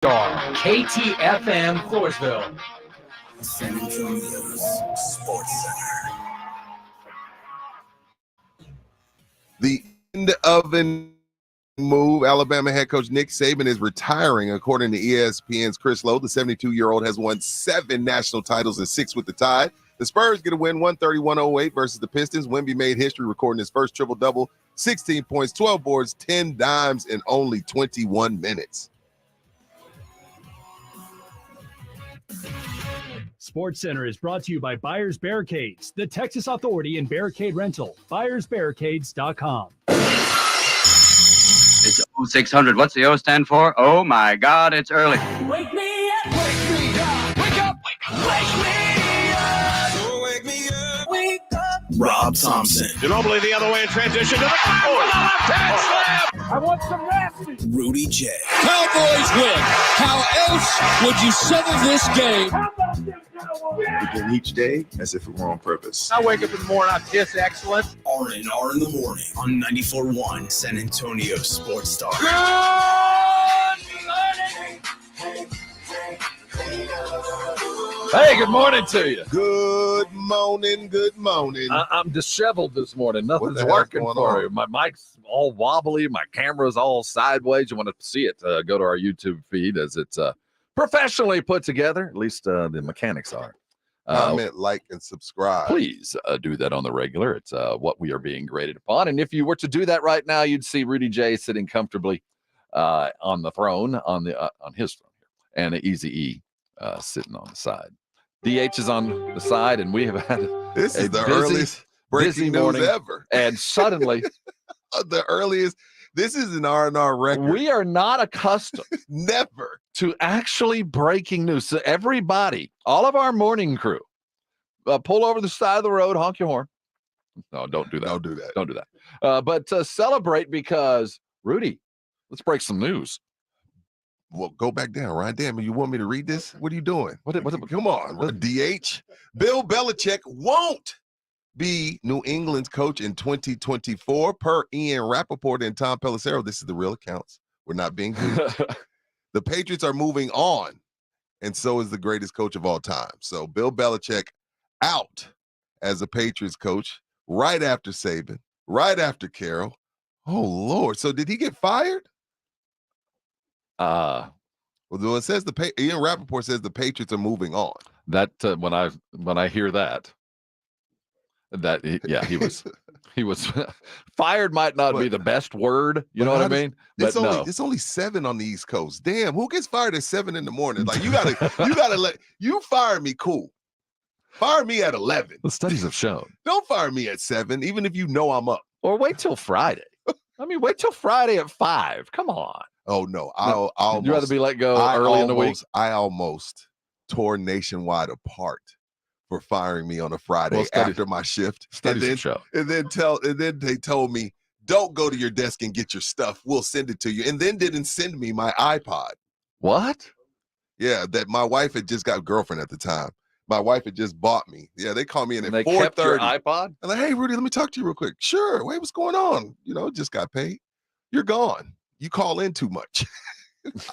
KTFM Floresville. San Antonio's Sports Center. The end of an move. Alabama head coach Nick Saban is retiring, according to ESPN's Chris Lowe. The 72-year-old has won 7 national titles and 6 with the Tide. The Spurs get a win 131-08 versus the Pistons. Wemby made history, recording his first triple-double, 16 points, 12 boards, 10 dimes in only 21 minutes. Sports Center is brought to you by Buyers Barricades, the Texas Authority in Barricade Rental. BuyersBarricades.com. It's 0600. What's the O stand for? Oh my God, it's early. Wake me up, wake me up, wake up, wake me up. So wake me up. Wake up. Rob Thompson. Ginobili the other way in transition to the ground with a left-hand slam. I want some nasty. Rudy J. Cowboys win. How else would you settle this game? How about this Cowboys? Begin each day as if it were on purpose. I wake up in the morning, I'm just excellent. R&R in the morning on 94.1 San Antonio Sports Star. Hey, good morning to you. Good morning, good morning. I'm disheveled this morning. What Nothing's the hell's working going for on? you. My mic's all wobbly. My camera's all sideways. You want to see it, go to our YouTube feed as it's professionally put together. At least the mechanics are. Comment, like, and subscribe. Please do that on the regular. It's what we are being graded upon. And if you were to do that right now, you'd see Rudy J sitting comfortably on the throne, on his throne here, and Easy-E sitting on the side. DH is on the side, and we have had This is the busy earliest breaking news morning. ever. And suddenly, The earliest. This is an R&R record. we are not accustomed Never. to actually breaking news. So everybody, all of our morning crew, pull over the side of the road, honk your horn. No, don't do that. Don't do that. Don't do that. But celebrate because, Rudy, let's break some news. Well, go back down, Ryan. Damn, you want me to read this? What are you doing? What- Come on, DH. Bill Belichick won't be New England's coach in 2024, per Ian Rappaport and Tom Pelissero. This is the real accounts. We're not being good. The Patriots are moving on, and so is the greatest coach of all time. So Bill Belichick out as a Patriots coach right after Saban, right after Carroll. Oh, Lord. So did he get fired? Well, it says Ian Rappaport says the Patriots are moving on. that when I hear that he was fired might not be the best word, you know what I mean? But It's only 7 on the East Coast. Damn, who gets fired at 7 in the morning? Like you gotta let you fire me, cool. Fire me at 11. The studies have shown. Don't fire me at 7, even if you know I'm up. Or wait till Friday. I mean, wait till Friday at 5. Come on. Oh no, I'll You'd rather be let go early in the week. I almost tore Nationwide apart for firing me on a Friday after my shift. Studies have shown. And then they told me, don't go to your desk and get your stuff. We'll send it to you. And then didn't send me my iPod. What? Yeah, that my wife had just got a girlfriend at the time. My wife had just bought me. Yeah, they called me in at 4:30. They kept your iPod? I'm like, hey, Rudy, let me talk to you real quick. Sure. Wait, what's going on? Just got paid. You're gone. You call in too much.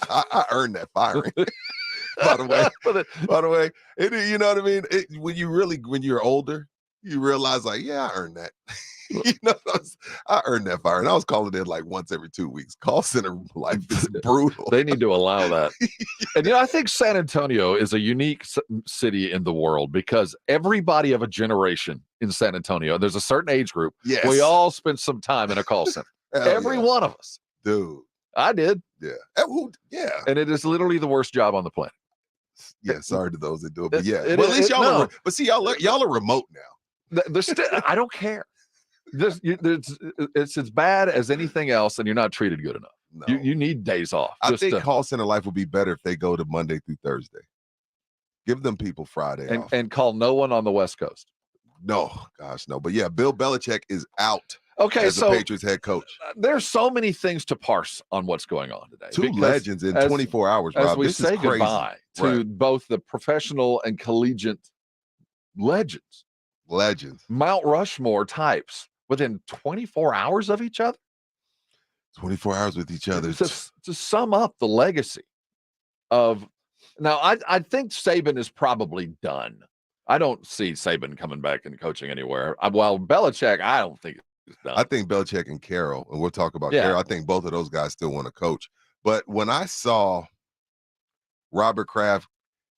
I earned that firing. By the way, you know what I mean? When you're older, you realize like, yeah, I earned that. I earned that fire. And I was calling in like once every 2 weeks. Call center life is brutal. They need to allow that. And I think San Antonio is a unique city in the world because everybody of a generation in San Antonio, there's a certain age group. Yes. We all spent some time in a call center. Every one of us. Dude. I did. Yeah. Yeah. And it is literally the worst job on the planet. Yeah. Sorry to those that do it. But yeah. At least y'all no. are. But see, y'all are remote now. I don't care. It's as bad as anything else, and you're not treated good enough. No. You need days off. I think call center life would be better if they go to Monday through Thursday. Give them people Friday off. And call no one on the West Coast. No, gosh, no. But yeah, Bill Belichick is out. Okay, as so the Patriots head coach. There's so many things to parse on what's going on today. Two legends in 24 hours, Rob. As we this say is crazy. goodbye to both the professional and collegiate legends. Mount Rushmore types within 24 hours of each other. 24 hours with each other. To sum up the legacy of now. I think Saban is probably done. I don't see Saban coming back and coaching anywhere. While Belichick, I don't think he's done. I think Belichick and Carroll, and we'll talk about Carroll. I think both of those guys still want to coach. But when I saw Robert Kraft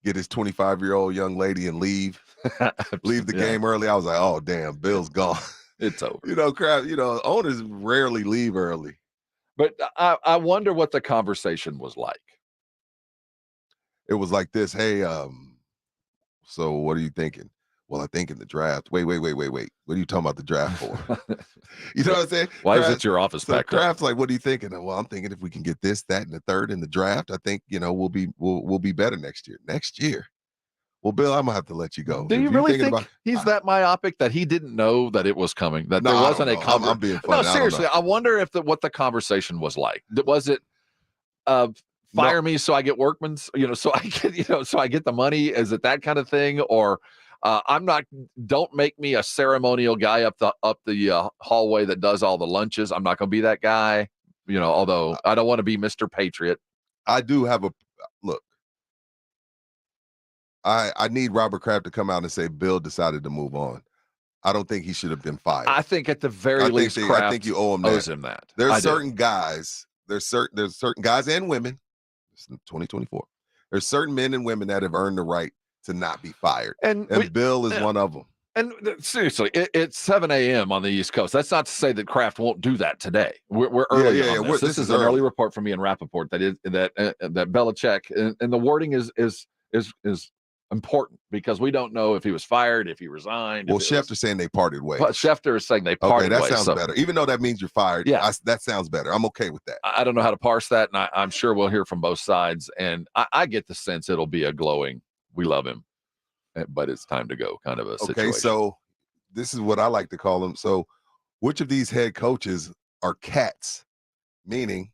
get his 25-year-old young lady and leave the game early, I was like, oh, damn, Bill's gone. It's over. Kraft, owners rarely leave early. But I wonder what the conversation was like. It was like this, hey, so what are you thinking? Well, I think in the draft. Wait. What are you talking about the draft for? You know what I'm saying? Why is it your office back there? Draft's like, what are you thinking? Well, I'm thinking if we can get this, that, and the third in the draft, I think, we'll be better next year. Next year. Well, Bill, I'm gonna have to let you go. Do you really think he's that myopic that he didn't know that it was coming? That there wasn't a conversation? I'm being funny. No, seriously, I wonder if what the conversation was like. Was it fire me so I get workman's, so I get the money? Is it that kind of thing? Or don't make me a ceremonial guy up the hallway that does all the lunches. I'm not going to be that guy, although I don't want to be Mr. Patriot. I do have look. I need Robert Kraft to come out and say Bill decided to move on. I don't think he should have been fired. I think at the very least, Kraft I think you owes him that. There's certain guys and women. It's 2024. There's certain men and women that have earned the right to not be fired, and Bill is one of them. And seriously, it's 7 a.m. on the East Coast. That's not to say that Kraft won't do that today. We're early on this. This is an early report from me and Rappaport that Belichick and the wording is important because we don't know if he was fired, if he resigned. Well, Schefter's saying they parted ways. But Schefter is saying they parted ways. Okay, that sounds better. Even though that means you're fired, that sounds better. I'm okay with that. I don't know how to parse that, and I'm sure we'll hear from both sides. And I get the sense it'll be a glowing, we love him, but it's time to go kind of a situation. Okay, so this is what I like to call them. So which of these head coaches are cats? Meaning,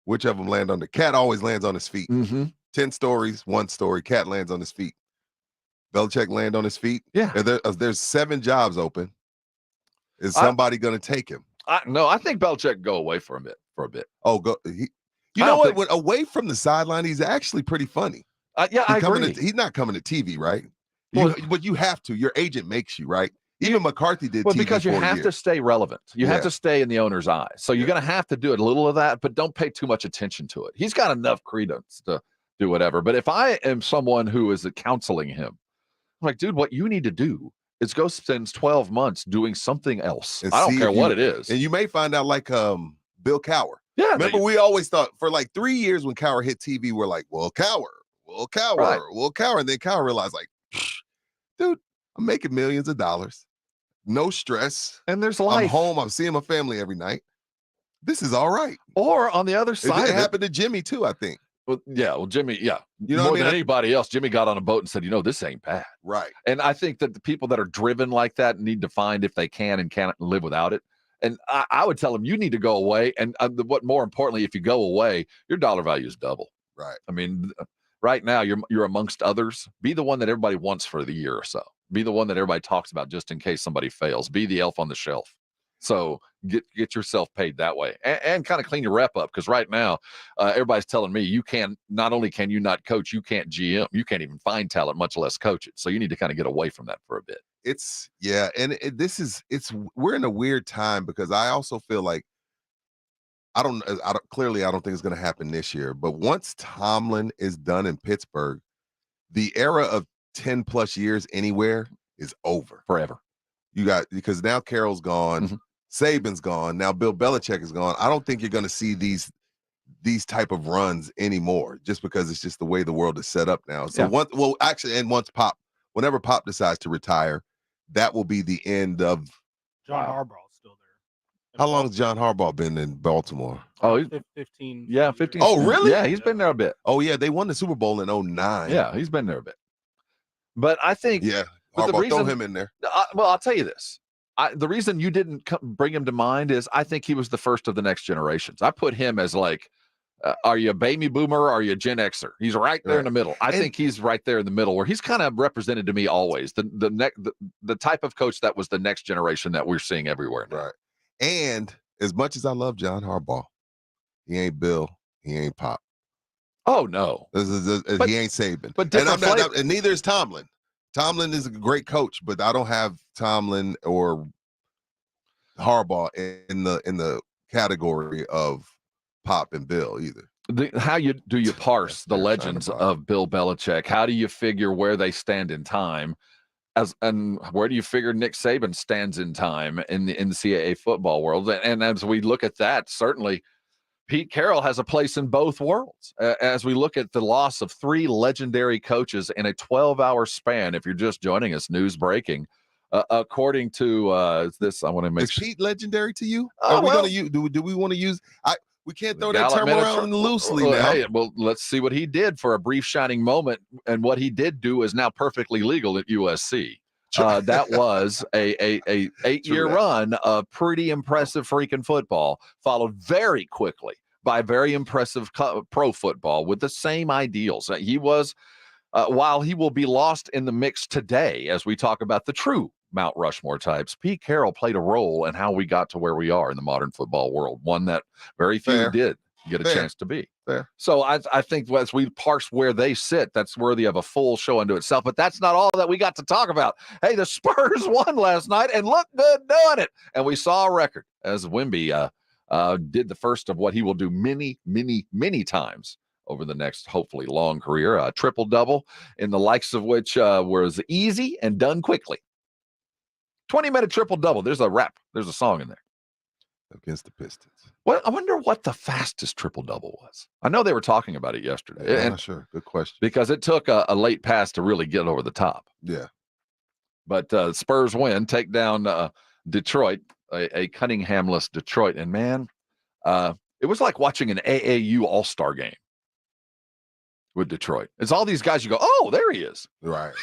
which of them land on the cat always lands on his feet. Mm-hmm. 10 stories, 1 story, cat lands on his feet. Belichick land on his feet. Yeah. There's 7 jobs open. Is somebody going to take him? No, I think Belichick go away for a bit. Oh, go. You know what? When away from the sideline, he's actually pretty funny. Yeah, I agree. He's not coming to TV, right? But you have to. Your agent makes you, right? Even McCarthy did. Well, TV because you have to stay relevant. You have to stay in the owner's eyes. So you're going to have to do a little of that, but don't pay too much attention to it. He's got enough credence to do whatever. But if I am someone who is counseling him, I'm like, dude, what you need to do is go spend 12 months doing something else. I don't care what it is. And you may find out like Bill Cowher. Yeah. Remember, we always thought for like 3 years when Cowher hit TV, we're like, well, Cowher. Right. And then Cowher realized, like, dude, I'm making millions of dollars. No stress. And there's life. I'm home. I'm seeing my family every night. This is all right. Or on the other side, it happened to Jimmy too, I think. Well, Jimmy, yeah. You know more what I mean? Than anybody else, Jimmy got on a boat and said, this ain't bad. Right. And I think that the people that are driven like that need to find if they can and can't live without it. And I would tell them, you need to go away. And what more importantly, if you go away, your dollar value is double. Right. I mean, right now you're amongst others. Be the one that everybody wants for the year or so. Be the one that everybody talks about just in case somebody fails. Be the elf on the shelf. So get yourself paid that way and kind of clean your rep up. Because right now, everybody's telling me not only can you not coach, you can't GM. You can't even find talent, much less coach it. So you need to kind of get away from that for a bit. We're in a weird time because I also feel like I don't think it's going to happen this year. But once Tomlin is done in Pittsburgh, the era of 10 plus years anywhere is over forever. Because now Carroll's gone. Mm-hmm. Saban's gone. Now Bill Belichick is gone. I don't think you're going to see these type of runs anymore just because it's just the way the world is set up now. So whenever Pop decides to retire, that will be the end of John Harbaugh's still there. How long has John Harbaugh been in Baltimore? Oh, he's 15. Yeah, 15. Oh, really? Yeah, he's been there a bit. Oh, yeah, they won the Super Bowl in 2009. Yeah, he's been there a bit. But I think Harbaugh, throw him in there. I'll tell you this. The reason you didn't bring him to mind is I think he was the first of the next generations. I put him as like, are you a baby boomer or are you a Gen Xer? He's right there in the middle. I think he's right there in the middle where he's kind of represented to me always the type of coach that was the next generation that we're seeing everywhere now. Right. And as much as I love John Harbaugh, he ain't Bill, he ain't Pop. Oh no, he ain't Saban. But and neither is Tomlin. Tomlin is a great coach, but I don't have Tomlin or Harbaugh in the category of Pop and Bill either. How do you parse the legends of Bill Belichick? How do you figure where they stand in time? And where do you figure Nick Saban stands in time in the NCAA football world? And as we look at that, certainly Pete Carroll has a place in both worlds. As we look at the loss of 3 legendary coaches in a 12-hour span, if you're just joining us, news breaking. According to this, I want to make sure. Is Pete legendary to you? Oh, Are we going to use? Do we want to use? We can't throw that term around loosely now. Hey, well, let's see what he did for a brief shining moment, and what he did do is now perfectly legal at USC. That was a 8-year run of pretty impressive freaking football, followed very quickly by very impressive pro football with the same ideals. He was, while he will be lost in the mix today as we talk about the true Mount Rushmore types, Pete Carroll played a role in how we got to where we are in the modern football world, one that very few did get a chance to be. So I think as we parse where they sit, that's worthy of a full show unto itself. But that's not all that we got to talk about. Hey, the Spurs won last night and looked good doing it. And we saw a record as Wemby did the first of what he will do many, many, many times over the next hopefully long career. A triple-double in the likes of which was easy and done quickly. 20-minute triple-double. There's a rap. There's a song in there. Against the Pistons. Well, I wonder what the fastest triple-double was. I know they were talking about it yesterday. Yeah, sure. Good question. Because it took a late pass to really get over the top. Yeah. But Spurs win, take down Detroit, a Cunningham-less Detroit. And, man, it was like watching an AAU all-star game with Detroit. It's all these guys you go, oh, there he is. Right.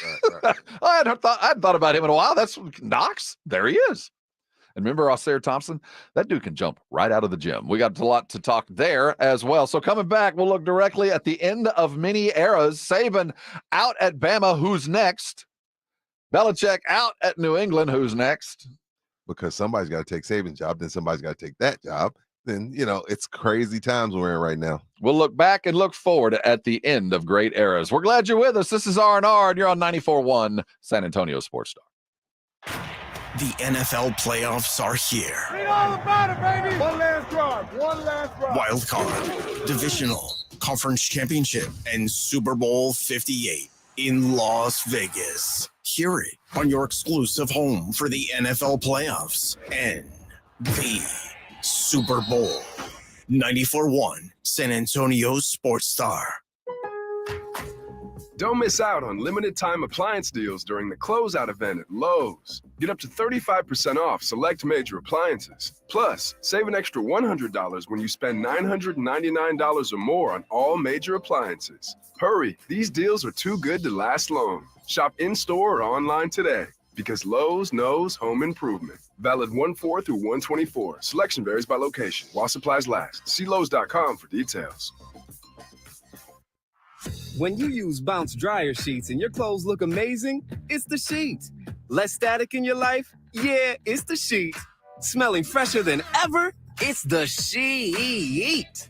I hadn't thought about him in a while. That's Knox. There he is. And remember Osir Thompson? That dude can jump right out of the gym. We got a lot to talk there as well. So coming back, we'll look directly at the end of many eras. Saban out at Bama. Who's next? Belichick out at New England. Who's next? Because somebody's got to take Saban's job. Then somebody's got to take that job. Then, it's crazy times we're in right now. We'll look back and look forward at the end of great eras. We're glad you're with us. This is R&R, and you're on 94.1 San Antonio Sports Star. The NFL playoffs are here. Read all about it, baby. One last drive. Wild card, divisional, conference championship, and Super Bowl 58 in Las Vegas. Hear it on your exclusive home for the NFL playoffs and the Super Bowl. 94.1 San Antonio Sports Star. Don't miss out on limited time appliance deals during the closeout event at Lowe's. Get up to 35% off select major appliances. Plus, save an extra $100 when you spend $999 or more on all major appliances. Hurry, these deals are too good to last long. Shop in-store or online today because Lowe's knows home improvement. Valid 1/4 through 1/24. Selection varies by location. While supplies last. See Lowe's.com for details. When you use Bounce dryer sheets and your clothes look amazing, it's the sheet. Less static in your life? Yeah, it's the sheet. Smelling fresher than ever? It's the sheet.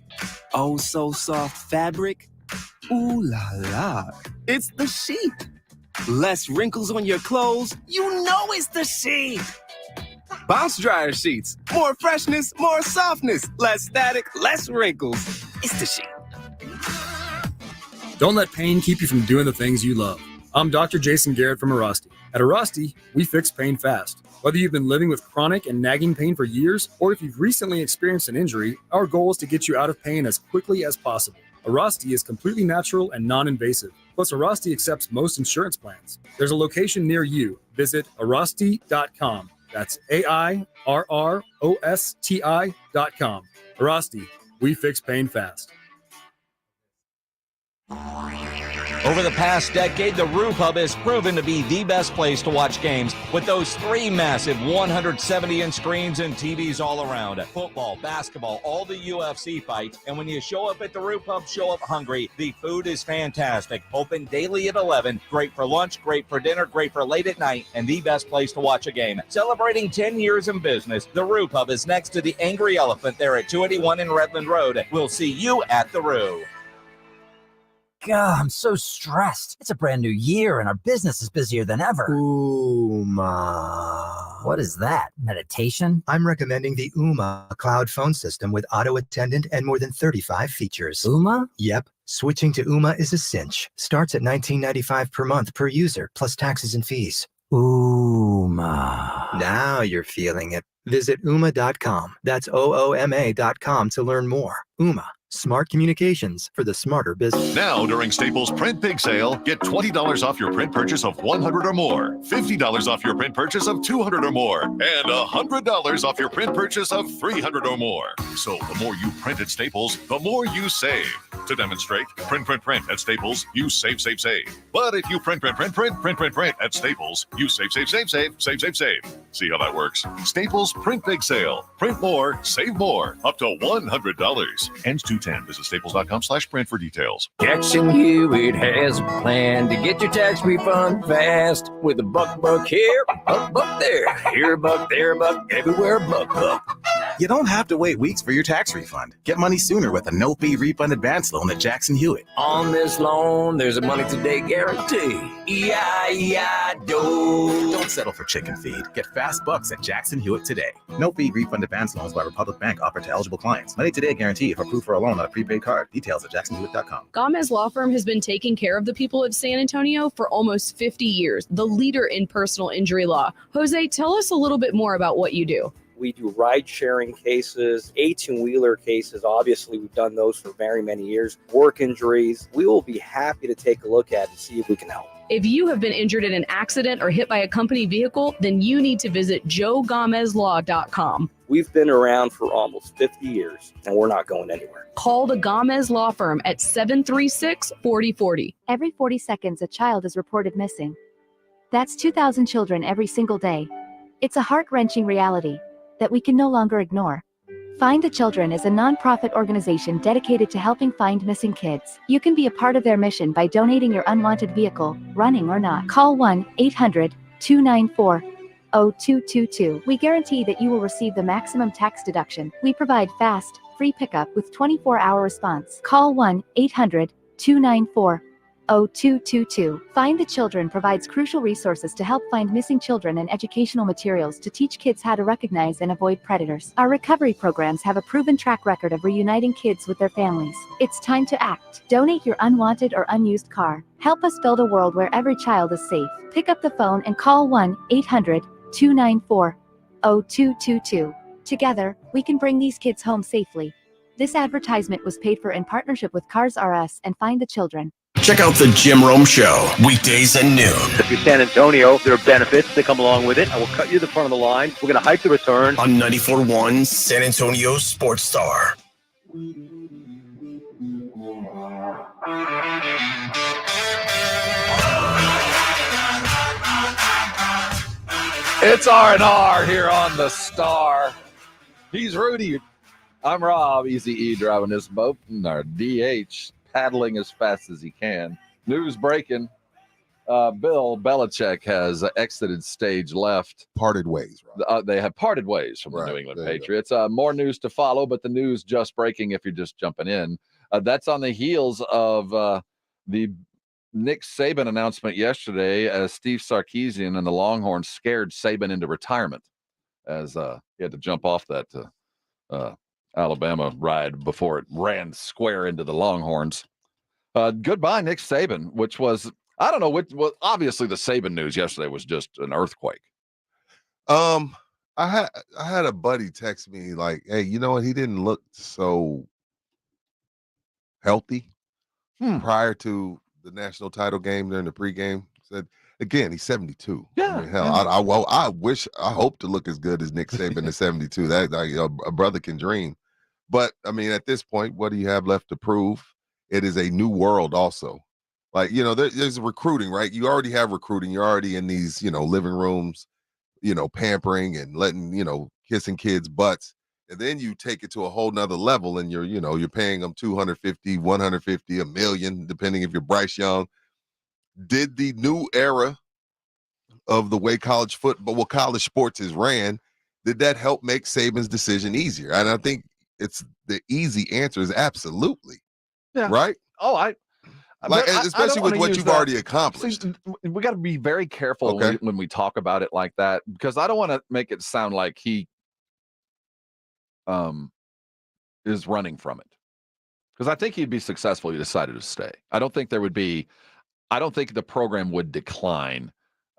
Oh, so soft fabric? Ooh la la. It's the sheet. Less wrinkles on your clothes? You know it's the sheet. Bounce dryer sheets. More freshness, more softness. Less static, less wrinkles. It's the sheet. Don't let pain keep you from doing the things you love. I'm Dr. Jason Garrett from Arasti. At Arasti, we fix pain fast. Whether you've been living with chronic and nagging pain for years, or if you've recently experienced an injury, our goal is to get you out of pain as quickly as possible. Arasti is completely natural and non-invasive. Plus, Arasti accepts most insurance plans. There's a location near you. Visit Arasti.com. That's AIRROSTI.com. Arasti, we fix pain fast. Over the past decade, the Roo Pub has proven to be the best place to watch games with those 3 massive 170-inch screens and TVs all around. Football, basketball, all the UFC fights. And when you show up at the Roo Pub, show up hungry. The food is fantastic. Open daily at 11. Great for lunch, great for dinner, great for late at night, and the best place to watch a game. Celebrating 10 years in business, the Roo Pub is next to the Angry Elephant there at 281 in Redland Road. We'll see you at the Roo. God, I'm so stressed. It's a brand new year and our business is busier than ever. Ooma. What is that? Meditation? I'm recommending the Ooma cloud phone system with auto attendant and more than 35 features. Ooma? Yep. Switching to Ooma is a cinch. Starts at $19.95 per month per user, plus taxes and fees. Ooma. Now you're feeling it. Visit Ooma.com. That's OOMA.com to learn more. Ooma. Smart communications for the smarter business. Now, during Staples Print Big Sale, get $20 off your print purchase of $100 or more, $50 off your print purchase of $200 or more, and $100 off your print purchase of $300 or more. So the more you print at Staples, the more you save. To demonstrate, print at Staples, you save. But if you print at Staples, you save. See how that works? Staples Print Big Sale. Print more, save more, up to $100. Ends 2/10. Visit staples.com/print for details. Jackson Hewitt has a plan to get your tax refund fast with a buck here, buck there. Here a buck, there a buck, everywhere buck. You don't have to wait weeks for your tax refund. Get money sooner with a no-fee refund advance loan at Jackson Hewitt. On this loan, there's a money today guarantee. E-I-E-I-Do. Don't settle for chicken feed. Get fast bucks at Jackson Hewitt today. No-fee refund advance loans by Republic Bank offered to eligible clients. Money today guarantee if approved for a loan on a prepaid card. Details at jacksonhewitt.com. Gomez Law Firm has been taking care of the people of San Antonio for almost 50 years, the leader in personal injury law. Jose, tell us a little bit more about what you do. We do ride-sharing cases, 18-wheeler cases. Obviously, we've done those for very many years. Work injuries. We will be happy to take a look at and see if we can help. If you have been injured in an accident or hit by a company vehicle, then you need to visit joegomezlaw.com. We've been around for almost 50 years, and we're not going anywhere. Call the Gomez Law Firm at 736-4040. Every 40 seconds, a child is reported missing. That's 2,000 children every single day. It's a heart-wrenching reality that we can no longer ignore. Find the Children is a non-profit organization dedicated to helping find missing kids. You can be a part of their mission by donating your unwanted vehicle, running or not. Call 1-800-294-0222. We guarantee that you will receive the maximum tax deduction. We provide fast, free pickup with 24-hour response. Call 1-800-294-0222. Find the Children provides crucial resources to help find missing children and educational materials to teach kids how to recognize and avoid predators. Our recovery programs have a proven track record of reuniting kids with their families. It's time to act. Donate your unwanted or unused car. Help us build a world where every child is safe. Pick up the phone and call 1-800-294-0222. Together, we can bring these kids home safely. This advertisement was paid for in partnership with Cars R Us and Find the Children. Check out the Jim Rome Show, weekdays at noon. If you're San Antonio, there are benefits that come along with it. I will cut you the front of the line. We're going to hike the return. On 94.1 San Antonio Sports Star. It's R&R here on the Star. He's Rudy. I'm Rob, Easy E, driving this boat in our DH, paddling as fast as he can. News breaking. Bill Belichick has exited stage left. Parted ways. Right? They have parted ways from the New England Patriots. More news to follow, but the news just breaking if you're just jumping in. That's on the heels of the Nick Saban announcement yesterday as Steve Sarkisian and the Longhorns scared Saban into retirement as he had to jump off that Alabama ride before it ran square into the Longhorns. Goodbye, Nick Saban, which was, I don't know, well, obviously the Saban news yesterday was just an earthquake. I had a buddy text me like, hey, you know what? He didn't look so healthy prior to the national title game during the pregame. Said, again, he's 72. Yeah. I mean, hell, I hope to look as good as Nick Saban at 72. That a brother can dream. But, I mean, at this point, what do you have left to prove? It is a new world also. Like, there's recruiting, right? You already have recruiting. You're already in these, living rooms, pampering and letting, kissing kids' butts. And then you take it to a whole nother level and you're paying them $250, $150, $1 million, depending if you're Bryce Young. Did the new era of the way college sports is ran, did that help make Saban's decision easier? And I think the easy answer is absolutely. Yeah. Right? Oh, Especially with what you've already accomplished. See, we got to be very careful when we talk about it like that, because I don't want to make it sound like he is running from it. Because I think he'd be successful if he decided to stay. I don't think the program would decline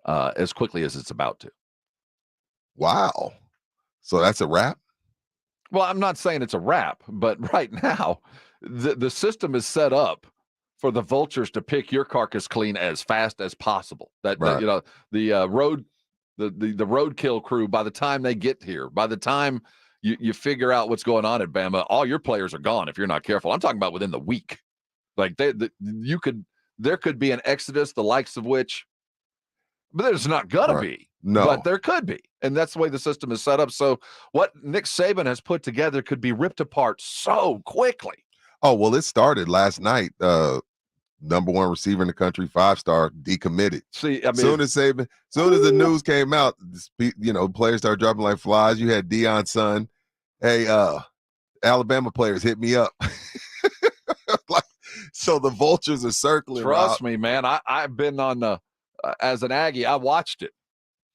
as quickly as it's about to. Wow. So that's a wrap? Well, I'm not saying it's a wrap, but right now, the system is set up for the vultures to pick your carcass clean as fast as possible. The roadkill crew, by the time they get here, by the time you figure out what's going on at Bama, all your players are gone if you're not careful. I'm talking about within the week. Like there could be an exodus, the likes of which, but there's not gonna be. No, but there could be, and that's the way the system is set up. So what Nick Saban has put together could be ripped apart so quickly. Oh well, it started last night. Number one receiver in the country, 5-star, decommitted. See, I mean, soon as the news came out, players started dropping like flies. You had Deion's son. Hey, Alabama players, hit me up. So the vultures are circling. Trust me, man. I've been on as an Aggie. I watched it.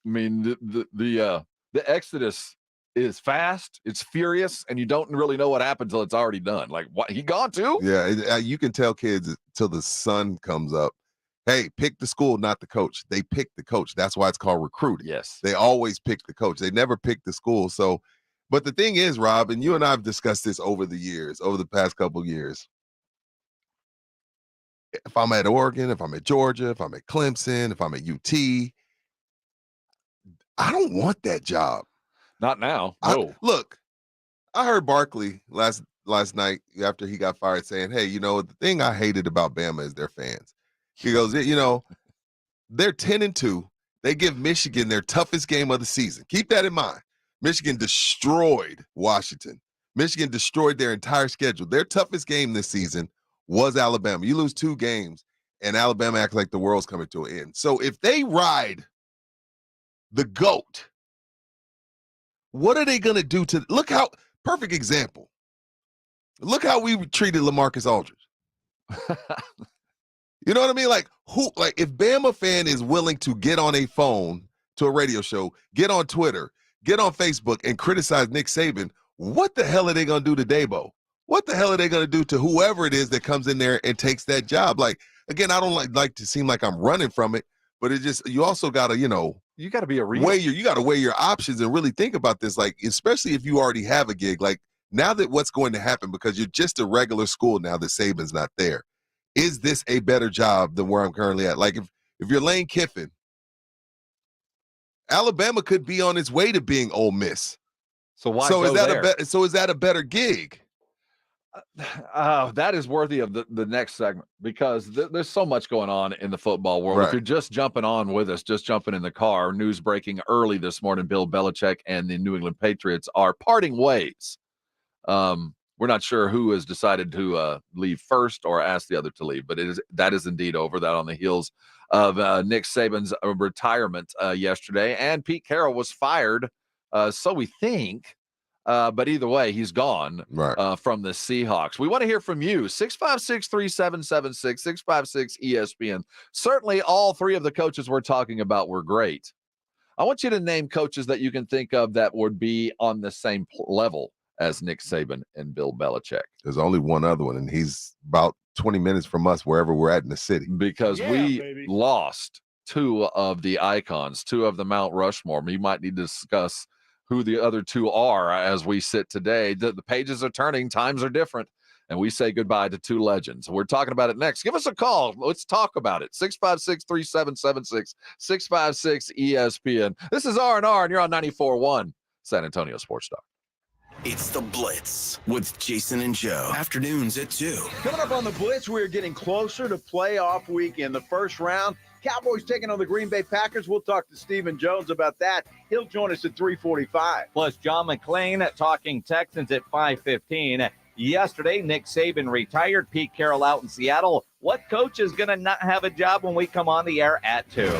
I mean, the exodus is fast, it's furious, and you don't really know what happens until it's already done. Like, what, he gone too? Yeah, you can tell kids till the sun comes up, hey, pick the school, not the coach. They pick the coach. That's why it's called recruiting. Yes. They always pick the coach. They never pick the school. So, but the thing is, Rob, and you and I have discussed this over the past couple of years. If I'm at Oregon, if I'm at Georgia, if I'm at Clemson, if I'm at UT, I don't want that job. Not now. No. Look, I heard Barkley last night after he got fired saying, hey, the thing I hated about Bama is their fans. He goes, they're 10-2. They give Michigan their toughest game of the season. Keep that in mind. Michigan destroyed Washington. Michigan destroyed their entire schedule. Their toughest game this season was Alabama. You lose 2 games, and Alabama acts like the world's coming to an end. So if they ride the GOAT, what are they going to do to – look how – perfect example. Look how we treated LaMarcus Aldridge. You know what I mean? Like, if Bama fan is willing to get on a phone to a radio show, get on Twitter, get on Facebook, and criticize Nick Saban, what the hell are they going to do to Dabo? What the hell are they going to do to whoever it is that comes in there and takes that job? Like, again, I don't like to seem like I'm running from it, but it just – you also got to, you got to be a real. You got to weigh your options and really think about this. Like, especially if you already have a gig. Like, now that what's going to happen because you're just a regular school now that Saban's not there, is this a better job than where I'm currently at? Like, if you're Lane Kiffin, Alabama could be on its way to being Ole Miss. So why? So is that a better gig? That is worthy of the next segment because there's so much going on in the football world. Right. If you're just jumping on with us, just jumping in the car, news breaking early this morning, Bill Belichick and the New England Patriots are parting ways. We're not sure who has decided to leave first or ask the other to leave, but that is indeed over. That on the heels of Nick Saban's retirement yesterday, and Pete Carroll was fired. So we think. But either way, he's gone from the Seahawks. We want to hear from you. 656-3776, 656-ESPN. Certainly all 3 of the coaches we're talking about were great. I want you to name coaches that you can think of that would be on the same level as Nick Saban and Bill Belichick. There's only one other one, and he's about 20 minutes from us wherever we're at in the city. Because we lost 2 of the icons, 2 of the Mount Rushmore. We might need to discuss who the other 2 are as we sit today. The pages are turning, times are different, and we say goodbye to 2 legends. We're talking about it next. Give us a call. Let's talk about it. 656-3776, 656-ESPN. This is R&R, and you're on 94.1 San Antonio Sports Talk. It's The Blitz with Jason and Joe. Afternoons at 2. Coming up on The Blitz, we're getting closer to playoff week in the first round. Cowboys taking on the Green Bay Packers. We'll talk to Stephen Jones about that. He'll join us at 3:45. Plus, John McClain talking Texans at 5:15. Yesterday, Nick Saban retired. Pete Carroll out in Seattle. What coach is going to not have a job when we come on the air at 2?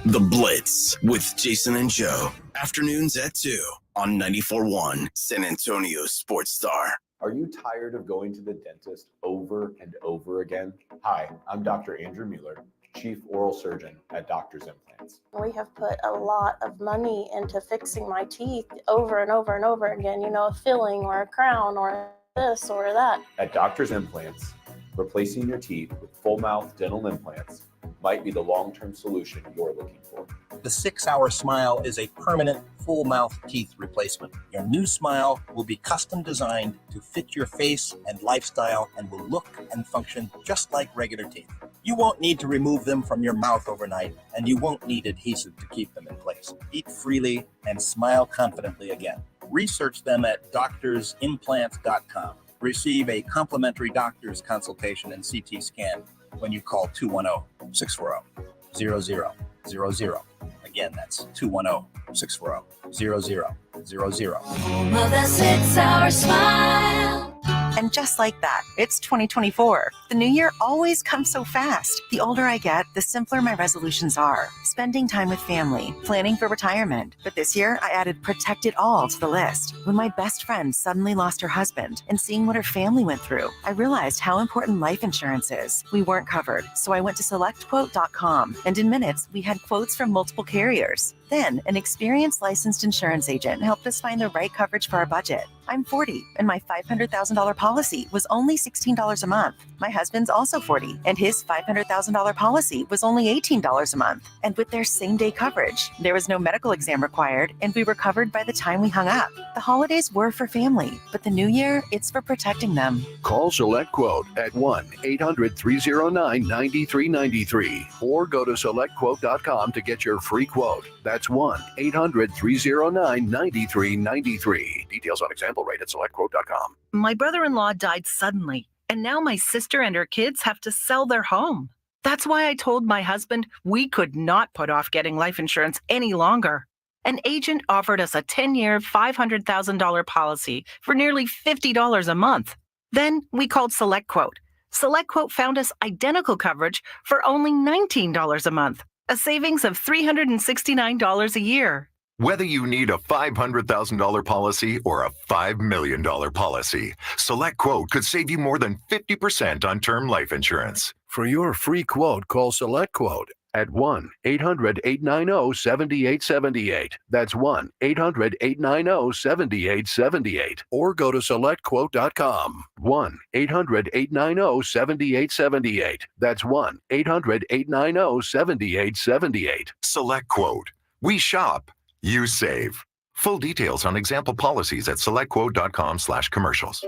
The Blitz with Jason and Joe. Afternoons at 2 on 94.1 San Antonio Sports Star. Are you tired of going to the dentist over and over again? Hi, I'm Dr. Andrew Mueller, Chief Oral Surgeon at Doctor's Implants. We have put a lot of money into fixing my teeth over and over and over again, a filling or a crown or this or that. At Doctor's Implants, replacing your teeth with full mouth dental implants might be the long-term solution you're looking for. The 6-Hour Smile is a permanent full mouth teeth replacement. Your new smile will be custom designed to fit your face and lifestyle and will look and function just like regular teeth. You won't need to remove them from your mouth overnight, and you won't need adhesive to keep them in place. Eat freely and smile confidently again. Research them at doctorsimplants.com. Receive a complimentary doctor's consultation and CT scan when you call 210-640-0000. Again, that's 210-640-0000. Home of the 6-Hour Smile. And just like that, it's 2024. The new year always comes so fast. The older I get, the simpler my resolutions are. Spending time with family, planning for retirement. But this year, I added Protect It All to the list. When my best friend suddenly lost her husband and seeing what her family went through, I realized how important life insurance is. We weren't covered, so I went to SelectQuote.com, and in minutes, we had quotes from multiple carriers. Then, an experienced licensed insurance agent helped us find the right coverage for our budget. I'm 40, and my $500,000 policy was only $16 a month. My husband's also 40, and his $500,000 policy was only $18 a month. And with their same-day coverage, there was no medical exam required, and we were covered by the time we hung up. The holidays were for family, but the new year, it's for protecting them. Call SelectQuote at 1-800-309-9393 or go to SelectQuote.com to get your free quote. That's 1-800-309-9393. Details on example rate at SelectQuote.com. My brother-in-law died suddenly, and now my sister and her kids have to sell their home. That's why I told my husband we could not put off getting life insurance any longer. An agent offered us a 10-year, $500,000 policy for nearly $50 a month. Then we called SelectQuote. SelectQuote found us identical coverage for only $19 a month, a savings of $369 a year. Whether you need a $500,000 policy or a $5 million policy, SelectQuote could save you more than 50% on term life insurance. For your free quote, call SelectQuote at 1-800-890-7878. That's 1-800-890-7878. Or go to SelectQuote.com. 1-800-890-7878. That's 1-800-890-7878. SelectQuote. We shop. You save. Full details on example policies at SelectQuote.com/commercials.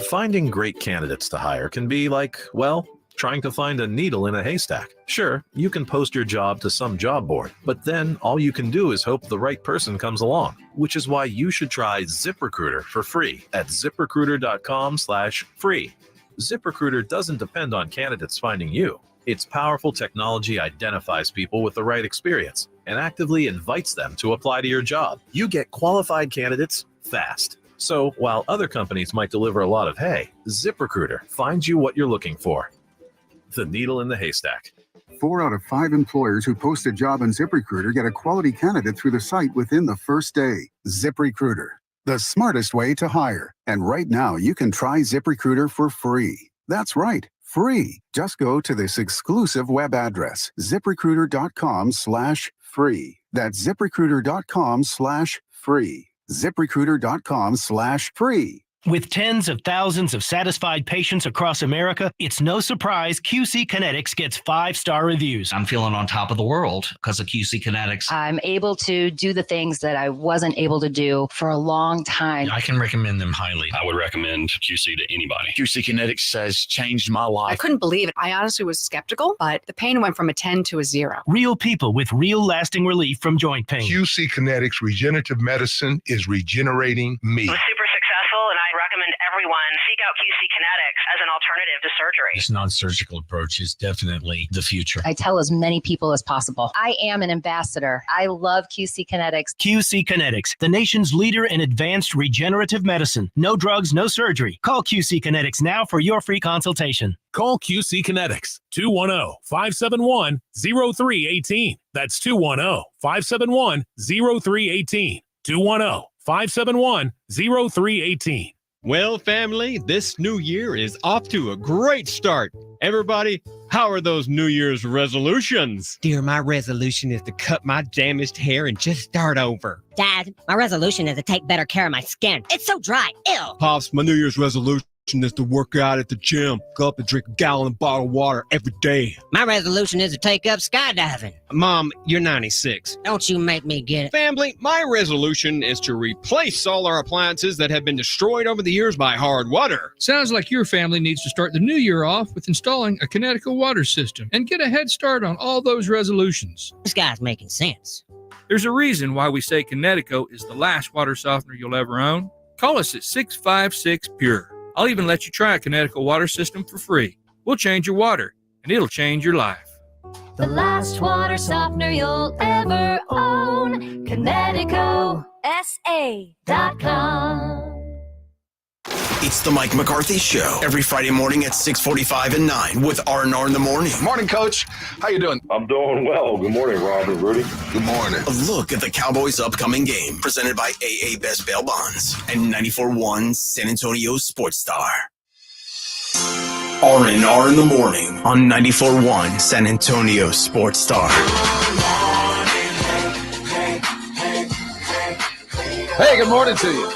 Finding great candidates to hire can be like, well, trying to find a needle in a haystack. Sure, you can post your job to some job board, but then all you can do is hope the right person comes along, which is why you should try ZipRecruiter for free at ZipRecruiter.com/free. ZipRecruiter doesn't depend on candidates finding you. Its powerful technology identifies people with the right experience and actively invites them to apply to your job. You get qualified candidates fast. So while other companies might deliver a lot of hay, ZipRecruiter finds you what you're looking for. The needle in the haystack. 4 out of 5 employers who post a job on ZipRecruiter get a quality candidate through the site within the first day. ZipRecruiter, the smartest way to hire. And right now, you can try ZipRecruiter for free. That's right, free. Just go to this exclusive web address, ZipRecruiter.com/free. That's ZipRecruiter.com/free. ZipRecruiter.com/free. With tens of thousands of satisfied patients across America, it's no surprise QC Kinetics gets 5-star reviews. I'm feeling on top of the world because of QC Kinetics. I'm able to do the things that I wasn't able to do for a long time. I can recommend them highly. I would recommend QC to anybody. QC Kinetics has changed my life. I couldn't believe it. I honestly was skeptical, but the pain went from a 10 to a 0. Real people with real lasting relief from joint pain. QC Kinetics Regenerative Medicine is regenerating me. It was super successful, and I recommend everyone seek out QC Kinetics as an alternative to surgery. This non-surgical approach is definitely the future. I tell as many people as possible. I am an ambassador. I love QC Kinetics. QC Kinetics, the nation's leader in advanced regenerative medicine. No drugs, no surgery. Call QC Kinetics now for your free consultation. Call QC Kinetics, 210-571-0318. That's 210-571-0318. 210-571-0318. Well, family, this new year is off to a great start. Everybody, how are those New Year's resolutions? Dear, my resolution is to cut my damaged hair and just start over. Dad, my resolution is to take better care of my skin. It's so dry. Ew. Pops, my New Year's resolution is to work out at the gym. Go up and drink a gallon of bottled water every day. My resolution is to take up skydiving. Mom, you're 96. Don't you make me get it. Family, my resolution is to replace all our appliances that have been destroyed over the years by hard water. Sounds like your family needs to start the new year off with installing a Connecticut water system and get a head start on all those resolutions. This guy's making sense. There's a reason why we say Connecticut is the last water softener you'll ever own. Call us at 656-PURE. I'll even let you try a Connecticut water system for free. We'll change your water, and it'll change your life. The last water softener you'll ever own. ConnecticutSA.com. It's the Mike McCarthy Show every Friday morning at 6:45 and 9 with R&R in the morning. Morning, Coach. How you doing? I'm doing well. Good morning, Rob and Rudy. Good morning. A look at the Cowboys' upcoming game presented by AA Best Bail Bonds and 94.1 San Antonio Sports Star. R&R in the morning on 94.1 San Antonio Sports Star. Hey, good morning to you.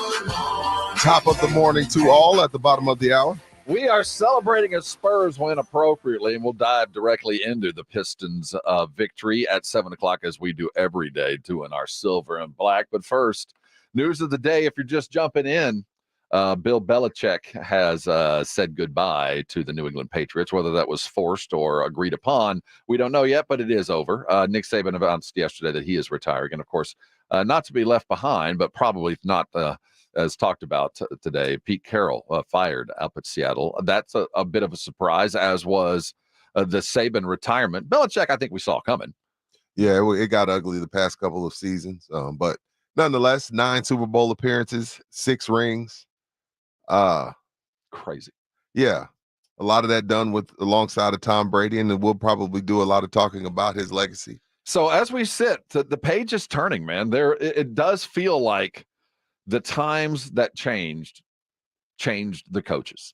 Top of the morning to all at the bottom of the hour. We are celebrating a Spurs win appropriately, and we'll dive directly into the Pistons' victory at 7 o'clock as we do every day, doing our silver and black. But first, news of the day, if you're just jumping in, Bill Belichick has said goodbye to the New England Patriots. Whether that was forced or agreed upon, we don't know yet, but it is over. Nick Saban announced yesterday that he is retiring, and of course, not to be left behind, but probably not as talked about today, Pete Carroll fired up at Seattle. That's a bit of a surprise, as was the Saban retirement. Belichick, I think we saw coming. Yeah, it got ugly the past couple of seasons, but nonetheless, 9 Super Bowl appearances, 6 rings. Crazy. Yeah, a lot of that done alongside of Tom Brady, and we'll probably do a lot of talking about his legacy. So as we sit, the page is turning, man. It does feel like the times that changed the coaches.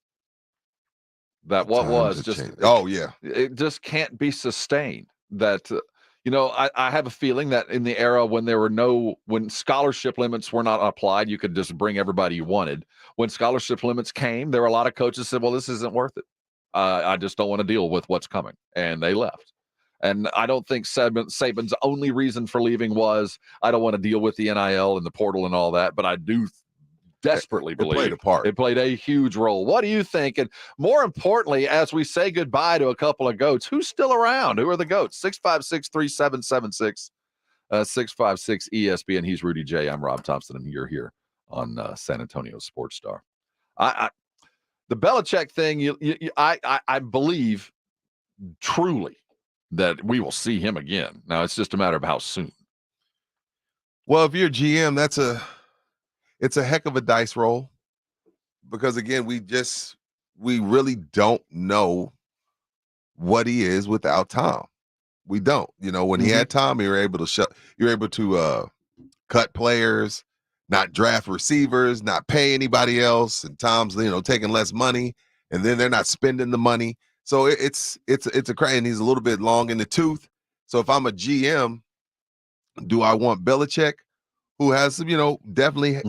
That what was just changed. Oh yeah, it just can't be sustained. That I have a feeling that in the era when scholarship limits were not applied, you could just bring everybody you wanted. When scholarship limits came, there were a lot of coaches said, "Well, this isn't worth it. I just don't want to deal with what's coming," and they left. And I don't think Saban's only reason for leaving was, I don't want to deal with the NIL and the portal and all that, but I do desperately believe it played a part. It played a huge role. What do you think? And more importantly, as we say goodbye to a couple of GOATs, who's still around? Who are the GOATs? 656-3776, 656 ESPN. He's Rudy J. I'm Rob Thompson, and you're here on San Antonio Sports Star. The Belichick thing, I believe truly that we will see him again. Now it's just a matter of how soon. Well, if you're a GM, it's a heck of a dice roll, because again, we really don't know what he is without Tom. We don't. When he had Tom, you're able to cut players, not draft receivers, not pay anybody else, and Tom's taking less money, and then they're not spending the money. So it's a crazy, and he's a little bit long in the tooth. So if I'm a GM, do I want Belichick, who has definitely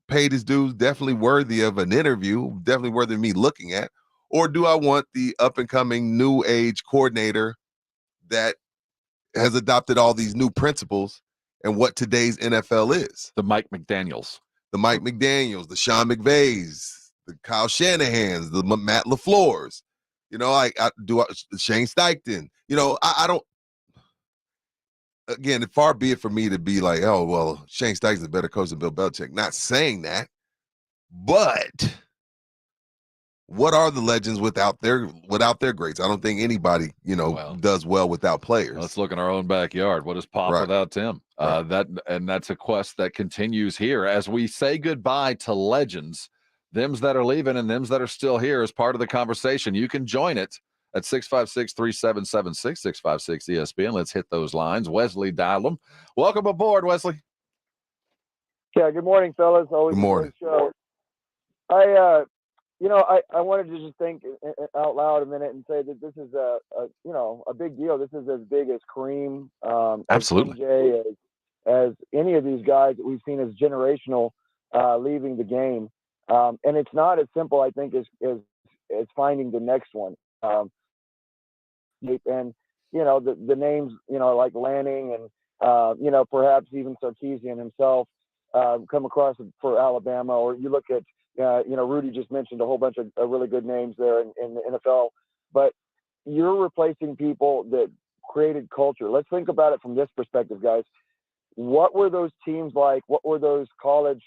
paid his dues, definitely worthy of an interview, definitely worthy of me looking at, or do I want the up and coming new age coordinator that has adopted all these new principles and what today's NFL is? The Mike McDaniels, the Sean McVays, the Kyle Shanahans, the Matt LaFleurs. Shane Steichen. I don't. Again, far be it for me to be like, oh well, Shane Steichen's a better coach than Bill Belichick. Not saying that, but what are the legends without their greats? I don't think anybody does well without players. Let's look in our own backyard. What is Pop without Tim? Right. That's a quest that continues here as we say goodbye to legends. Thems that are leaving and thems that are still here as part of the conversation. You can join it at 656-3776, 656 ESPN. Let's hit those lines. Wesley dialed them. Welcome aboard, Wesley. Yeah, good morning, fellas. Always good morning. Show. I wanted to just think out loud a minute and say that this is a big deal. This is as big as Kareem, Absolutely. as MJ, as any of these guys that we've seen as generational leaving the game. And it's not as simple, I think, as finding the next one. And the names, like Lanning and perhaps even Sarkisian himself come across for Alabama, or you look at. Rudy just mentioned a whole bunch of really good names there in the NFL, but you're replacing people that created culture. Let's think about it from this perspective, guys. What were those teams like? What were those college,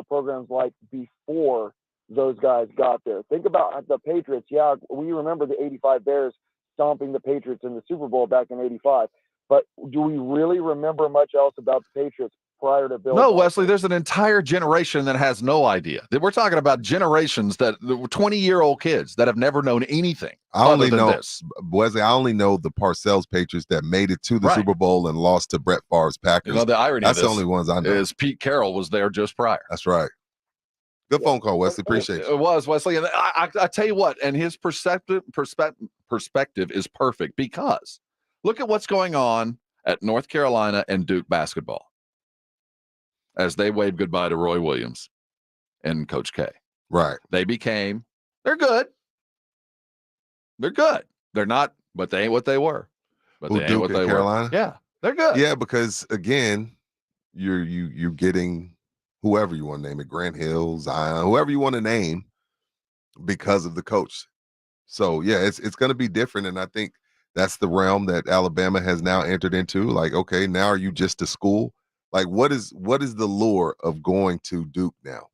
programs like before those guys got there? Think about the Patriots. Yeah, we remember the 85 Bears stomping the Patriots in the Super Bowl back in 85, but do we really remember much else about the Patriots prior to Bill? No, Wesley, there's an entire generation that has no idea. We're talking about generations that 20-year-old kids that have never known anything. I only know this. Wesley. I only know the Parcells Patriots that made it to the Super Bowl and lost to Brett Favre's Packers. The irony that's of the this only ones I know. Is Pete Carroll was there just prior. That's right. Good phone call, Wesley. Appreciate you. It was, Wesley, and I tell you what, and his perspective is perfect because look at what's going on at North Carolina and Duke basketball as they waved goodbye to Roy Williams and Coach K. Right. They're good. They're good. They're not, but they ain't what they were. But they ain't what they Carolina? were. Yeah, they're good. Yeah, because again, you're getting whoever you want to name it, Grant Hill, Zion, whoever you want to name, because of the coach. So yeah, it's going to be different, and I think that's the realm that Alabama has now entered into. Like, okay, now are you just a school? Like, what is the lure of going to Duke now?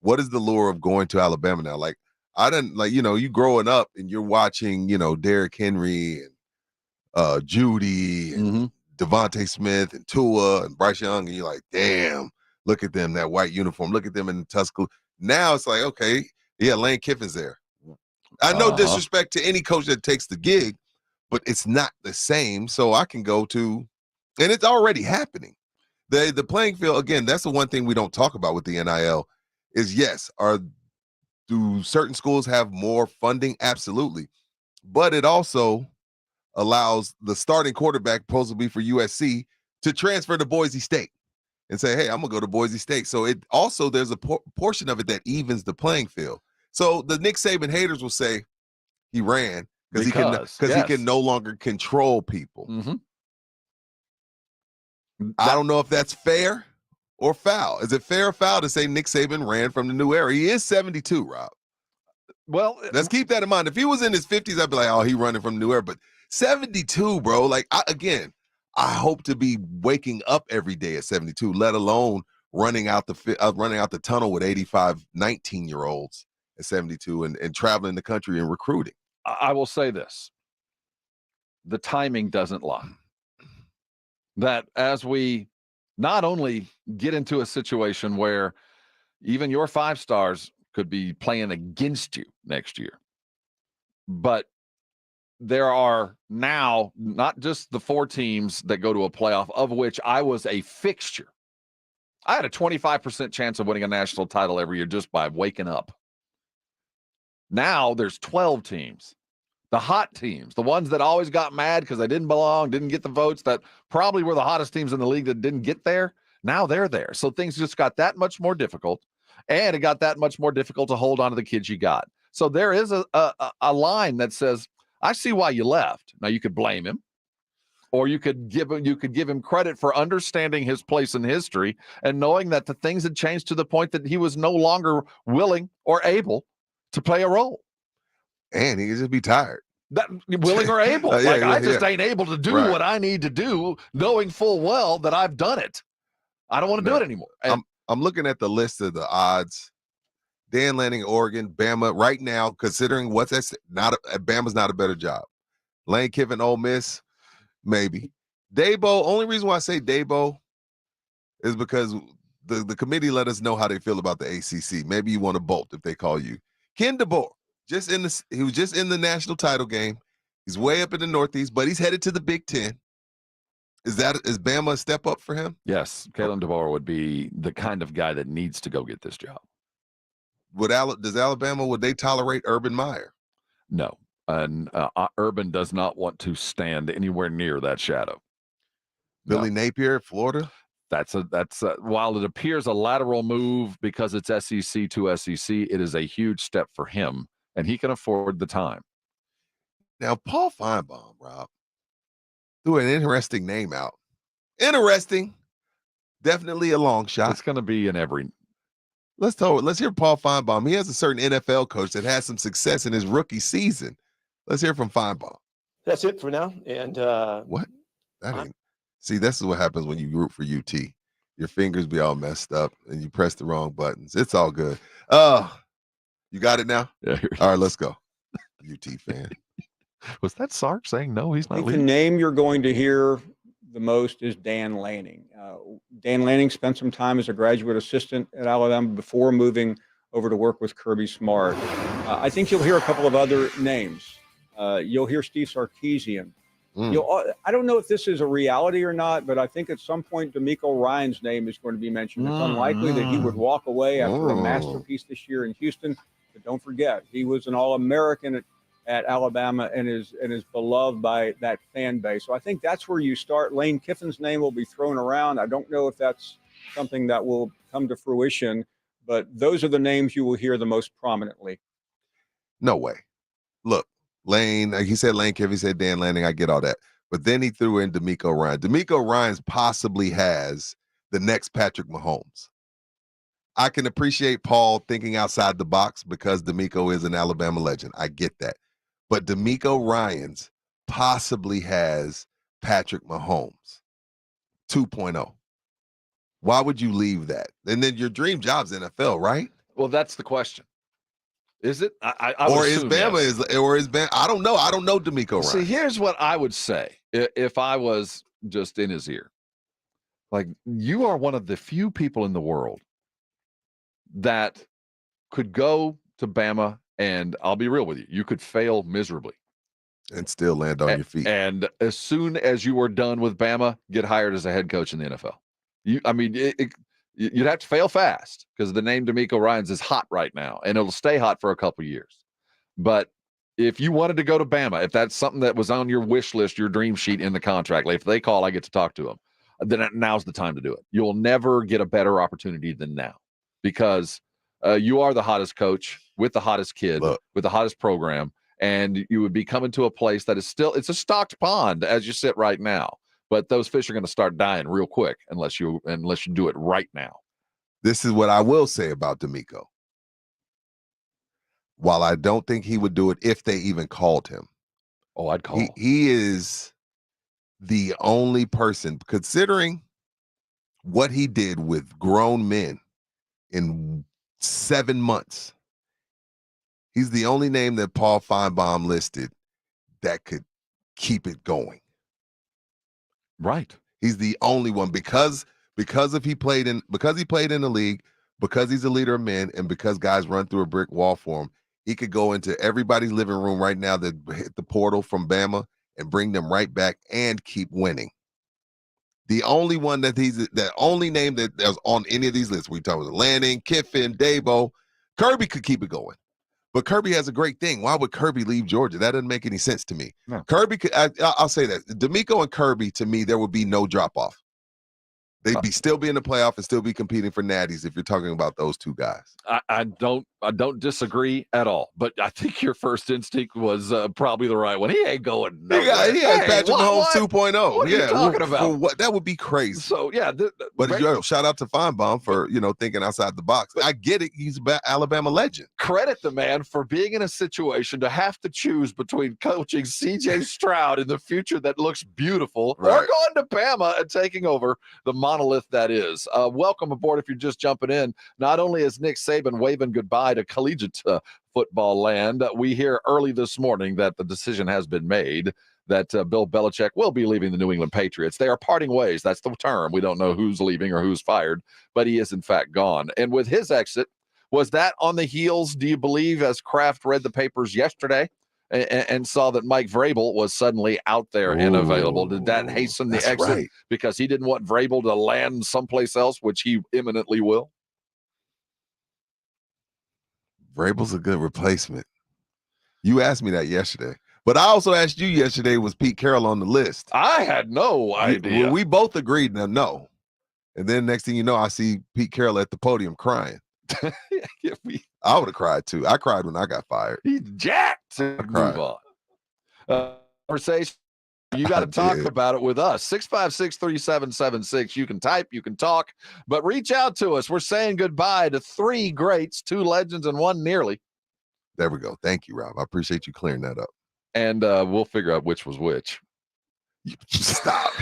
What is the lure of going to Alabama now? Like, I didn't you growing up and you're watching, Derrick Henry and Judy and Devontae Smith and Tua and Bryce Young, and you're like, damn, look at them, that white uniform. Look at them in Tuscaloosa. Now it's like, okay, yeah, Lane Kiffin's there. I know disrespect to any coach that takes the gig, but it's not the same. So I can go to, and it's already happening. The playing field, again, that's the one thing we don't talk about with the NIL is, yes, do certain schools have more funding? Absolutely. But it also allows the starting quarterback, supposedly for USC, to transfer to Boise State and say, hey, I'm going to go to Boise State. So it also, there's a portion of it that evens the playing field. So the Nick Saban haters will say he ran because he can no longer control people. Mm-hmm. I don't know if that's fair or foul. Is it fair or foul to say Nick Saban ran from the new era? He is 72, Rob. Well, let's keep that in mind. If he was in his 50s, I'd be like, oh, he running from the new era. But 72, bro. Like, I hope to be waking up every day at 72, let alone running out the tunnel with 85 19-year-olds at 72 and traveling the country and recruiting. I will say this. The timing doesn't lie. That as we not only get into a situation where even your 5 stars could be playing against you next year, but there are now not just the 4 teams that go to a playoff, of which I was a fixture. I had a 25% chance of winning a national title every year just by waking up. Now there's 12 teams. The hot teams, the ones that always got mad because they didn't belong, didn't get the votes, that probably were the hottest teams in the league that didn't get there. Now they're there. So things just got that much more difficult, and it got that much more difficult to hold on to the kids you got. So there is a line that says, I see why you left. Now you could blame him, or you could give him credit for understanding his place in history and knowing that the things had changed to the point that he was no longer willing or able to play a role. And he could just be tired. That willing or able. I just ain't able to do what I need to do, knowing full well that I've done it. I don't want to do it anymore. And I'm looking at the list of the odds. Dan Lanning, Oregon, Bama, right now, considering Bama's not a better job. Lane Kiffin, Ole Miss, maybe. Dabo, only reason why I say Dabo is because the committee let us know how they feel about the ACC. Maybe you want to bolt if they call you. Ken DeBoer. He was just in the national title game. He's way up in the Northeast, but he's headed to the Big Ten. Is Bama a step up for him? Yes, Kalen DeBoer would be the kind of guy that needs to go get this job. does Alabama, would they tolerate Urban Meyer? No. And Urban does not want to stand anywhere near that shadow. Billy Napier, Florida? That's while it appears a lateral move because it's SEC to SEC, it is a huge step for him, and he can afford the time. Now, Paul Feinbaum, Rob, threw an interesting name out. Interesting. Definitely a long shot. It's going to be in every. Let's hear Paul Feinbaum. He has a certain NFL coach that had some success in his rookie season. Let's hear from Feinbaum. That's it for now. And what? See, this is what happens when you root for UT. Your fingers be all messed up and you press the wrong buttons. It's all good. You got it now? Yeah. All right, let's go. UT fan. Was that Sark saying no? He's not I think leaving. the name you're going to hear the most is Dan Lanning. Dan Lanning spent some time as a graduate assistant at Alabama before moving over to work with Kirby Smart. I think you'll hear a couple of other names. You'll hear Steve Sarkisian. I don't know if this is a reality or not, but I think at some point DeMeco Ryans' name is going to be mentioned. It's unlikely that he would walk away after a masterpiece this year in Houston. But don't forget, he was an All-American at Alabama and is beloved by that fan base. So I think that's where you start. Lane Kiffin's name will be thrown around. I don't know if that's something that will come to fruition, but those are the names you will hear the most prominently. No way. Look, Lane, he said Lane Kiffin, he said Dan Lanning, I get all that. But then he threw in DeMeco Ryans. DeMeco Ryans possibly has the next Patrick Mahomes. I can appreciate Paul thinking outside the box because DeMeco is an Alabama legend. I get that. But DeMeco Ryans possibly has Patrick Mahomes 2.0. Why would you leave that? And then your dream job's NFL, right? Well, that's the question. Is it? I or is Bama yes. I don't know. I don't know DeMeco Ryans. See, here's what I would say if I was just in his ear. Like, you are one of the few people in the world that could go to Bama, and I'll be real with you, you could fail miserably. And still land on your feet. And as soon as you were done with Bama, get hired as a head coach in the NFL. You'd have to fail fast because the name DeMeco Ryans is hot right now, and it'll stay hot for a couple of years. But if you wanted to go to Bama, if that's something that was on your wish list, your dream sheet in the contract, like if they call, I get to talk to them, then now's the time to do it. You'll never get a better opportunity than now because you are the hottest coach with the hottest kid, with the hottest program, and you would be coming to a place that is still, it's a stocked pond as you sit right now. But those fish are going to start dying real quick unless you do it right now. This is what I will say about DeMeco. While I don't think he would do it if they even called him. Oh, I'd call him. He is the only person, considering what he did with grown men in 7 months. He's the only name that Paul Feinbaum listed that could keep it going. Right. He's the only one because he played in the league, because he's a leader of men, and because guys run through a brick wall for him. He could go into everybody's living room right now that hit the portal from Bama and bring them right back and keep winning. The only one the only name that was on any of these lists we talked about Lanning, Kiffin, Dabo, Kirby could keep it going. But Kirby has a great thing. Why would Kirby leave Georgia? That doesn't make any sense to me. No. Kirby could, I'll say that. DeMeco and Kirby, to me, there would be no drop-off. They'd still be in the playoff and still be competing for natties if you're talking about those two guys. I don't disagree at all, but I think your first instinct was probably the right one. He ain't going nowhere. He had Patrick Mahomes 2.0. What are you talking about? What, that would be crazy. So, yeah. But shout out to Feinbaum for, thinking outside the box. I get it. He's an Alabama legend. Credit the man for being in a situation to have to choose between coaching C.J. Stroud in the future that looks beautiful or going to Bama and taking over the monolith that is. Welcome aboard if you're just jumping in. Not only is Nick Saban waving goodbye to collegiate football land, we hear early this morning that the decision has been made that Bill Belichick will be leaving the New England Patriots. They are parting ways. That's the term. We don't know who's leaving or who's fired, but he is in fact gone. And with his exit, was that on the heels, do you believe, as Kraft read the papers yesterday and saw that Mike Vrabel was suddenly out there and available? Did that hasten the exit because he didn't want Vrabel to land someplace else, which he imminently will? Vrabel's a good replacement. You asked me that yesterday. But I also asked you yesterday, was Pete Carroll on the list? I had no idea. We both agreed no. And then next thing you know, I see Pete Carroll at the podium crying. I would have cried too. I cried when I got fired. He's jacked. Move on. Conversation. You got to talk about it with us. 656-3776. You can type, you can talk, but reach out to us. We're saying goodbye to 3 greats, 2 legends, and 1 nearly. There we go. Thank you, Rob. I appreciate you clearing that up. And we'll figure out which was which. Stop.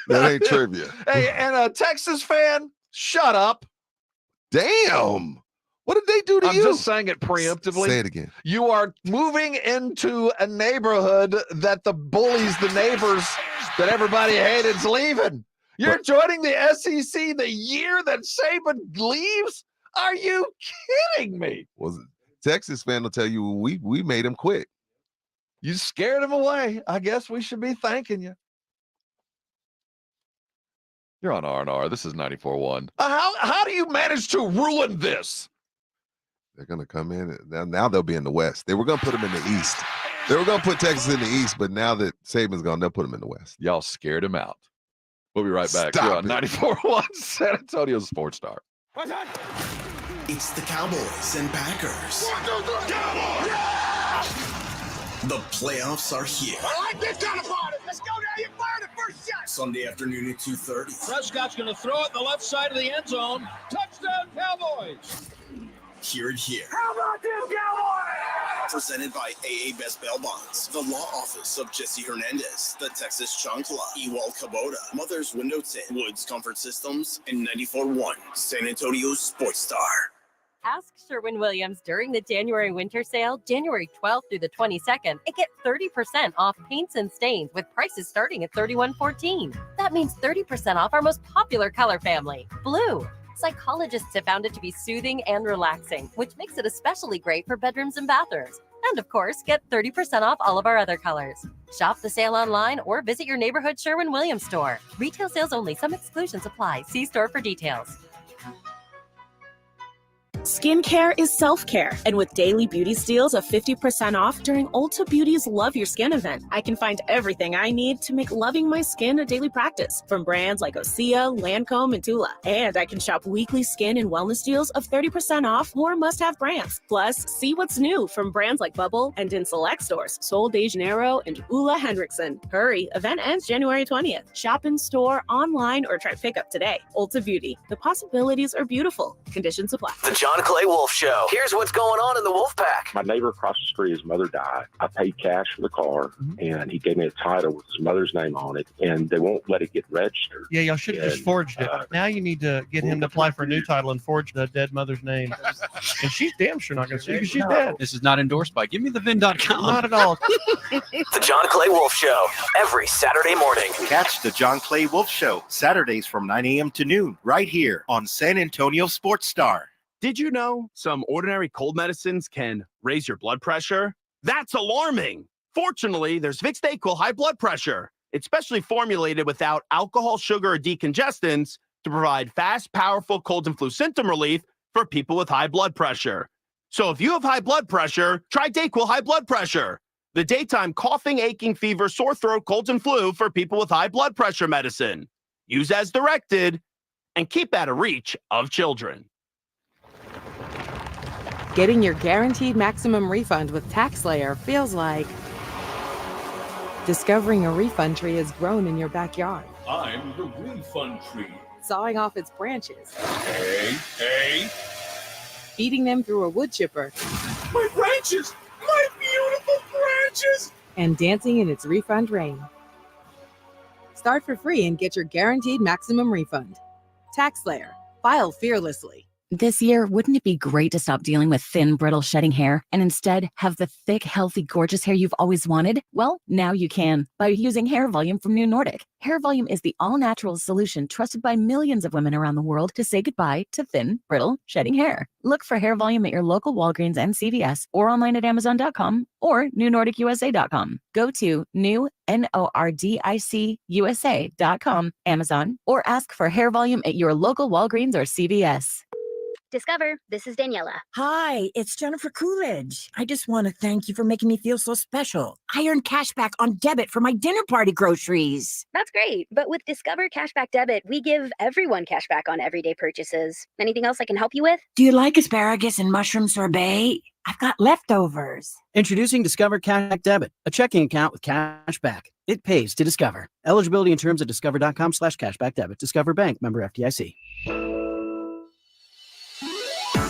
That ain't trivia. Hey, and a Texas fan, shut up. Damn. What did they do to you? I'm just saying it preemptively. Say it again. You are moving into a neighborhood that the bullies, the neighbors that everybody hated's leaving. You're joining the SEC the year that Saban leaves? Are you kidding me? Was Texas fan will tell you we made him quit. You scared him away. I guess we should be thanking you. You're on R&R. This is 94.1. How do you manage to ruin this? They're going to come in. Now they'll be in the West. They were going to put them in the East. They were going to put Texas in the East, but now that Saban's gone, they'll put them in the West. Y'all scared him out. We'll be right back. Stop You're on 94.1 San Antonio Sports Star. It's the Cowboys and Packers. 1, 2, 3, Cowboys! Yeah! The playoffs are here. I like this kind of party. Let's go down. You fire the first shot. Sunday afternoon at 2:30. Prescott's going to throw it in the left side of the end zone. Touchdown, Cowboys! Hear it here. How about them Cowboys? Presented by AA Best Bail Bonds, the law office of Jesse Hernandez, the Texas Chancla, Ewald Kubota, Mother's Window Tint, Woods Comfort Systems, and 94.1 San Antonio Sports Star. Ask Sherwin-Williams during the January winter sale, January 12th through the 22nd, and get 30% off paints and stains with prices starting at $31.14. That means 30% off our most popular color family, blue. Psychologists have found it to be soothing and relaxing, which makes it especially great for bedrooms and bathrooms. And of course, get 30% off all of our other colors. Shop the sale online or visit your neighborhood Sherwin-Williams store. Retail sales only. Some exclusions apply. See store for details. Skincare is self-care, and with daily beauty steals of 50% off during Ulta Beauty's Love Your Skin event, I can find everything I need to make loving my skin a daily practice, from brands like Osea, Lancome, and Tula. And I can shop weekly skin and wellness deals of 30% off more must-have brands. Plus, see what's new from brands like Bubble and in select stores, Sol de Janeiro and Ulla Hendrickson. Hurry, event ends January 20th. Shop in store, online, or try pickup today. Ulta Beauty. The possibilities are beautiful. Conditions apply. The John Clay Wolf Show. Here's what's going on in the Wolf Pack. My neighbor across the street, his mother died. I paid cash for the car, and he gave me a title with his mother's name on it, and they won't let it get registered. Yeah, y'all should have just forged it. Now you need to get him to apply for a new title and forge the dead mother's name. And she's damn sure not going to see because she's dead. This is not endorsed by GiveMeTheVin.com. Not at all. The John Clay Wolf Show, every Saturday morning. Catch the John Clay Wolf Show, Saturdays from 9 a.m. to noon, right here on San Antonio Sports Star. Did you know some ordinary cold medicines can raise your blood pressure? That's alarming. Fortunately, there's Vicks DayQuil High Blood Pressure. It's specially formulated without alcohol, sugar, or decongestants to provide fast, powerful cold and flu symptom relief for people with high blood pressure. So if you have high blood pressure, try DayQuil High Blood Pressure, the daytime coughing, aching, fever, sore throat, colds, and flu for people with high blood pressure medicine. Use as directed and keep out of reach of children. Getting your guaranteed maximum refund with TaxSlayer feels like discovering a refund tree has grown in your backyard. I'm the refund tree. Sawing off its branches. Hey. Feeding them through a wood chipper. My branches! My beautiful branches! And dancing in its refund rain. Start for free and get your guaranteed maximum refund. TaxSlayer. File fearlessly. This year, wouldn't it be great to stop dealing with thin, brittle, shedding hair and instead have the thick, healthy, gorgeous hair you've always wanted? Well, now you can by using Hair Volume from New Nordic. Hair Volume is the all-natural solution trusted by millions of women around the world to say goodbye to thin, brittle, shedding hair. Look for Hair Volume at your local Walgreens and CVS or online at Amazon.com or NewNordicUSA.com. Go to NewNordicUSA.com, Amazon, or ask for Hair Volume at your local Walgreens or CVS. Discover, this is Daniela. Hi, it's Jennifer Coolidge. I just want to thank you for making me feel so special. I earned cash back on debit for my dinner party groceries. That's great, but with Discover Cashback Debit, we give everyone cash back on everyday purchases. Anything else I can help you with? Do you like asparagus and mushroom sorbet? I've got leftovers. Introducing Discover Cashback Debit, a checking account with cash back. It pays to Discover. Eligibility and terms at discover.com/cashback debit. Discover Bank, member FDIC.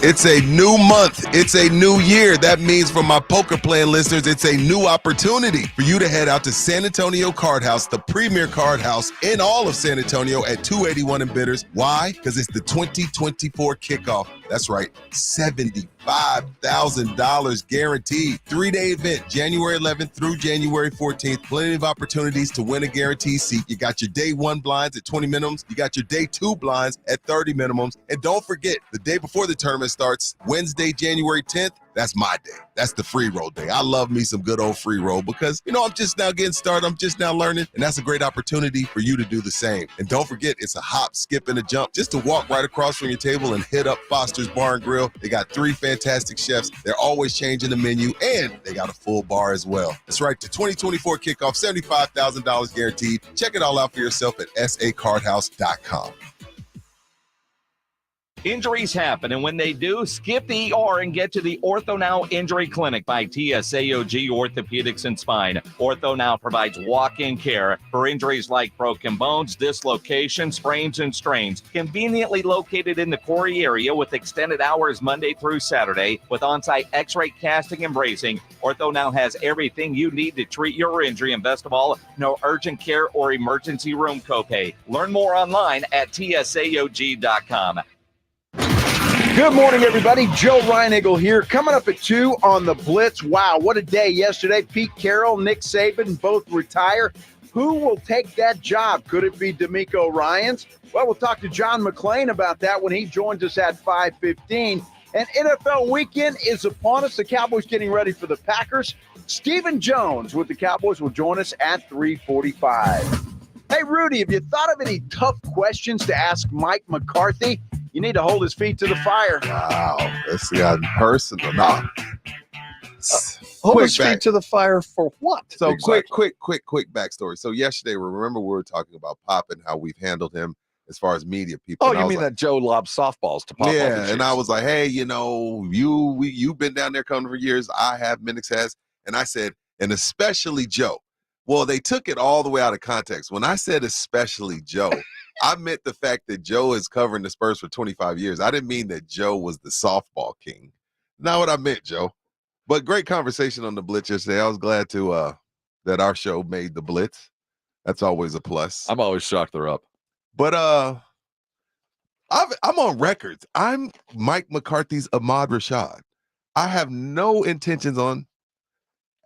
It's a new month. It's a new year. That means for my poker playing listeners, it's a new opportunity for you to head out to San Antonio Card House, the premier card house in all of San Antonio at 281 and Bitters. Why? Because it's the 2024 kickoff. That's right, $75,000 guaranteed. 3-day event, January 11th through January 14th. Plenty of opportunities to win a guaranteed seat. You got your day 1 blinds at 20 minimums. You got your day 2 blinds at 30 minimums. And don't forget, the day before the tournament starts, Wednesday, January 10th, that's my day. That's the free roll day. I love me some good old free roll because, I'm just now getting started. I'm just now learning. And that's a great opportunity for you to do the same. And don't forget, it's a hop, skip, and a jump just to walk right across from your table and hit up Foster's Bar and Grill. They got 3 fantastic chefs. They're always changing the menu, and they got a full bar as well. That's right. The 2024 kickoff, $75,000 guaranteed. Check it all out for yourself at sacardhouse.com. Injuries happen, and when they do, skip the ER and get to the Ortho Now Injury Clinic by TSAOG Orthopedics and Spine. Ortho Now provides walk-in care for injuries like broken bones, dislocations, sprains, and strains. Conveniently located in the Corey area with extended hours Monday through Saturday with on-site x-ray casting and bracing. Ortho Now has everything you need to treat your injury, and best of all, no urgent care or emergency room copay. Learn more online at tsaog.com. Good morning, everybody. Joe Reinagle here. Coming up at 2 on the Blitz. Wow, what a day yesterday. Pete Carroll, Nick Saban both retire. Who will take that job? Could it be D'Amico Ryans? Well, we'll talk to John McClain about that when he joins us at 5:15. And NFL weekend is upon us. The Cowboys getting ready for the Packers. Stephen Jones with the Cowboys will join us at 3:45. Hey, Rudy, have you thought of any tough questions to ask Mike McCarthy? You need to hold his feet to the fire. Wow, this got personal. No. Hold his feet to the fire for what? So exactly? quick backstory. So yesterday, remember we were talking about Pop and how we've handled him as far as media people. Oh, you mean that Joe lobs softballs to Pop? Yeah, and I was like, hey, you've been down there coming for years. I have, Minix has. And I said, and especially Joe. Well, they took it all the way out of context. When I said especially Joe, I meant the fact that Joe is covering the Spurs for 25 years. I didn't mean that Joe was the softball king. Not what I meant, Joe. But great conversation on the Blitz yesterday. I was glad to that our show made the Blitz. That's always a plus. I'm always shocked they're up. But I'm on records. I'm Mike McCarthy's Ahmad Rashad. I have no intentions on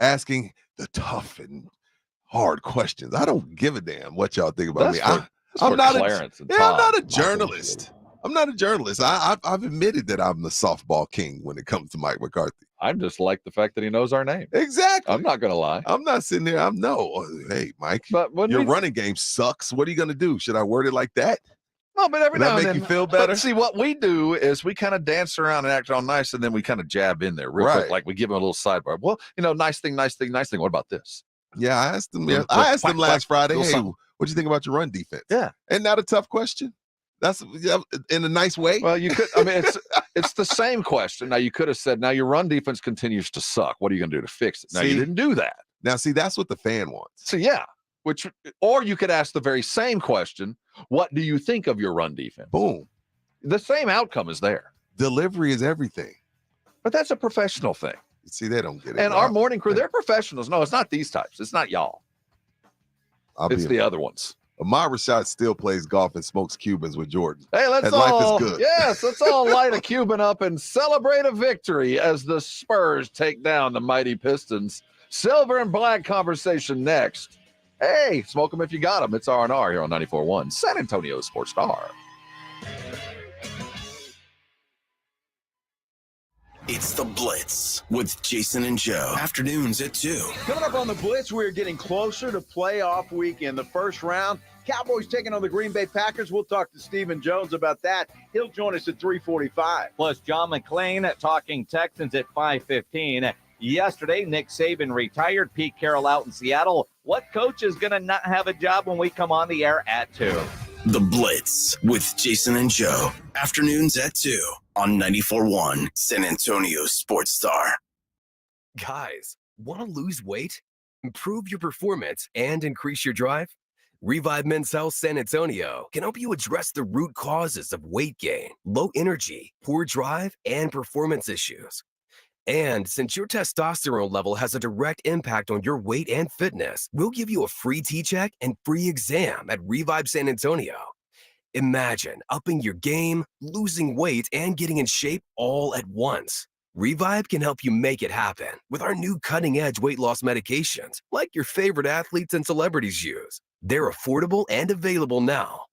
asking the tough and hard questions. I don't give a damn what y'all think about me. I'm not a journalist. I'm not a journalist. I've admitted that I'm the softball king when it comes to Mike McCarthy. I just like the fact that he knows our name. Exactly. I'm not going to lie. I'm not sitting there. Hey, Mike, your running game sucks. What are you going to do? Should I word it like that? No, but every now and then. Make you feel better? But see, what we do is we kind of dance around and act all nice, and then we kind of jab in there real quick. Like we give him a little sidebar. Well, nice thing. What about this? Yeah, I asked them. Them last Friday. Hey, what'd you think about your run defense? Yeah, and not a tough question. That's in a nice way. Well, you could. I mean, it's the same question. Now you could have said, "Now your run defense continues to suck. What are you going to do to fix it?" Now you didn't do that. Now, see, that's what the fan wants. So yeah, or you could ask the very same question: "What do you think of your run defense?" Boom. The same outcome is there. Delivery is everything. But that's a professional thing. See, they don't get it. And our morning crew, they're professionals. No, it's not these types. It's not y'all. It's the other ones. Ahmad Rashad still plays golf and smokes Cubans with Jordan. Hey, let's all light a Cuban up and celebrate a victory as the Spurs take down the mighty Pistons. Silver and black conversation next. Hey, smoke them if you got them. It's R&R here on 94.1 San Antonio Sports Star. It's The Blitz with Jason and Joe. Afternoons at 2. Coming up on the Blitz, we're getting closer to playoff weekend. The first round, Cowboys taking on the Green Bay Packers. We'll talk to Stephen Jones about that. He'll join us at 3:45. Plus, John McClain talking Texans at 5:15. Yesterday, Nick Saban retired. Pete Carroll out in Seattle. What coach is going to not have a job when we come on the air at 2? The Blitz with Jason and Joe. Afternoons at 2 on 94.1 San Antonio Sports Star. Guys, want to lose weight, improve your performance, and increase your drive? Revive Men's Health San Antonio can help you address the root causes of weight gain, low energy, poor drive, and performance issues. And since your testosterone level has a direct impact on your weight and fitness, we'll give you a free T-check and free exam at Revive San Antonio. Imagine upping your game, losing weight, and getting in shape all at once. Revive can help you make it happen with our new cutting-edge weight loss medications, like your favorite athletes and celebrities use. They're affordable and available now.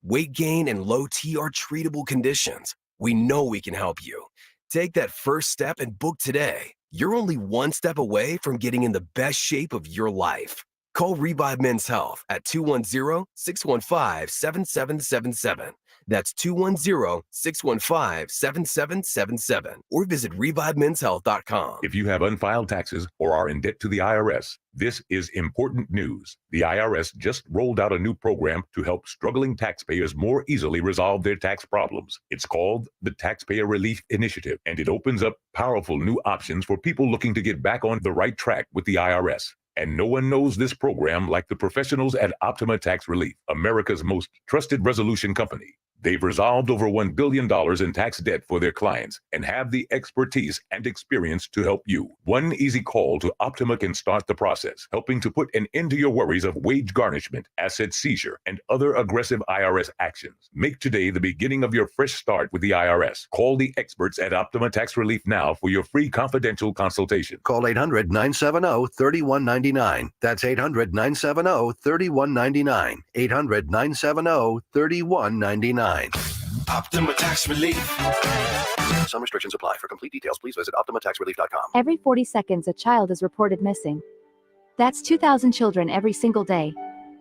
Weight gain and low T are treatable conditions. We know we can help you. Take that first step and book today. You're only one step away from getting in the best shape of your life. Call Revive Men's Health at 210-615-7777. That's 210-615-7777. Or visit ReviveMen'sHealth.com. If you have unfiled taxes or are in debt to the IRS, this is important news. The IRS just rolled out a new program to help struggling taxpayers more easily resolve their tax problems. It's called the Taxpayer Relief Initiative, and it opens up powerful new options for people looking to get back on the right track with the IRS. And no one knows this program like the professionals at Optima Tax Relief, America's most trusted resolution company. They've resolved over $1 billion in tax debt for their clients and have the expertise and experience to help you. One easy call to Optima can start the process, helping to put an end to your worries of wage garnishment, asset seizure, and other aggressive IRS actions. Make today the beginning of your fresh start with the IRS. Call the experts at Optima Tax Relief now for your free confidential consultation. Call 800-970-3199. That's 800-970-3199. 800-970-3199. Optima Tax Relief. Some restrictions apply. For complete details, please visit OptimaTaxRelief.com. Every 40 seconds, a child is reported missing. That's 2,000 children every single day.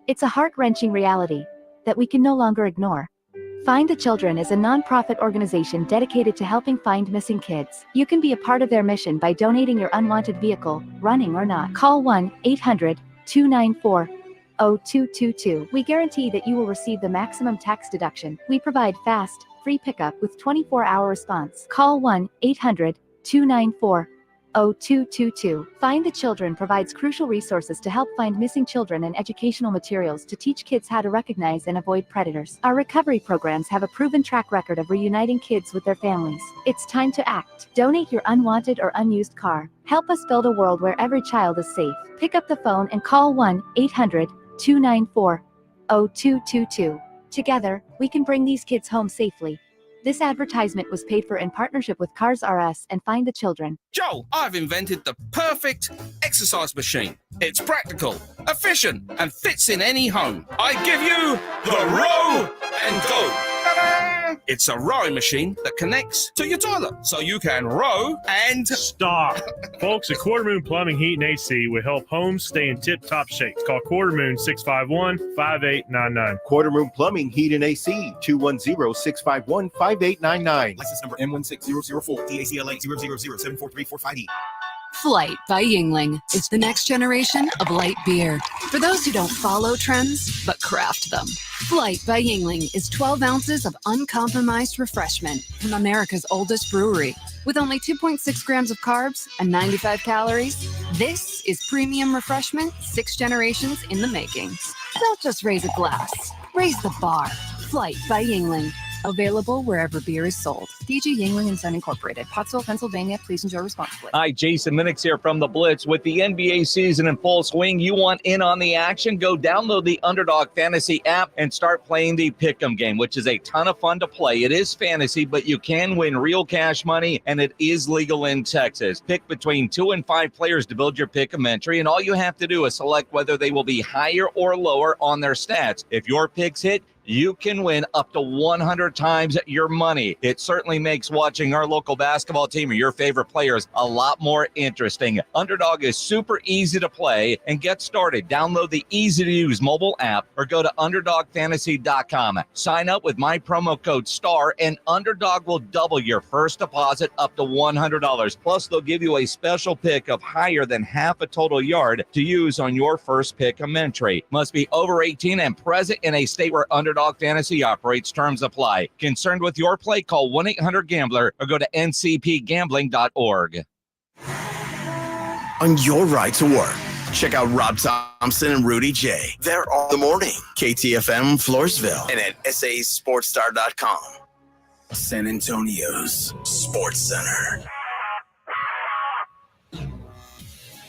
It's a heart-wrenching reality that we can no longer ignore. Find the Children is a non-profit organization dedicated to helping find missing kids. You can be a part of their mission by donating your unwanted vehicle, running or not. Call 1-800-294-0222. We guarantee that you will receive the maximum tax deduction. We provide fast, free pickup with 24-hour response. Call 1-800-294-0222. Find the Children provides crucial resources to help find missing children and educational materials to teach kids how to recognize and avoid predators. Our recovery programs have a proven track record of reuniting kids with their families. It's time to act. Donate your unwanted or unused car. Help us build a world where every child is safe. Pick up the phone and call 1-800-294-0222. Together, we can bring these kids home safely. This advertisement was paid for in partnership with Cars R Us and Find the Children. Joel, I've invented the perfect exercise machine. It's practical, efficient, and fits in any home. I give you the Row and Go. Ta-da! It's a rowing machine that connects to your toilet, so you can row and... Stop. Folks at Quarter Moon Plumbing, Heat, and AC will help homes stay in tip-top shape. Call Quarter Moon 651-5899. Quarter Moon Plumbing, Heat, and AC, 210-651-5899. License number M16004, DACLA 000743458. Flight by Yingling is the next generation of light beer. For those who don't follow trends, but craft them. Flight by Yingling is 12 ounces of uncompromised refreshment from America's oldest brewery. With only 2.6 grams of carbs and 95 calories, this is premium refreshment 6 generations in the making. Don't just raise a glass, raise the bar. Flight by Yingling. Available wherever beer is sold. DG Yingling and Son Incorporated, Pottsville, Pennsylvania. Please enjoy responsibly. Hi, Jason Minix here from The Blitz. With the NBA season in full swing, you want in on the action? Go download the Underdog Fantasy app and start playing the Pick'em game, which is a ton of fun to play. It is fantasy, but you can win real cash money, and it is legal in Texas. Pick between 2 and 5 players to build your Pick'em entry, and all you have to do is select whether they will be higher or lower on their stats. If your picks hit, you can win up to 100 times your money. It certainly makes watching our local basketball team or your favorite players a lot more interesting. Underdog is super easy to play and get started. Download the easy-to-use mobile app or go to UnderdogFantasy.com. Sign up with my promo code STAR and Underdog will double your first deposit up to $100. Plus, they'll give you a special pick of higher than half a total yard to use on your first pick of entry. Must be over 18 and present in a state where Underdog Fantasy operates. Terms apply. Concerned with your play? Call 1-800-GAMBLER or go to ncpgambling.org. On your ride to work, check out Rob Thompson and Rudy J. They're all the morning. KTFM Floresville and at sasportstar.com. San Antonio's Sports Center.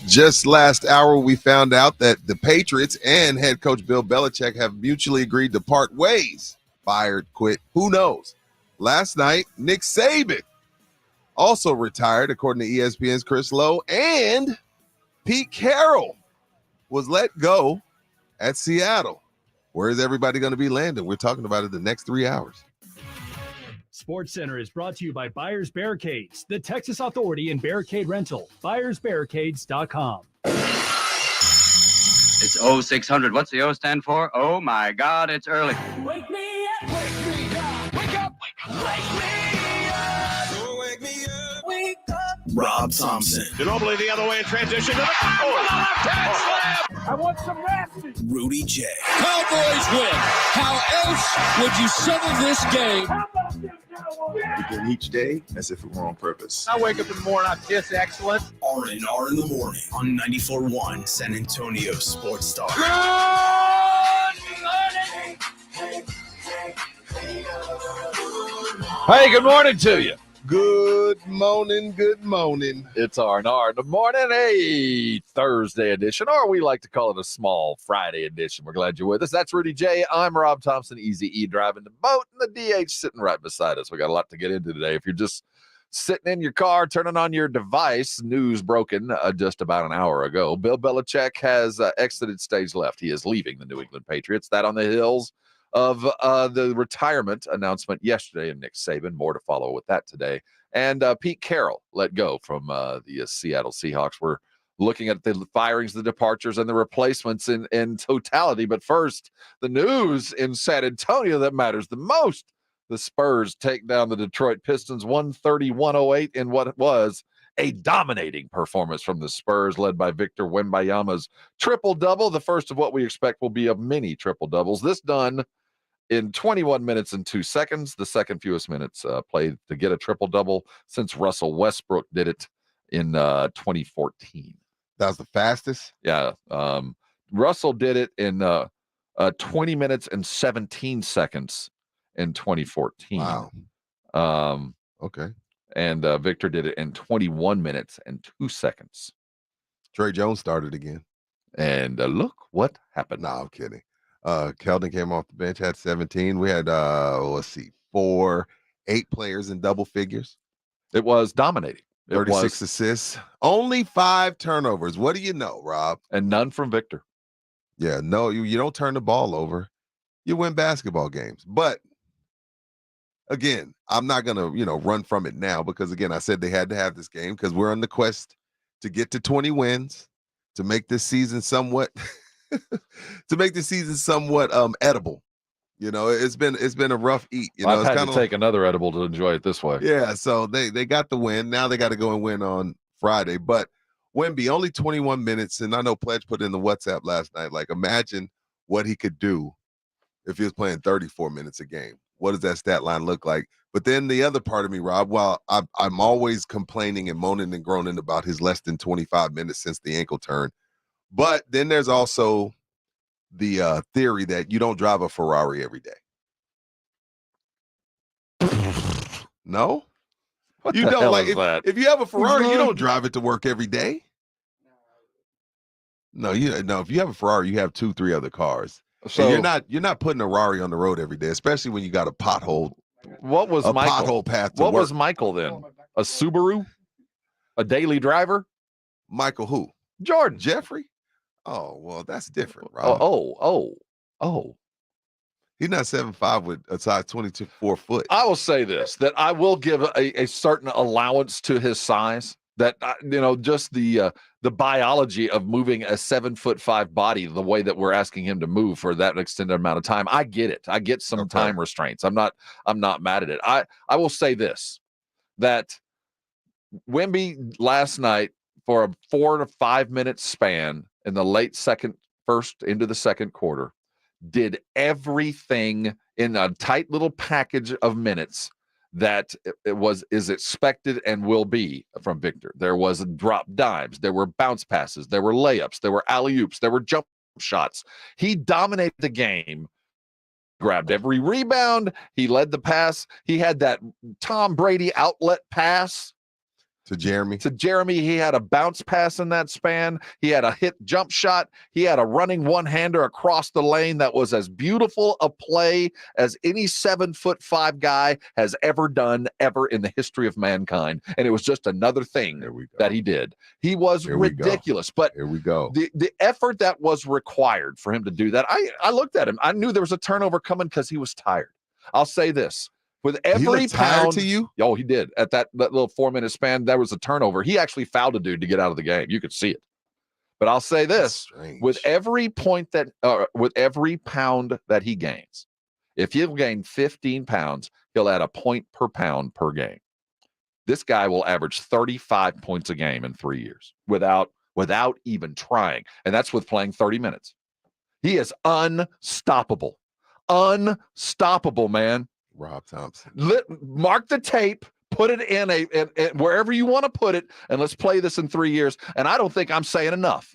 Just last hour, we found out that the Patriots and head coach Bill Belichick have mutually agreed to part ways. Fired, quit, who knows? Last night, Nick Saban also retired, according to ESPN's Chris Lowe, and Pete Carroll was let go at Seattle. Where is everybody going to be landing? We're talking about it the next 3 hours. Sports Center is brought to you by Buyers Barricades, the Texas Authority in Barricade Rental. BuyersBarricades.com. It's 0600. What's the O stand for? Oh my God, it's early. Wake me up, wake me up, wake up, wake me up. Oh, wake me up, wake up. Rob Thompson. Ginobili the other way in transition to the left-hand slam. I want some rest. Rudy J. Cowboys win. How else would you settle this game? Begin each day as if it were on purpose. I wake up in the morning, I kiss excellence. R&R in the morning on 94.1 San Antonio Sports Star. Good morning. Hey, good morning to you. Good morning, good morning. It's R&R in the morning, a Thursday edition, or we like to call it a small Friday edition. We're glad you're with us. That's Rudy J. I'm Rob Thompson, Easy E driving the boat, and the DH sitting right beside us. We got a lot to get into today. If you're just sitting in your car, turning on your device, news broken just about an hour ago. Bill Belichick has exited stage left. He is leaving the New England Patriots. That on the heels of the retirement announcement yesterday of Nick Saban. More to follow with that today. And Pete Carroll let go from the Seattle Seahawks. We're looking at the firings, the departures, and the replacements in totality. But first, the news in San Antonio that matters the most. The Spurs take down the Detroit Pistons 130-108 in what was a dominating performance from the Spurs, led by Victor Wembanyama's triple-double, the first of what we expect will be of many triple-doubles. This done in 21 minutes and 2 seconds, the second fewest minutes played to get a triple-double since Russell Westbrook did it in 2014. That was the fastest? Yeah. Russell did it in 20 minutes and 17 seconds in 2014. Wow. Okay. And Victor did it in 21 minutes and 2 seconds. Trey Jones started again. And look what happened. No, I'm kidding. Keldon came off the bench, had 17. We had, 8 players in double figures. It was dominating. 36 assists. Only 5 turnovers. What do you know, Rob? And none from Victor. Yeah, no, you don't turn the ball over. You win basketball games. But again, I'm not going to, run from it now because, again, I said they had to have this game because we're on the quest to get to 20 wins, to make this season somewhat edible. It's been a rough eat. I've had to take another edible to enjoy it this way. Yeah, so they got the win. Now they got to go and win on Friday. But Wemby, only 21 minutes, and I know Pledge put in the WhatsApp last night, like imagine what he could do if he was playing 34 minutes a game. What does that stat line look like? But then the other part of me, Rob, while I'm always complaining and moaning and groaning about his less than 25 minutes since the ankle turn, but then there's also the theory that you don't drive a Ferrari every day. No? What you the don't hell like is that? If you have a Ferrari, you don't drive it to work every day. No, if you have a Ferrari, you have 2-3 other cars. So and you're not putting a Ferrari on the road every day, especially when you got a pothole. What was Michael? Pothole path to what work. Was Michael then? A Subaru? A daily driver? Michael who? Jordan. Jeffrey? Oh, well, that's different, Rob. Oh. He's not 7'5" with a size 22 4 foot. I will say this, that I will give a certain allowance to his size. That just the biology of moving a 7'5" body the way that we're asking him to move for that extended amount of time. I get it. I get some time restraints. I'm not mad at it. I will say this, that Wemby last night, for a 4 to 5 minute span in the late first into the second quarter, did everything in a tight little package of minutes that is expected and will be from Victor. There was drop dimes, there were bounce passes, there were layups, there were alley-oops, there were jump shots. He dominated the game, grabbed every rebound, he led the pass. He had that Tom Brady outlet pass to Jeremy. He had a bounce pass in that span. He had a hit jump shot. He had a running one-hander across the lane that was as beautiful a play as any 7'5" guy has ever done ever in the history of mankind. And it was just another thing that he did. He was ridiculous. But here we go. The effort that was required for him to do that, I looked at him. I knew there was a turnover coming because he was tired. I'll say this. With every pound to you? Oh, he did. At that little 4 minute span, there was a turnover. He actually fouled a dude to get out of the game. You could see it. But I'll say this: with every pound that he gains, if he'll gain 15 pounds, he'll add a point per pound per game. This guy will average 35 points a game in 3 years without even trying. And that's with playing 30 minutes. He is unstoppable. Unstoppable, man. Rob Thompson. Mark the tape, put it in wherever you want to put it, and let's play this in 3 years. And I don't think I'm saying enough.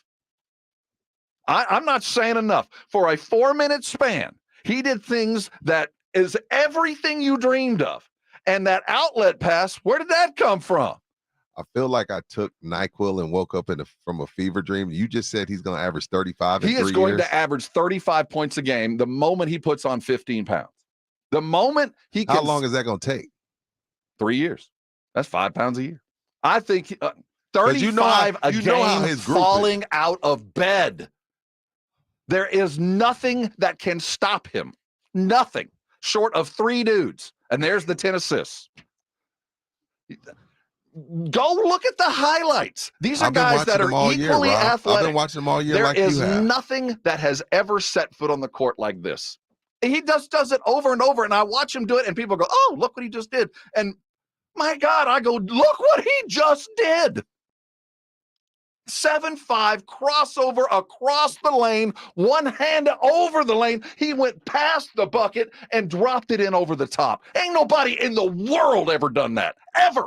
I'm not saying enough. For a 4 minute span, he did things that is everything you dreamed of. And that outlet pass, where did that come from? I feel like I took NyQuil and woke up from a fever dream. You just said he's going to average 35 in 3 years. He is going to average 35 points a game the moment he puts on 15 pounds. The moment he can. How long is that going to take? 3 years. That's 5 pounds a year. I think 35 a game falling out of bed. There is nothing that can stop him. Nothing short of 3 dudes. And there's the 10 assists. Go look at the highlights. These are guys that are equally athletic. I've been watching them all year. There is nothing that has ever set foot on the court like this. He just does it over and over, and I watch him do it, and people go, oh, look what he just did. And my God, I go, look what he just did. 7'5", crossover across the lane, one hand over the lane. He went past the bucket and dropped it in over the top. Ain't nobody in the world ever done that. Ever.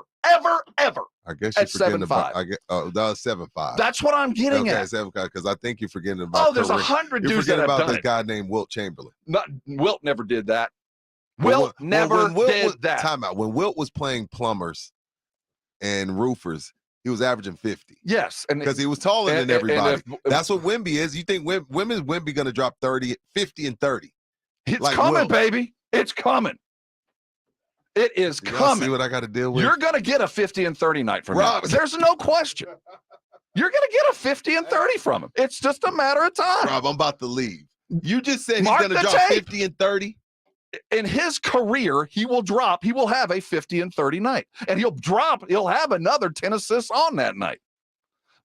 I guess you're forgetting about. That was 7'5". That's what I'm getting at. 7'5", because I think you're forgetting about. Oh, there's 100 dudes that have about done this it. guy named Wilt Chamberlain. Wilt never did that. Wilt never did that. Time out. When Wilt was playing plumbers and roofers, he was averaging 50. Yes, because he was taller than everybody. That's what Wemby is. You think Wemby going to drop 30, 50, and 30? It's like coming, baby. It's coming. It is coming. See what I got to deal with? You're going to get a 50 and 30 night from him. There's no question. You're going to get a 50 and 30 from him. It's just a matter of time. Rob, I'm about to leave. You just said he's going to drop 50 and 30? In his career, he will have a 50 and 30 night. And he'll have another 10 assists on that night.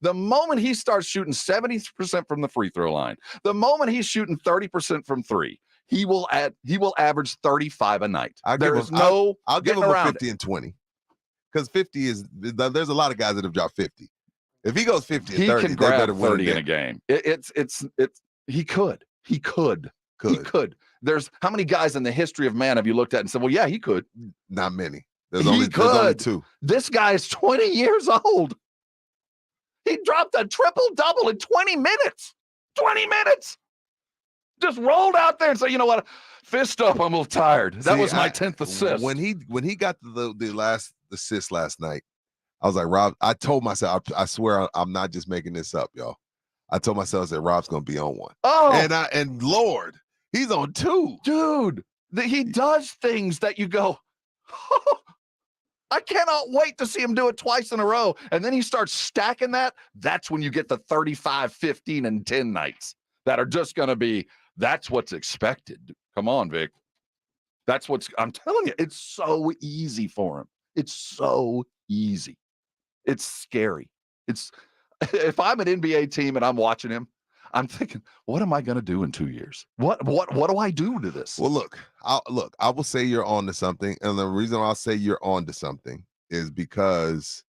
The moment he starts shooting 70% from the free throw line, the moment he's shooting 30% from three, he will average 35 a night. I'll give him a 50 and 20. Because 50 is, there's a lot of guys that have dropped 50. If he goes 50 and 30, he can grab 30 in a game. He could. There's how many guys in the history of man have you looked at and said, well, yeah, he could. Not many. There's only 2. This guy is 20 years old. He dropped a triple-double in 20 minutes. 20 minutes. Just rolled out there and said, you know what? Fist up, I'm a little tired. That was my 10th assist. When he got the last assist last night, I was like, Rob, I told myself, I swear I'm not just making this up, y'all. I told myself that Rob's going to be on one. Oh. And Lord, he's on 2. Dude, he does things that you go, oh, I cannot wait to see him do it twice in a row. And then he starts stacking that. That's when you get the 35, 15, and 10 nights that are just going to be, that's what's expected. Come on, Vic. That's what's, I'm telling you, it's so easy for him. It's so easy. It's scary. It's, if I'm an NBA team and I'm watching him, I'm thinking, what am I going to do in 2 years? What do I do to this? Well, I will say you're on to something. And the reason I'll say you're on to something is because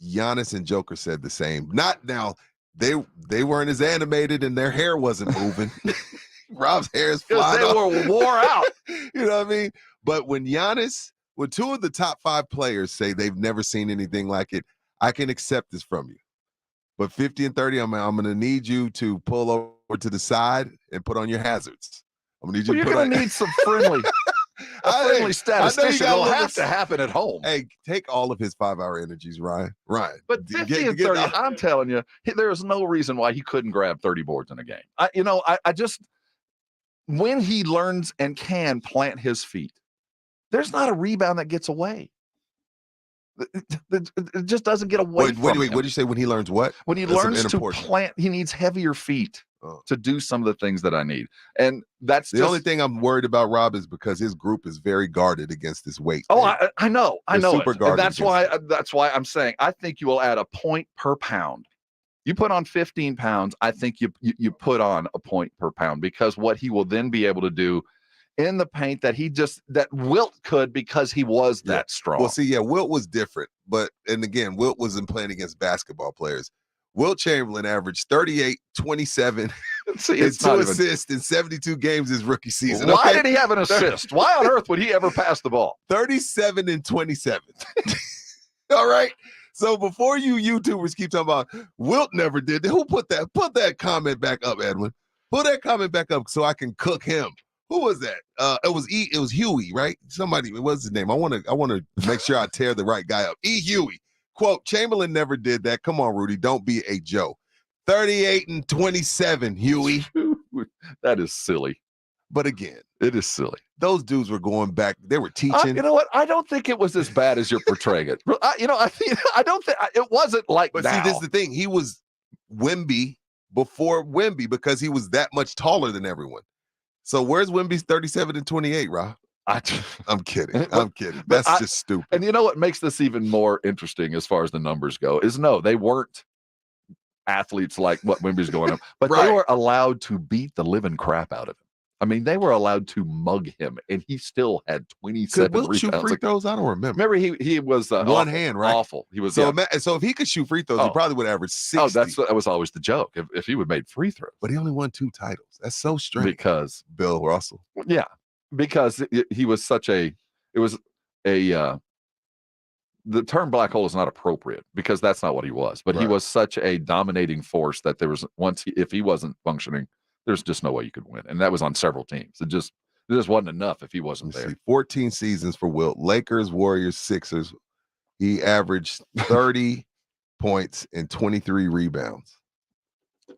Giannis and Joker said the same. Not now, they weren't as animated and their hair wasn't moving. Rob's hair is flying. They were wore out. You know what I mean? But when two of the top 5 players say they've never seen anything like it, I can accept this from you. But 50 and 30, I'm going to need you to pull over to the side and put on your hazards. I'm going to need you. You're going to need some friendly statistician. It'll have to happen at home. Hey, take all of his 5-hour energies, Ryan. But 50 and 30, I'm telling you, there is no reason why he couldn't grab 30 boards in a game. I just, when he learns and can plant his feet, there's not a rebound that gets away. It just doesn't get away from him. What did you say when he learns what? When he learns to plant, he needs heavier feet to do some of the things that I need. And that's the only thing I'm worried about, Rob, is because his group is very guarded against this weight. Oh, I know. Super guarded. That's why I'm saying I think you will add a point per pound. You put on 15 pounds, I think you put on a point per pound, because what he will then be able to do in the paint that Wilt could, because he was that strong. Well, see, Wilt was different, and again, Wilt wasn't playing against basketball players. Wilt Chamberlain averaged 38, 27, and 2 assists in 72 games his rookie season. Why did he have an assist? Why on earth would he ever pass the ball? 37 and 27. All right. So before you YouTubers keep talking about Wilt never did that, who put that comment back up, Edwin? Put that comment back up so I can cook him. Who was that? It was Huey, right? Somebody, what's his name? I want to make sure I tear the right guy up. Huey. Quote, Chamberlain never did that. Come on, Rudy. Don't be a Joe. 38 and 27, Huey. That is silly. But again, it is silly. Those dudes were going back. They were teaching. You know what? I don't think it was as bad as you're portraying it. I don't think it wasn't like that. But see, this is the thing. He was Wemby before Wemby because he was that much taller than everyone. So where's Wemby's 37 and 28, Rob? I'm kidding. I'm kidding. That's just stupid. And you know what makes this even more interesting as far as the numbers go is no, they weren't athletes like what Wemby's going up, but they were allowed to beat the living crap out of him. I mean, they were allowed to mug him, and he still had 27 Could Wilt rebounds. shoot free throws? I don't remember. Remember, he was one awful, hand, right? Awful. He was so if he could shoot free throws, he probably would average 60. Oh, that was always the joke. If he would have made free throws, but he only won 2 titles. That's so strange. Because Bill Russell. Yeah, because he was such a. It was a. The term black hole is not appropriate because that's not what he was. But he was such a dominating force that there was if he wasn't functioning, there's just no way you could win. And that was on several teams. It just wasn't enough if he wasn't there. 14 seasons for Wilt. Lakers, Warriors, Sixers. He averaged 30 points and 23 rebounds.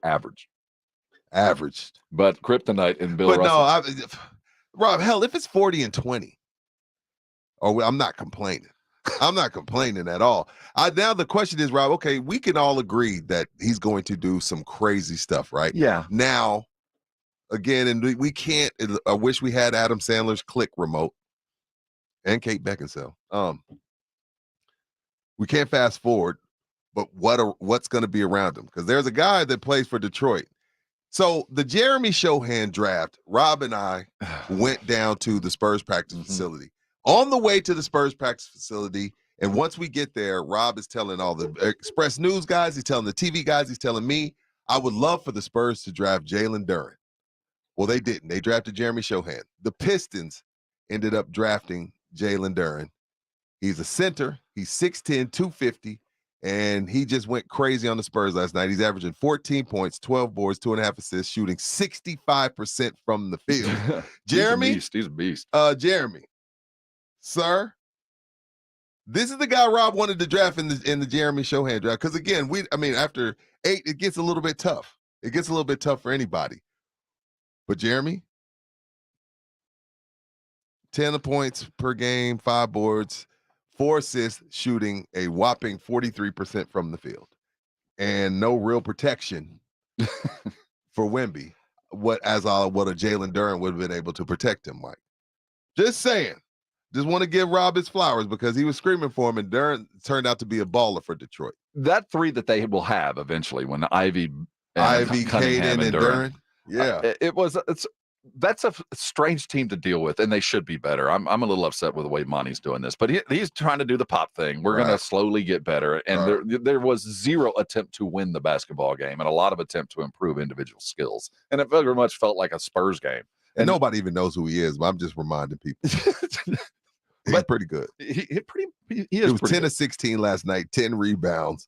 Averaged. But kryptonite in Bill Russell. No, Rob, hell, if it's 40 and 20, I'm not complaining. I'm not complaining at all. Now the question is, Rob, okay, we can all agree that he's going to do some crazy stuff, right? Yeah. Now, again, and we can't, I wish we had Adam Sandler's click remote and Kate Beckinsale. We can't fast forward, but what's going to be around him? Because there's a guy that plays for Detroit. So the Jeremy Shohan draft, Rob and I went down to the Spurs practice facility. On the way to the Spurs practice facility, and once we get there, Rob is telling all the Express News guys, he's telling the TV guys, he's telling me, I would love for the Spurs to draft Jalen Duren. Well, they didn't. They drafted Jeremy Shohan. The Pistons ended up drafting Jalen Duren. He's a center. He's 6'10", 250, and he just went crazy on the Spurs last night. He's averaging 14 points, 12 boards, 2.5 assists, shooting 65% from the field. Jeremy? He's a beast. Jeremy. Sir, this is the guy Rob wanted to draft in the Jeremy Shohan draft. Because again, after 8, it gets a little bit tough. It gets a little bit tough for anybody. But Jeremy, 10 points per game, 5 boards, 4 assists, shooting a whopping 43% from the field. And no real protection for Wemby. what a Jalen Duren would have been able to protect him, Mike. Just saying. Just want to give Rob his flowers because he was screaming for him, and Duren turned out to be a baller for Detroit. That three that they will have eventually when Ivy, Caden, and Duren. Yeah, that's a strange team to deal with, and they should be better. I'm a little upset with the way Monty's doing this, but he's trying to do the pop thing. We're going to slowly get better, and there was zero attempt to win the basketball game and a lot of attempt to improve individual skills, and it very much felt like a Spurs game. And nobody even knows who he is, but I'm just reminding people. He's pretty good. He was 10 good. of 16 last night, 10 rebounds.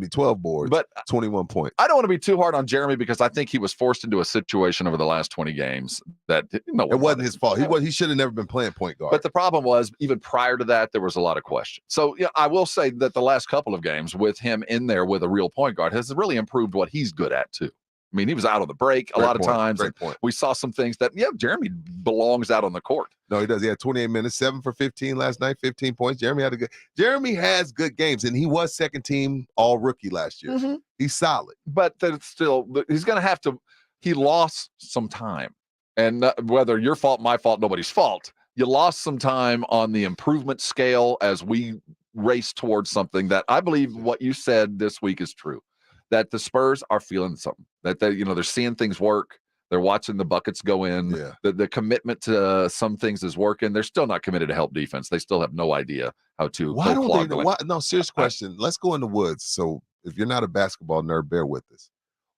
12 boards, but 21 points. I don't want to be too hard on Jeremy because I think he was forced into a situation over the last 20 games that it wasn't his fault. He should have never been playing point guard. But the problem was, even prior to that, there was a lot of questions. So I will say that the last couple of games with him in there with a real point guard has really improved what he's good at too. I mean, he was out on the break a lot of times. Great point. We saw some things that, Jeremy belongs out on the court. No, he does. He had 28 minutes, 7 for 15 last night, 15 points. Jeremy has good games, and he was second team all rookie last year. Mm-hmm. He's solid. But still, he's going to have to, he lost some time. And whether your fault, my fault, nobody's fault, you lost some time on the improvement scale as we race towards something that I believe what you said this week is true. That the Spurs are feeling something, that they're seeing things work. They're watching the buckets go in. Yeah. The commitment to some things is working. They're still not committed to help defense. They still have no idea how to. Why don't they? No, serious question. Let's go in the woods. So if you're not a basketball nerd, bear with us.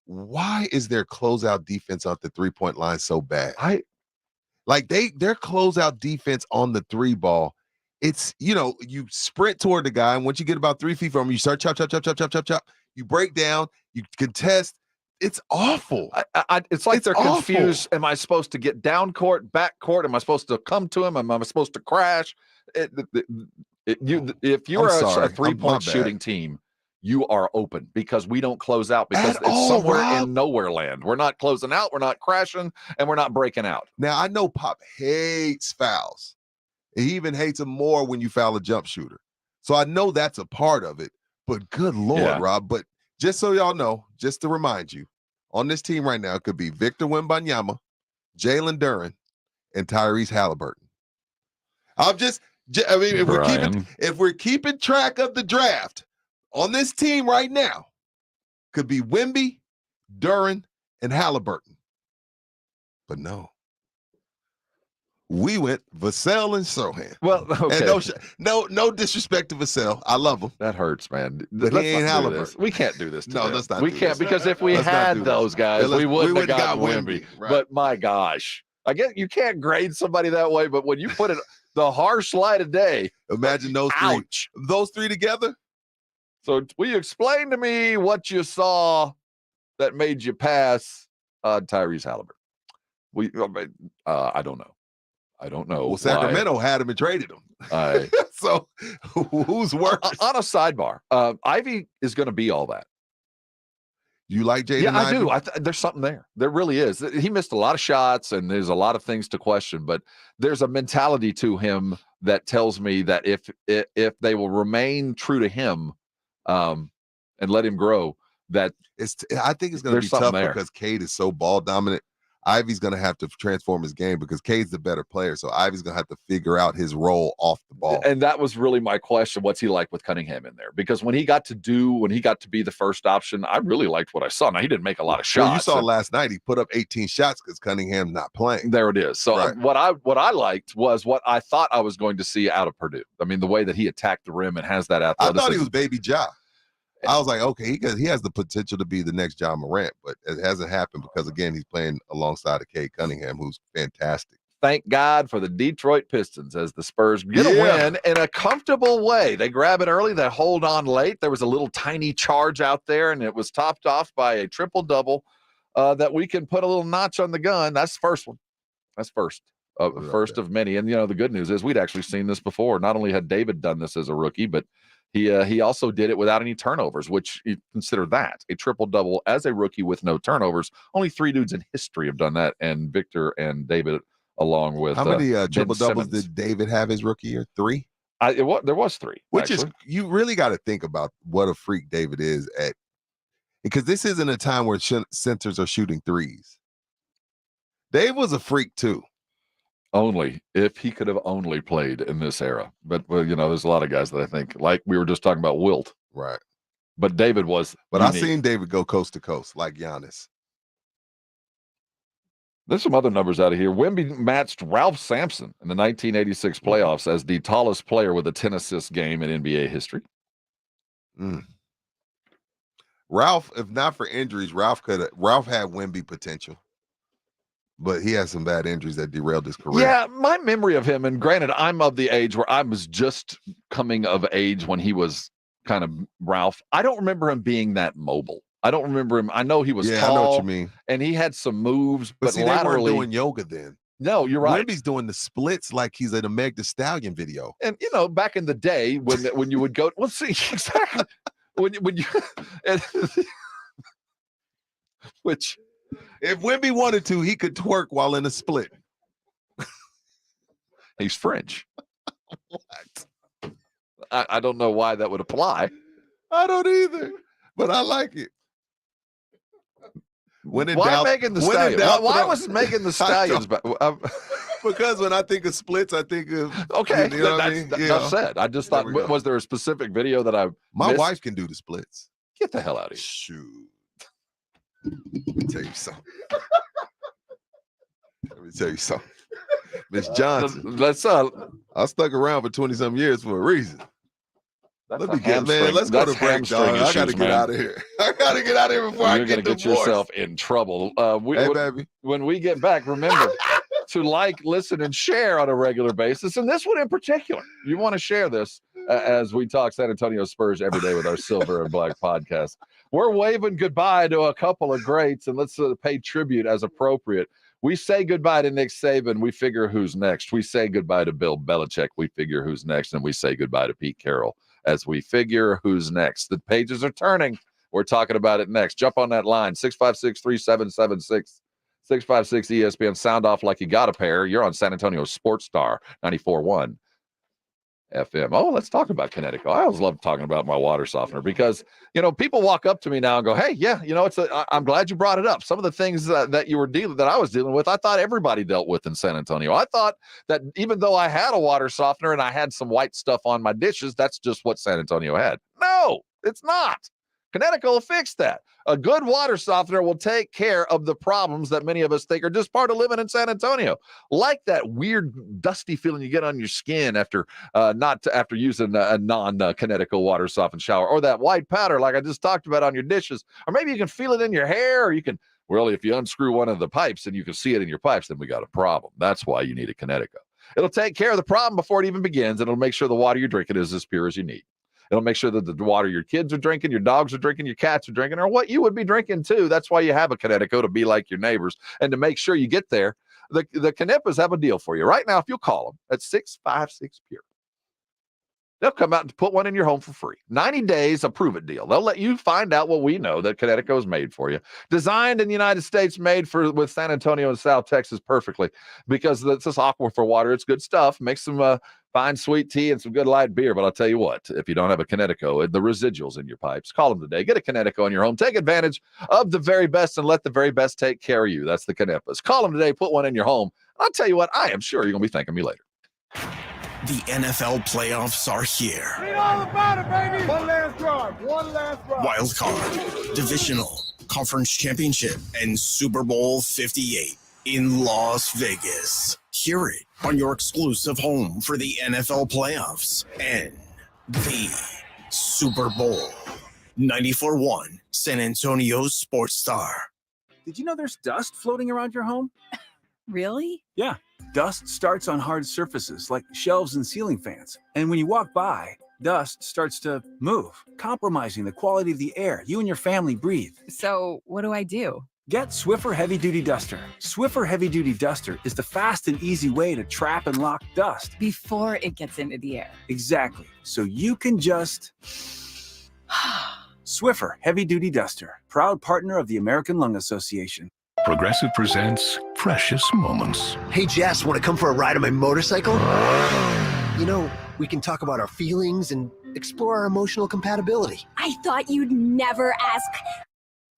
Why is their closeout defense off the 3-point line so bad? Their closeout defense on the 3 ball. It's you sprint toward the guy, and once you get about 3 feet from him, you start chop. You break down, you contest. It's awful. It's like they're confused. Am I supposed to get down court, back court? Am I supposed to come to him? Am I supposed to crash? If you're a 3-point shooting team, you are open because we don't close out because it's somewhere in nowhere land. We're not closing out, we're not crashing, and we're not breaking out. Now, I know Pop hates fouls. He even hates them more when you foul a jump shooter. So I know that's a part of it. But good Lord, Rob. But just so y'all know, just to remind you, on this team right now, it could be Victor Wembanyama, Jalen Duren, and Tyrese Halliburton. If we're keeping track of the draft on this team right now, could be Wemby, Duren, and Halliburton. But no. We went Vassell and Sohan. Well, okay. And no disrespect to Vassell. I love him. That hurts, man. But he ain't Halliburton. We can't do this. No, let's not. We can't because if we had those guys, we wouldn't have got Wemby. Right. But my gosh, I guess you can't grade somebody that way. But when you put it the harsh light of day, imagine those three together. So will you explain to me what you saw that made you pass Tyrese Halliburton? I don't know. Well, Sacramento had him and traded him. So who's worse? On a sidebar, Ivy is going to be all that. You like Jaden? Yeah, I do. There's something there. There really is. He missed a lot of shots, and there's a lot of things to question. But there's a mentality to him that tells me that if they will remain true to him, and let him grow, I think it's going to be tough because Cade is so ball dominant. Ivy's going to have to transform his game because Cade's the better player. So Ivy's going to have to figure out his role off the ball. And that was really my question. What's he like with Cunningham in there? Because when he got to be the first option, I really liked what I saw. Now, he didn't make a lot of shots. Well, you saw last night, he put up 18 shots because Cunningham's not playing. There it is. So what I liked was what I thought I was going to see out of Purdue. I mean, the way that he attacked the rim and has that athleticism. I thought he was Baby Ja. I was like, okay, he has the potential to be the next John Morant, but it hasn't happened because, again, he's playing alongside of Cade Cunningham, who's fantastic. Thank God for the Detroit Pistons as the Spurs get a win in a comfortable way. They grab it early, they hold on late. There was a little tiny charge out there, and it was topped off by a triple-double that we can put a little notch on the gun. That's the first one. That's first. First of many. And, the good news is we'd actually seen this before. Not only had David done this as a rookie, but he also did it without any turnovers, which you consider that a triple-double as a rookie with no turnovers. Only 3 dudes in history have done that, and Victor and David along with how many triple-doubles did David have his rookie year? 3? There was 3. Which actually. You really got to think about what a freak David is at, because this isn't a time where centers are shooting threes. Dave was a freak too. Only if he could have only played in this era. But well, there's a lot of guys that I think, like we were just talking about Wilt. Right. But David was. But unique. I've seen David go coast to coast like Giannis. There's some other numbers out of here. Wemby matched Ralph Sampson in the 1986 playoffs as the tallest player with a 10-assist game in NBA history. Ralph, if not for injuries, Ralph had Wemby potential. But he had some bad injuries that derailed his career. Yeah, my memory of him, and granted, I'm of the age where I was just coming of age when he was kind of Ralph. I don't remember him being that mobile. I don't remember him. I know he was tall. I know what you mean. And he had some moves, but see, laterally, they weren't doing yoga then. No, you're right. Wemby's doing the splits like he's in a Meg Thee Stallion video. And back in the day when you would go, well, see, exactly when you which. If Wemby wanted to, he could twerk while in a split. He's French. What? I don't know why that would apply. I don't either, but I like it. Why Megan the Stallion? Why was Megan the Stallions? Because when I think of splits, I think of okay. You know what I mean? That's said. I just thought, was there a specific video that I? My missed? wife can do the splits. Get the hell out of here! Shoot. Let me tell you something. Miss Johnson. I stuck around for 20-some years for a reason. Let me get, man. Let's go to break, dog. I got to get out of here. I got to get out of here before I get You're going to get yourself in trouble. Baby. When we get back, remember to like, listen, and share on a regular basis. And this one in particular, you want to share this as we talk San Antonio Spurs every day with our Silver and Black podcast. We're waving goodbye to a couple of greats, and let's pay tribute as appropriate. We say goodbye to Nick Saban. We figure who's next. We say goodbye to Bill Belichick. We figure who's next. And we say goodbye to Pete Carroll as we figure who's next. The pages are turning. We're talking about it next. Jump on that line, 656-3776, 656-ESPN. Sound off like you got a pair. You're on San Antonio Sports Star 94.1 FM. Oh, let's talk about Connecticut. I always love talking about my water softener because, people walk up to me now and go, hey, yeah, I'm glad you brought it up. Some of the things that I was dealing with, I thought everybody dealt with in San Antonio. I thought that even though I had a water softener and I had some white stuff on my dishes, that's just what San Antonio had. No, it's not. Connecticut will fix that. A good water softener will take care of the problems that many of us think are just part of living in San Antonio, like that weird dusty feeling you get on your skin after using a non-Connecticut water softened shower, or that white powder like I just talked about on your dishes, or maybe you can feel it in your hair, or you can, well, if you unscrew one of the pipes and you can see it in your pipes, then we got a problem. That's why you need a Connecticut. It'll take care of the problem before it even begins, and it'll make sure the water you're drinking is as pure as you need. It'll make sure that the water your kids are drinking, your dogs are drinking, your cats are drinking, or what you would be drinking too. That's why you have a Connecticut, to be like your neighbors. And to make sure you get there, the Knippas have a deal for you. Right now, if you'll call them at 656-PURE, they'll come out and put one in your home for free. 90 days, a prove-it deal. They'll let you find out what we know that Connecticut is made for you. Designed in the United States, made with San Antonio and South Texas perfectly, because it's just aquifer water. It's good stuff. Makes some fine sweet tea and some good light beer. But I'll tell you what, if you don't have a Connecticut, the residuals in your pipes, call them today. Get a Connecticut in your home. Take advantage of the very best and let the very best take care of you. That's the Knippas. Call them today. Put one in your home. I'll tell you what, I am sure you're going to be thanking me later. The NFL playoffs are here. Read all about it, baby. One last drive. Wild card, divisional, conference championship, and Super Bowl 58 in Las Vegas. Hear it on your exclusive home for the NFL playoffs and the Super Bowl. 94.1 San Antonio Sports Star. Did you know there's dust floating around your home? Really? Yeah. Dust starts on hard surfaces like shelves and ceiling fans. And when you walk by, dust starts to move, compromising the quality of the air you and your family breathe. So what do I do? Get Swiffer Heavy Duty Duster. Swiffer Heavy Duty Duster is the fast and easy way to trap and lock dust. Before it gets into the air. Exactly. So you can just... Swiffer Heavy Duty Duster, proud partner of the American Lung Association. Progressive presents Precious Moments. Hey, Jess, want to come for a ride on my motorcycle? You know, we can talk about our feelings and explore our emotional compatibility. I thought you'd never ask.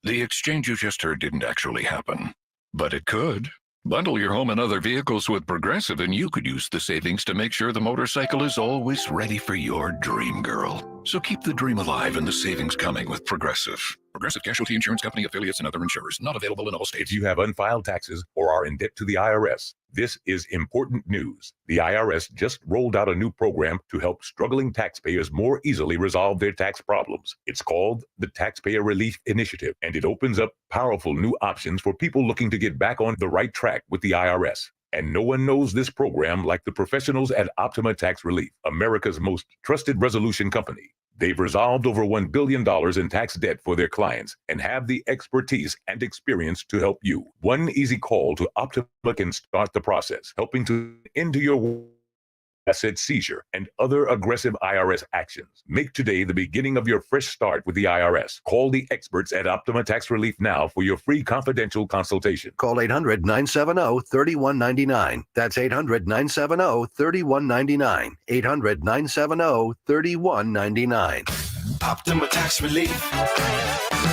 The exchange you just heard didn't actually happen, but it could. Bundle your home and other vehicles with Progressive, and you could use the savings to make sure the motorcycle is always ready for your dream girl. So keep the dream alive and the savings coming with Progressive. Progressive Casualty Insurance Company, affiliates, and other insurers. Not available in all states. If you have unfiled taxes or are in debt to the IRS, this is important news. The IRS just rolled out a new program to help struggling taxpayers more easily resolve their tax problems. It's called the Taxpayer Relief Initiative, and it opens up powerful new options for people looking to get back on the right track with the IRS. And no one knows this program like the professionals at Optima Tax Relief, America's most trusted resolution company. They've resolved over $1 billion in tax debt for their clients and have the expertise and experience to help you. One easy call to Optima can start the process, helping to end your asset seizure and other aggressive IRS actions. Make today the beginning of your fresh start with the IRS. Call the experts at Optima Tax Relief now for your free confidential consultation. Call 800-970-3199. That's 800-970-3199. 800-970-3199. Optima Tax Relief.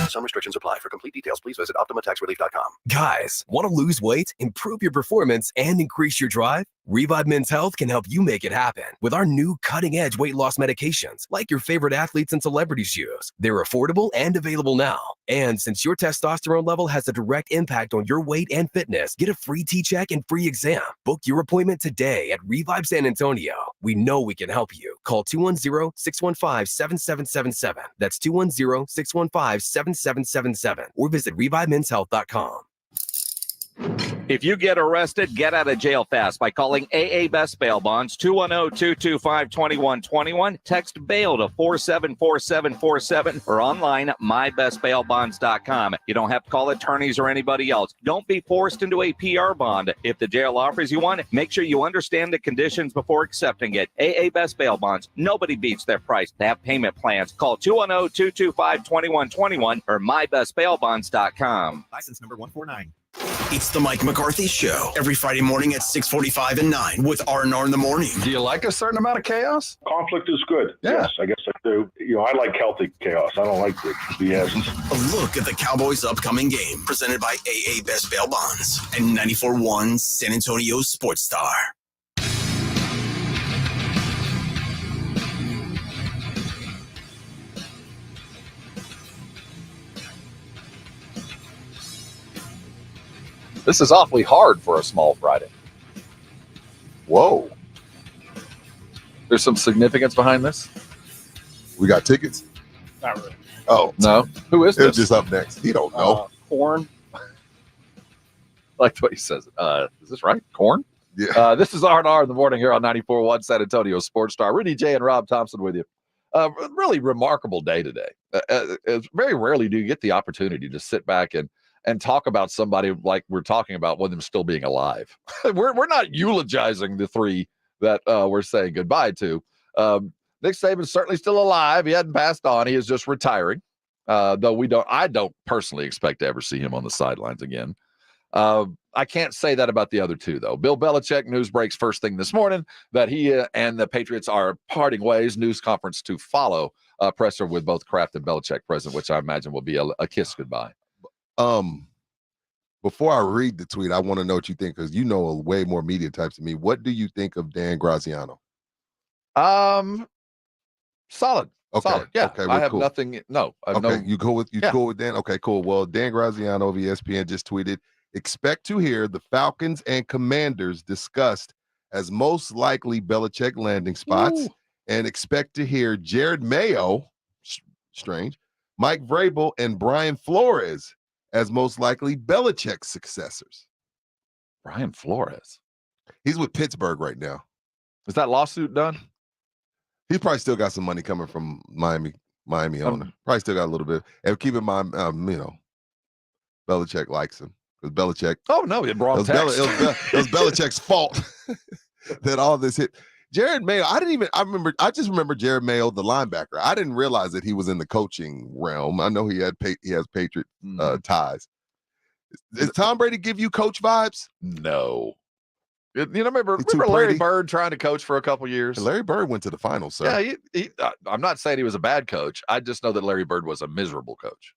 Some restrictions apply. For complete details, please visit OptimaTaxRelief.com. Guys, want to lose weight, improve your performance, and increase your drive? Revive Men's Health can help you make it happen with our new cutting-edge weight loss medications like your favorite athletes and celebrities use. They're affordable and available now. And since your testosterone level has a direct impact on your weight and fitness, get a free T-check and free exam. Book your appointment today at Revive San Antonio. We know we can help you. Call 210-615-7777. That's 210-615-7777. Or visit ReviveMen'sHealth.com. If you get arrested, get out of jail fast by calling AA Best Bail Bonds, 210-225-2121. Text bail to 474747 or online mybestbailbonds.com. You don't have to call attorneys or anybody else. Don't be forced into a PR bond. If the jail offers you one, make sure you understand the conditions before accepting it. AA Best Bail Bonds. Nobody beats their price. They have payment plans. Call 210-225-2121 or mybestbailbonds.com. License number 149. It's the Mike McCarthy Show every Friday morning at 6:45 and 9 with R&R in the morning. Do you like a certain amount of chaos? Conflict is good. Yeah. Yes, I guess I do. I like healthy chaos. I don't like the BS. A look at the Cowboys' upcoming game presented by AA Best Bail Bonds and 94.1 San Antonio Sports Star. This is awfully hard for a small Friday. Whoa. There's some significance behind this? We got tickets? Not really. Oh. No. Who is It's this? just up next. He don't know. Corn. Like the way he says it. Is this right? Corn? Yeah. This is R&R in the morning here on 94.1 San Antonio Sports Star. Rudy J and Rob Thompson with you. Really remarkable day today. Very rarely do you get the opportunity to sit back and talk about somebody like we're talking about with them still being alive. We're not eulogizing the three that we're saying goodbye to. Nick Saban's certainly still alive. He hadn't passed on. He is just retiring. Though I don't personally expect to ever see him on the sidelines again. I can't say that about the other two, though. Bill Belichick, news breaks first thing this morning that he and the Patriots are parting ways. News conference to follow. Presser with both Kraft and Belichick present, which I imagine will be a kiss goodbye. Before I read the tweet, I want to know what you think, because you know way more media types than me. What do you think of Dan Graziano? Solid. Okay. Solid. Yeah. Okay, I have cool. nothing. No. Okay. You cool with Dan? Okay, cool. Well, Dan Graziano of ESPN just tweeted, expect to hear the Falcons and Commanders discussed as most likely Belichick landing spots, and expect to hear Jared Mayo, strange, Mike Vrabel, and Brian Flores as most likely Belichick's successors. Brian Flores. He's with Pittsburgh right now. Is that lawsuit done? He's probably still got some money coming from Miami owner. Probably still got a little bit. And keep in mind, Belichick likes him. Because Belichick. Oh, no, it brought text. It was Belichick's fault that all this hit. Jared Mayo, I just remember Jared Mayo, the linebacker. I didn't realize that he was in the coaching realm. I know he has Patriot ties. Does Tom Brady give you coach vibes? No. Remember Larry Bird trying to coach for a couple years? Larry Bird went to the finals, sir. Yeah, I'm not saying he was a bad coach. I just know that Larry Bird was a miserable coach.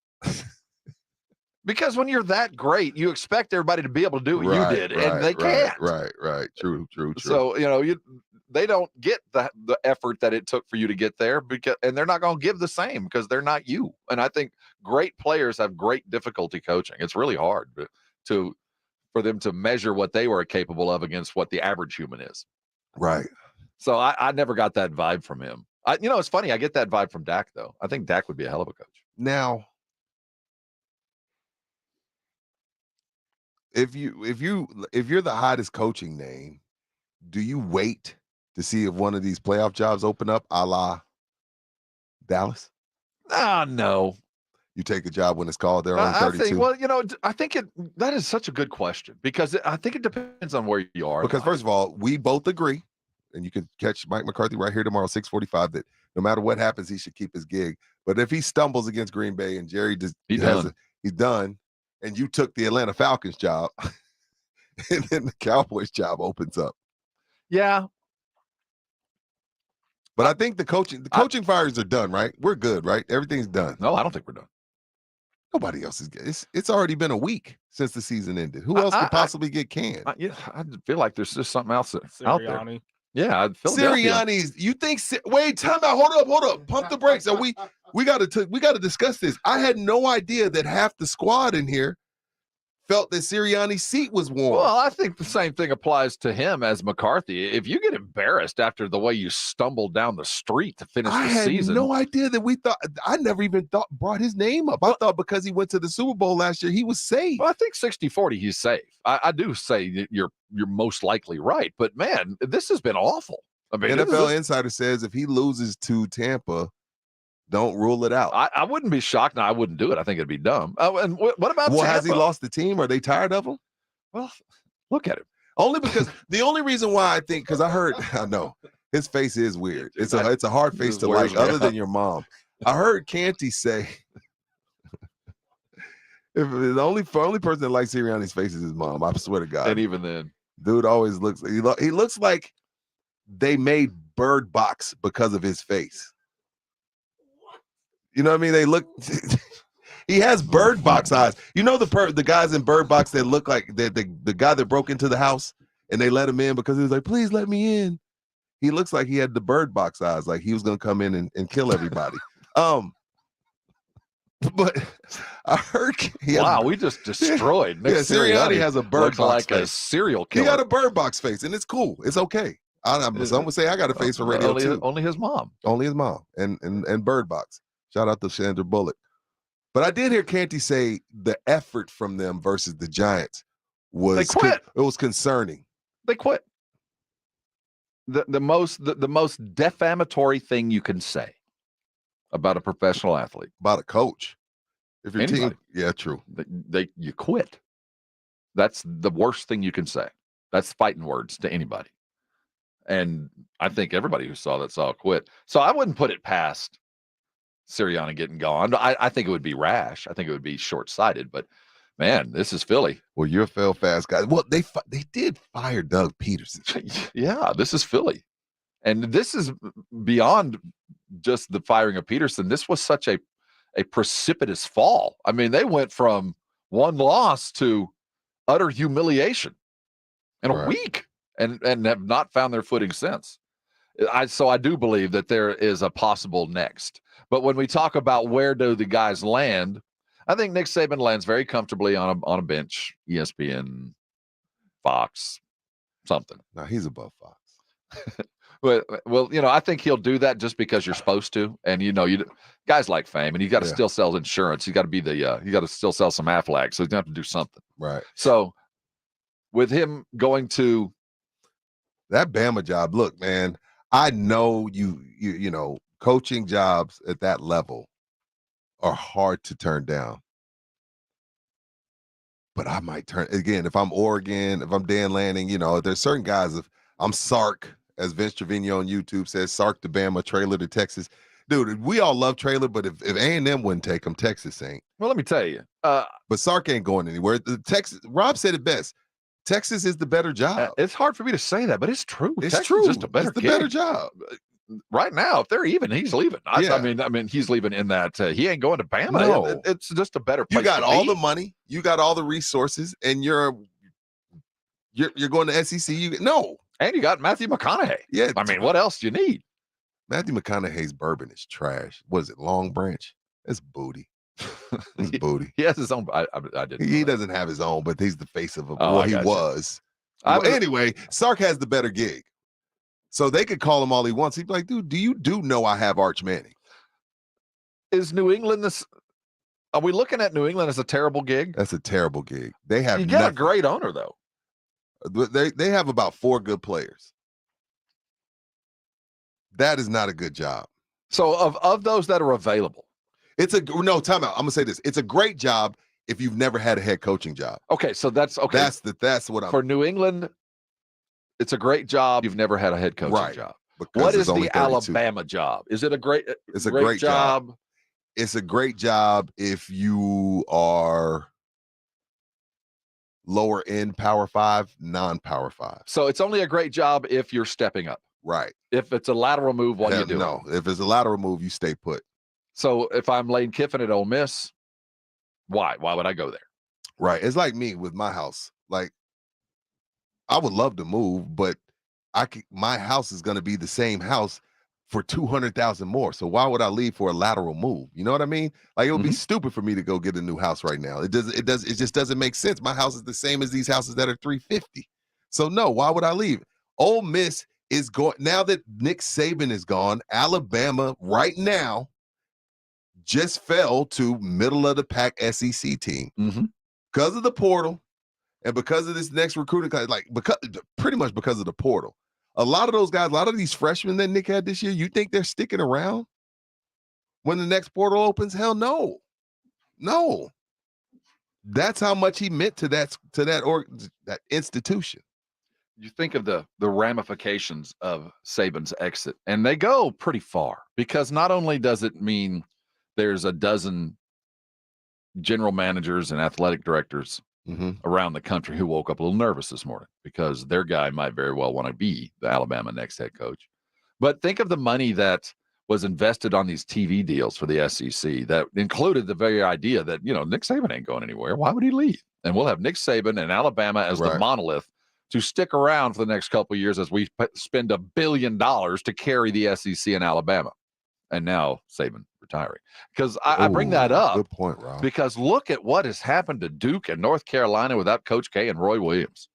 Because when you're that great, you expect everybody to be able to do what you did, and they can't. Right. True. So they don't get the effort that it took for you to get there, and they're not going to give the same because they're not you. And I think great players have great difficulty coaching. It's really hard for them to measure what they were capable of against what the average human is. Right. So I never got that vibe from him. It's funny. I get that vibe from Dak, though. I think Dak would be a hell of a coach. Now, if you're the hottest coaching name, do you wait to see if one of these playoff jobs open up, a la Dallas? No. You take a job when it's called. They're on 32. I think that is such a good question because I think it depends on where you are. Because first of all, we both agree, and you can catch Mike McCarthy right here tomorrow, 6:45, that no matter what happens, he should keep his gig. But if he stumbles against Green Bay and Jerry he's done, and you took the Atlanta Falcons job, and then the Cowboys job opens up. Yeah. But I think the coaching fires are done, right? We're good, right? Everything's done. No, I don't think we're done. Nobody else is good. It's already been a week since the season ended. Who else could possibly get canned? I feel like there's just something else out there. Yeah, Sirianni's. You think? Wait, time out. Hold up. Pump the brakes. We got to discuss this. I had no idea that half the squad in here felt that Sirianni's seat was warm. Well, I think the same thing applies to him as McCarthy. If you get embarrassed after the way you stumbled down the street to finish the season. I had no idea that I never even brought his name up. I thought because he went to the Super Bowl last year, he was safe. Well, I think 60-40, he's safe. I do say that you're most likely right. But, man, this has been awful. I mean, NFL Insider says if he loses to Tampa, don't rule it out. I wouldn't be shocked. No, I wouldn't do it. I think it'd be dumb. And what about Tampa? Has he lost the team? Are they tired of him? Well, look at him. Only because the only reason why I think, because I know his face is weird. It's a hard face to like, other than your mom. I heard Canty say, if the only person that likes Sirianni's face is his mom. I swear to God. And even then, dude always looks. He looks like they made Bird Box because of his face. You know what I mean? They look. He has Bird Box eyes. You know the guys in Bird Box that look like the guy that broke into the house and they let him in because he was like, "Please let me in." He looks like he had the Bird Box eyes, like he was gonna come in and kill everybody. But I heard. We just destroyed. Yeah, Sirianni has a Bird Box like face. A serial killer. He got a Bird Box face, and it's cool. It's okay. Some would say I got a face for radio too. Only his mom. Only his mom and Bird Box. Shout out to Sandra Bullock. But I did hear Canty say the effort from them versus the Giants was they quit. It was concerning. They quit. The most defamatory thing you can say about a professional athlete, about a coach, if your team, yeah, true. You quit. That's the worst thing you can say. That's fighting words to anybody. And I think everybody who saw quit. So I wouldn't put it past Sirianni getting gone. I think it would be rash. I think it would be short-sighted. But man, this is Philly. Well, you're a fail-fast guy. Well, they did fire Doug Peterson. Yeah, this is Philly, and this is beyond just the firing of Peterson. This was such a precipitous fall. I mean, they went from one loss to utter humiliation in a week, and have not found their footing since. So I do believe that there is a possible next. But when we talk about where do the guys land, I think Nick Saban lands very comfortably on a bench, ESPN, Fox, something. No, he's above Fox. Well, I think he'll do that just because you're supposed to. And guys like fame, and you got to still sell insurance. You got to be you got to still sell some Aflac, so you have to do something. Right. So with him going to that Bama job, look, man, I know you know. Coaching jobs at that level are hard to turn down. But I might turn, again, if I'm Oregon, if I'm Dan Lanning, there's certain guys, if I'm Sark, as Vince Trevino on YouTube says, Sark to Bama, Traylor to Texas. Dude, we all love Traylor, but if A&M wouldn't take him, Texas ain't. Well, let me tell you. But Sark ain't going anywhere. Rob said it best. Texas is the better job. It's hard for me to say that, but it's true. It's Texas true. Is just a better it's the gig. better job. right now, if they're even, he's leaving. I mean, he's leaving in that he ain't going to Bama. No. It's just a better place. You got to all be. the money, you got all the resources, and you're going to SEC. And you got Matthew McConaughey. Yeah, I mean, what else do you need? Matthew McConaughey's bourbon is trash. What is it? Long Branch? It's booty. It's booty. He has his own. I didn't. He doesn't have his own, but he's the face of a. Oh, he was. Anyway, Sark has the better gig, so they could call him all he wants. He'd be like, "Dude, do you know I have Arch Manning?" Is New England this? Are we looking at New England as a terrible gig? That's a terrible gig. They have. You got a great owner though. They have about 4 good players. That is not a good job. So of those that are available, time out. I'm gonna say this. It's a great job if you've never had a head coaching job. Okay, so that's okay. That's what I'm for New England. It's a great job. You've never had a head coaching job. What is the Alabama job? Is it a great? It's a great job. It's a great job if you are lower end Power 5, non-Power 5. So it's only a great job if you're stepping up. Right. If it's a lateral move, what do you do? No, if it's a lateral move, you stay put. So if I'm Lane Kiffin at Ole Miss, why? Why would I go there? Right. It's like me with my house. Like, I would love to move, but my house is going to be the same house for $200,000 more. So why would I leave for a lateral move? You know what I mean? Like, it would be stupid for me to go get a new house right now. It just doesn't make sense. My house is the same as these houses that are $350,000. So no, why would I leave? Ole Miss is going, now that Nick Saban is gone, Alabama right now just fell to middle of the pack SEC team because of the portal and because of this next recruiting class, pretty much because of the portal. A lot of those guys, a lot of these freshmen that Nick had this year, you think they're sticking around when the next portal opens? Hell no. No. That's how much he meant to that institution. You think of the ramifications of Saban's exit, and they go pretty far, because not only does it mean there's a dozen general managers and athletic directors around the country who woke up a little nervous this morning because their guy might very well want to be the Alabama next head coach. But think of the money that was invested on these TV deals for the SEC that included the very idea that, Nick Saban ain't going anywhere. Why would he leave? And we'll have Nick Saban and Alabama as the monolith to stick around for the next couple of years as we spend $1 billion to carry the SEC in Alabama. And now Saban retiring. Because I bring that up. Good point, Rob. Because look at what has happened to Duke and North Carolina without Coach K and Roy Williams.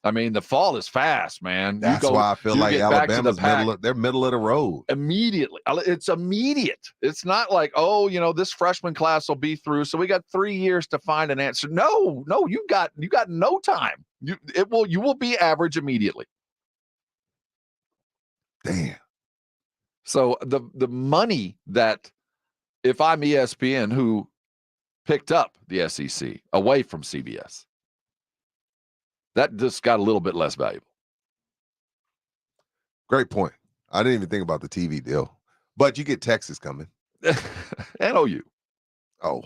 I mean, the fall is fast, man. That's why I feel like Alabama's they're middle of the road. Immediately. It's immediate. It's not like, this freshman class will be through, so we got 3 years to find an answer. No, you got no time. You will be average immediately. Damn. So the money that, if I'm ESPN, who picked up the SEC away from CBS, that just got a little bit less valuable. Great point. I didn't even think about the TV deal, but you get Texas coming. And OU. Oh.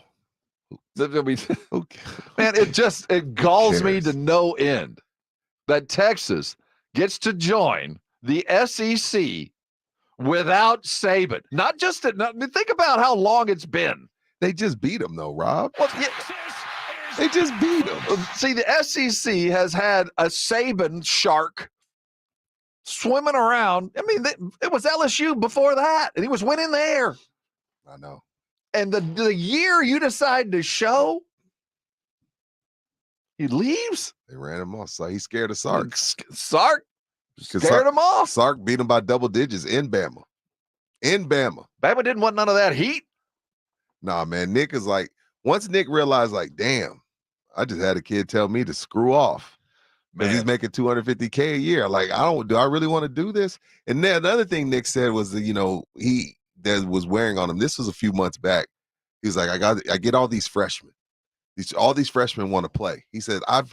Man, it galls me to no end that Texas gets to join the SEC without Saban. Think about how long it's been. They just beat them, though, Rob. Well, yeah, they just beat them. See, the SEC has had a Saban shark swimming around. I mean, it was LSU before that, and he was winning there. I know. And the year you decide to show, he leaves. They ran him off. So he's scared of Sark. Sark scared him off. Sark beat him by double digits in Bama. Bama didn't want none of that heat. Nah, man. Nick is like, once Nick realized, like, damn, I just had a kid tell me to screw off because he's making $250K a year. Like, do I really want to do this? And then another thing Nick said was that, that was wearing on him. This was a few months back. He was like, I get all these freshmen. All these freshmen want to play. He said, I've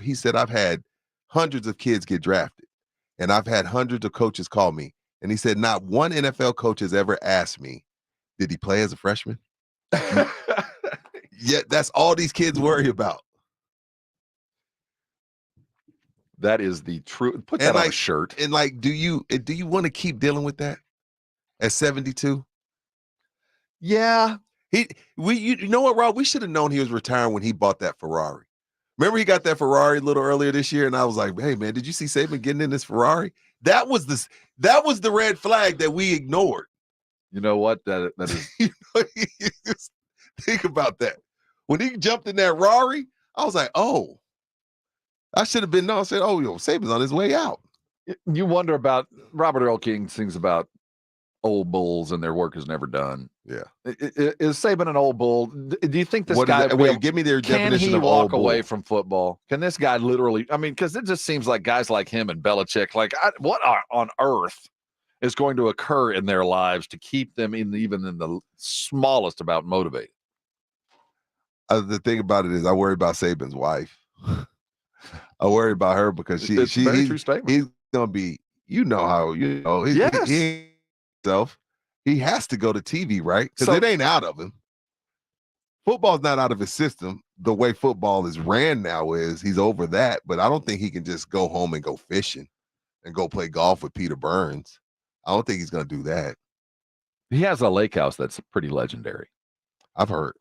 had hundreds of kids get drafted, and I've had hundreds of coaches call me. And he said, not one NFL coach has ever asked me, did he play as a freshman? Yet that's all these kids worry about. That is the truth. Put that on a shirt. And like, do you want to keep dealing with that? at 72? Yeah. You know what, Rob? We should have known he was retiring when he bought that Ferrari. Remember he got that Ferrari a little earlier this year, and I was like, hey, man, did you see Saban getting in this Ferrari? That was the red flag that we ignored. You know what? That is. Just think about that. When he jumped in that Rari, I was like, oh, I should have been known. I said, oh, Saban's on his way out. You wonder about Robert Earl King sings about old bulls and their work is never done. Yeah. Is Saban an old bull? Do you think this What guy is wait, give me their definition of old bull. Can he walk away from football? Can this guy literally, I mean, because it just seems like guys like him and Belichick, what on earth is going to occur in their lives to keep them even in the smallest about motivated? The thing about it is I worry about Saban's wife. I worry about her because True statement. He's going to be, he has to go to TV, right? Because it ain't out of him. Football's not out of his system. The way football is ran now is he's over that, but I don't think he can just go home and go fishing and go play golf with Peter Burns. I don't think he's going to do that. He has a lake house that's pretty legendary. I've heard.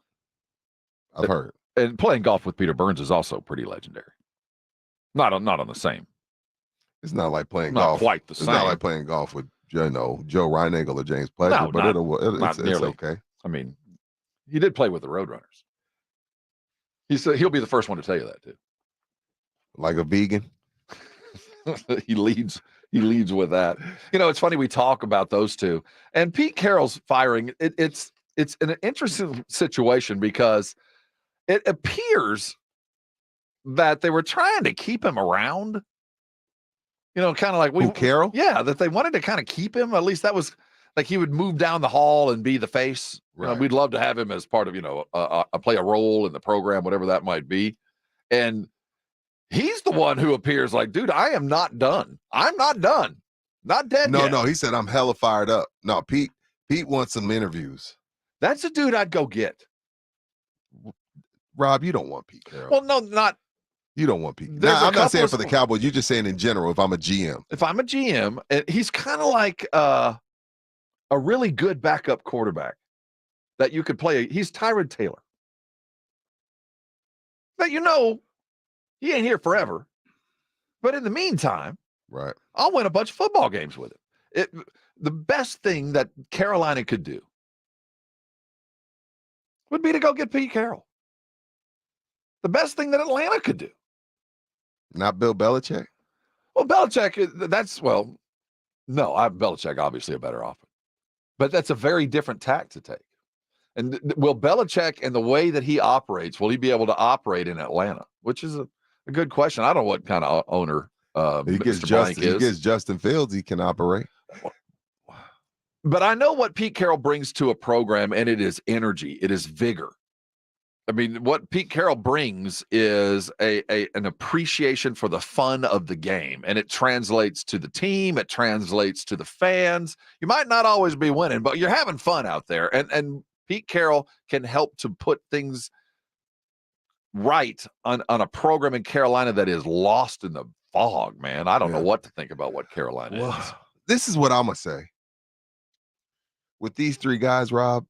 And playing golf with Peter Burns is also pretty legendary. Not on the same. It's not like playing not golf. Quite the same. It's not like playing golf with Joe Reinagle or James Pledger, No, but it's okay. I mean, he did play with the Roadrunners. He said he'll be the first one to tell you that too. Like a vegan. He leads with that. It's funny we talk about those two. And Pete Carroll's firing, it's an interesting situation because it appears that they were trying to keep him around. Kind of like Carroll? Yeah, that they wanted to kind of keep him. At least that was like he would move down the hall and be the face. Right. We'd love to have him as part of, play a role in the program, whatever that might be. And he's the one who appears like, dude, I am not done. I'm not done. Not dead yet. No, he said, I'm hella fired up. No, Pete wants some interviews. That's a dude I'd go get. Rob, you don't want Pete Carroll. Well, no, not. You don't want Pete. Now, I'm not saying for the Cowboys. You're just saying in general, if I'm a GM. If I'm a GM, he's kind of like a really good backup quarterback that you could play. He's Tyrod Taylor. But he ain't here forever. But in the meantime, right, I'll win a bunch of football games with it. The best thing that Carolina could do would be to go get Pete Carroll. The best thing that Atlanta could do. Not Bill Belichick? Well, Belichick, no, Belichick obviously a better offense. But that's a very different tack to take. And will Belichick and the way that he operates, will he be able to operate in Atlanta? Which is a good question. I don't know what kind of owner he gets Justin Fields, he can operate. But I know what Pete Carroll brings to a program, and it is energy. It is vigor. I mean, what Pete Carroll brings is an appreciation for the fun of the game, and it translates to the team. It translates to the fans. You might not always be winning, but you're having fun out there. And Pete Carroll can help to put things right on a program in Carolina that is lost in the fog, man. I don't know what to think about what Carolina is. This is what I'm going to say. With these three guys, Rob,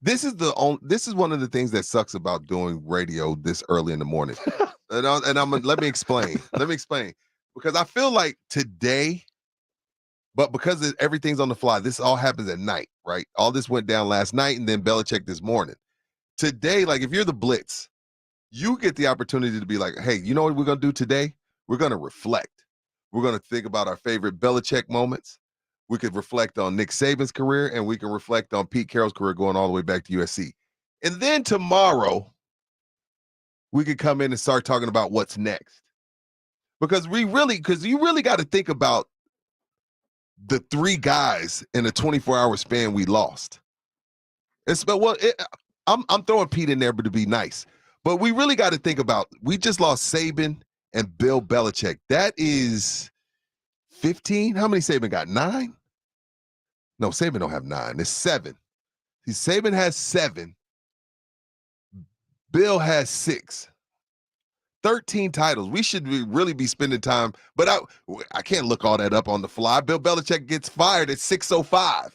this is one of the things that sucks about doing radio this early in the morning. Let me explain. Because I feel like today, but because everything's on the fly, this all happens at night, right? All this went down last night and then Belichick this morning. Today, like if you're the Blitz, you get the opportunity to be like, hey, you know what we're going to do today? We're going to reflect. We're going to think about our favorite Belichick moments. We could reflect on Nick Saban's career, and we can reflect on Pete Carroll's career going all the way back to USC. And then tomorrow, we could come in and start talking about what's next. Because you really got to think about the three guys in a 24-hour span we lost. I'm throwing Pete in there, but to be nice. But we really got to think about, we just lost Saban and Bill Belichick. That is 15? How many Saban got? 9? No, Saban don't have 9. It's 7. Saban has 7. Bill has 6. 13 titles. We should really be spending time, but I can't look all that up on the fly. Bill Belichick gets fired at 6:05.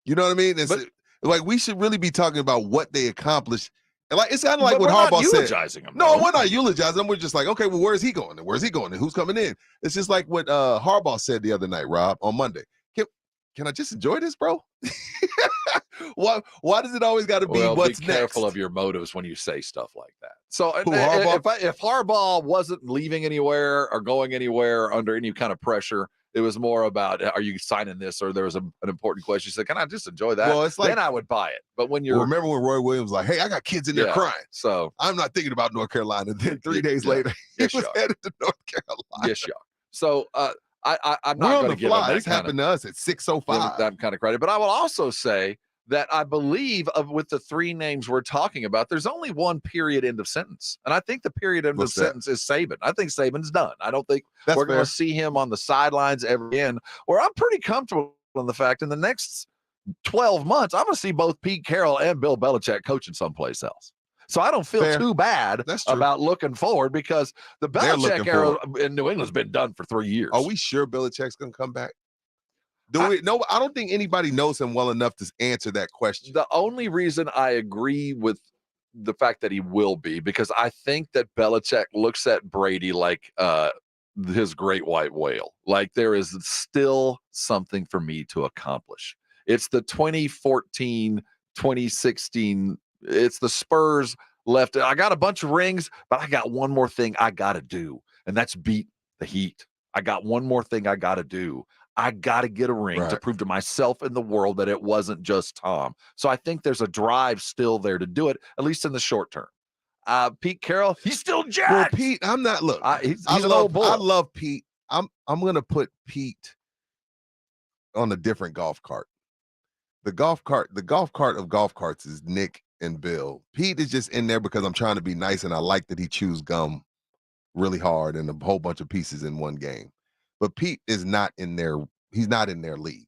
You know what I mean? It's like we should really be talking about what they accomplished. And like it's kind of like what Harbaugh said. Eulogizing him. No, we're not eulogizing them. We're just like, okay, well, where's he going? And where's he going? And who's coming in? It's just like what Harbaugh said the other night, Rob, on Monday. Can I just enjoy this, bro? Why does it always got to be what's be next? careful of your motives when you say stuff like that. So Harbaugh? if Harbaugh wasn't leaving anywhere or going anywhere under any kind of pressure, it was more about, are you signing this? Or there was an important question. He said, can I just enjoy that? Well, it's like, then I would buy it. But when you're... remember when Roy Williams was like, hey, I got kids in there crying. So I'm not thinking about North Carolina. Then 3 days later, he was headed to North Carolina. Yes, y'all. So I'm We're not on going the to give fly. him This happened to us at 6:05. that kind of credit. But I will also say that I believe with the three names we're talking about, there's only one period end of sentence. And I think the period end of sentence is Saban. I think Saban's done. I don't think we're going to see him on the sidelines ever again, where I'm pretty comfortable in the fact in the next 12 months, I'm going to see both Pete Carroll and Bill Belichick coaching someplace else. So I don't feel too bad about looking forward because the Belichick era in New England's been done for 3 years. Are we sure Belichick's going to come back? No, I don't think anybody knows him well enough to answer that question. The only reason I agree with the fact that he will be, because I think that Belichick looks at Brady like his great white whale. Like there is still something for me to accomplish. It's the 2014, 2016, it's the Spurs left. I got a bunch of rings, but I got one more thing I got to do, and that's beat the Heat. I got one more thing I got to do. I got to get a ring to prove to myself and the world that it wasn't just Tom. So I think there's a drive still there to do it, at least in the short term. Pete Carroll, he's still jacked. Well, Pete, I'm not. Look, he's an old bull. I love Pete. I'm going to put Pete on a different golf cart. The golf cart of golf carts is Nick and Bill. Pete is just in there because I'm trying to be nice, and I like that he chews gum really hard and a whole bunch of pieces in one game. But Pete is not in their. He's not in their league.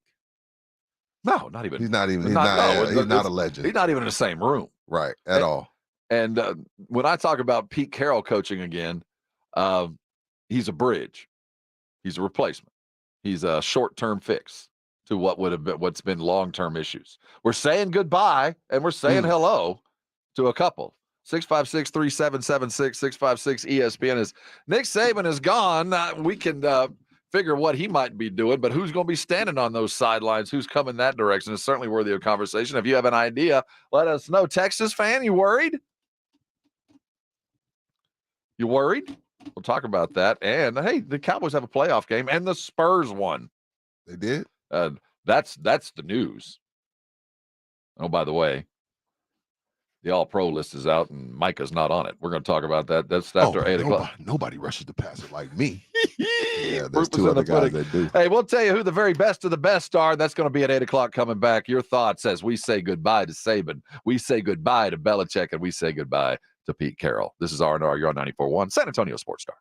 No, not even. He's not even. He's not a legend. He's not even in the same room, right? At all. And when I talk about Pete Carroll coaching again, he's a bridge. He's a replacement. He's a short-term fix to what's been long-term issues. We're saying goodbye and we're saying hello to a couple. 656-3776, 656-ESPN is Nick Saban is gone. We can figure what he might be doing, but who's going to be standing on those sidelines? Who's coming that direction is certainly worthy of conversation. If you have an idea, let us know. Texas fan, you worried? You worried? We'll talk about that. And hey, the Cowboys have a playoff game and the Spurs won. They did? That's the news. Oh, by the way, the All-Pro list is out and Micah's not on it. We're going to talk about that. That's after 8 o'clock. Nobody rushes the passer like me. Yeah, there's Proof is two in other the guys pudding. that do. Hey, we'll tell you who the very best of the best are. That's going to be at 8 o'clock coming back. Your thoughts as we say goodbye to Saban. We say goodbye to Belichick, and we say goodbye to Pete Carroll. This is R&R. You're on 94.1 San Antonio Sports Star.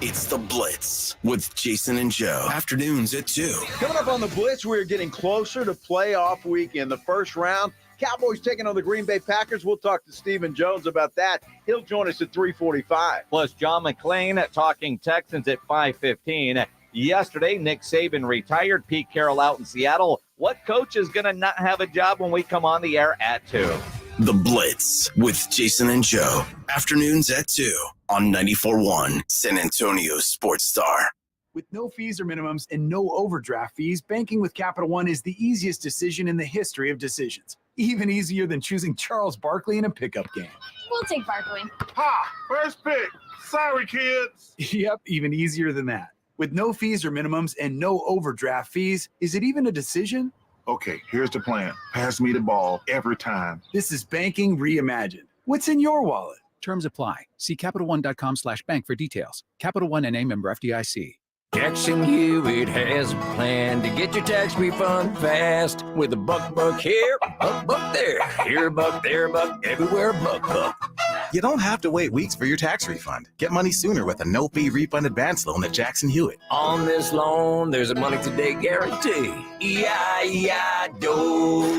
It's The Blitz with Jason and Joe. Afternoons at 2. Coming up on The Blitz, we're getting closer to playoff week in the first round. Cowboys taking on the Green Bay Packers. We'll talk to Stephen Jones about that. He'll join us at 3:45. Plus John McClain talking Texans at 5:15. Yesterday, Nick Saban retired. Pete Carroll out in Seattle. What coach is going to not have a job when we come on the air at 2? The Blitz with Jason and Joe. Afternoons at 2 on 94.1 San Antonio Sports Star. With no fees or minimums and no overdraft fees, banking with Capital One is the easiest decision in the history of decisions. Even easier than choosing Charles Barkley in a pickup game. We'll take Barkley. Ha! First pick. Sorry, kids. Yep, even easier than that. With no fees or minimums and no overdraft fees, is it even a decision? Okay, here's the plan. Pass me the ball every time. This is banking reimagined. What's in your wallet? Terms apply. See CapitalOne.com/bank for details. Capital One NA member FDIC. Jackson Hewitt has a plan to get your tax refund fast with a buck here, buck there, here a buck, there a buck, everywhere a buck. You don't have to wait weeks for your tax refund. Get money sooner with a no-fee refund advance loan at Jackson Hewitt. On this loan, there's a money today guarantee. E-I-E-I-DO.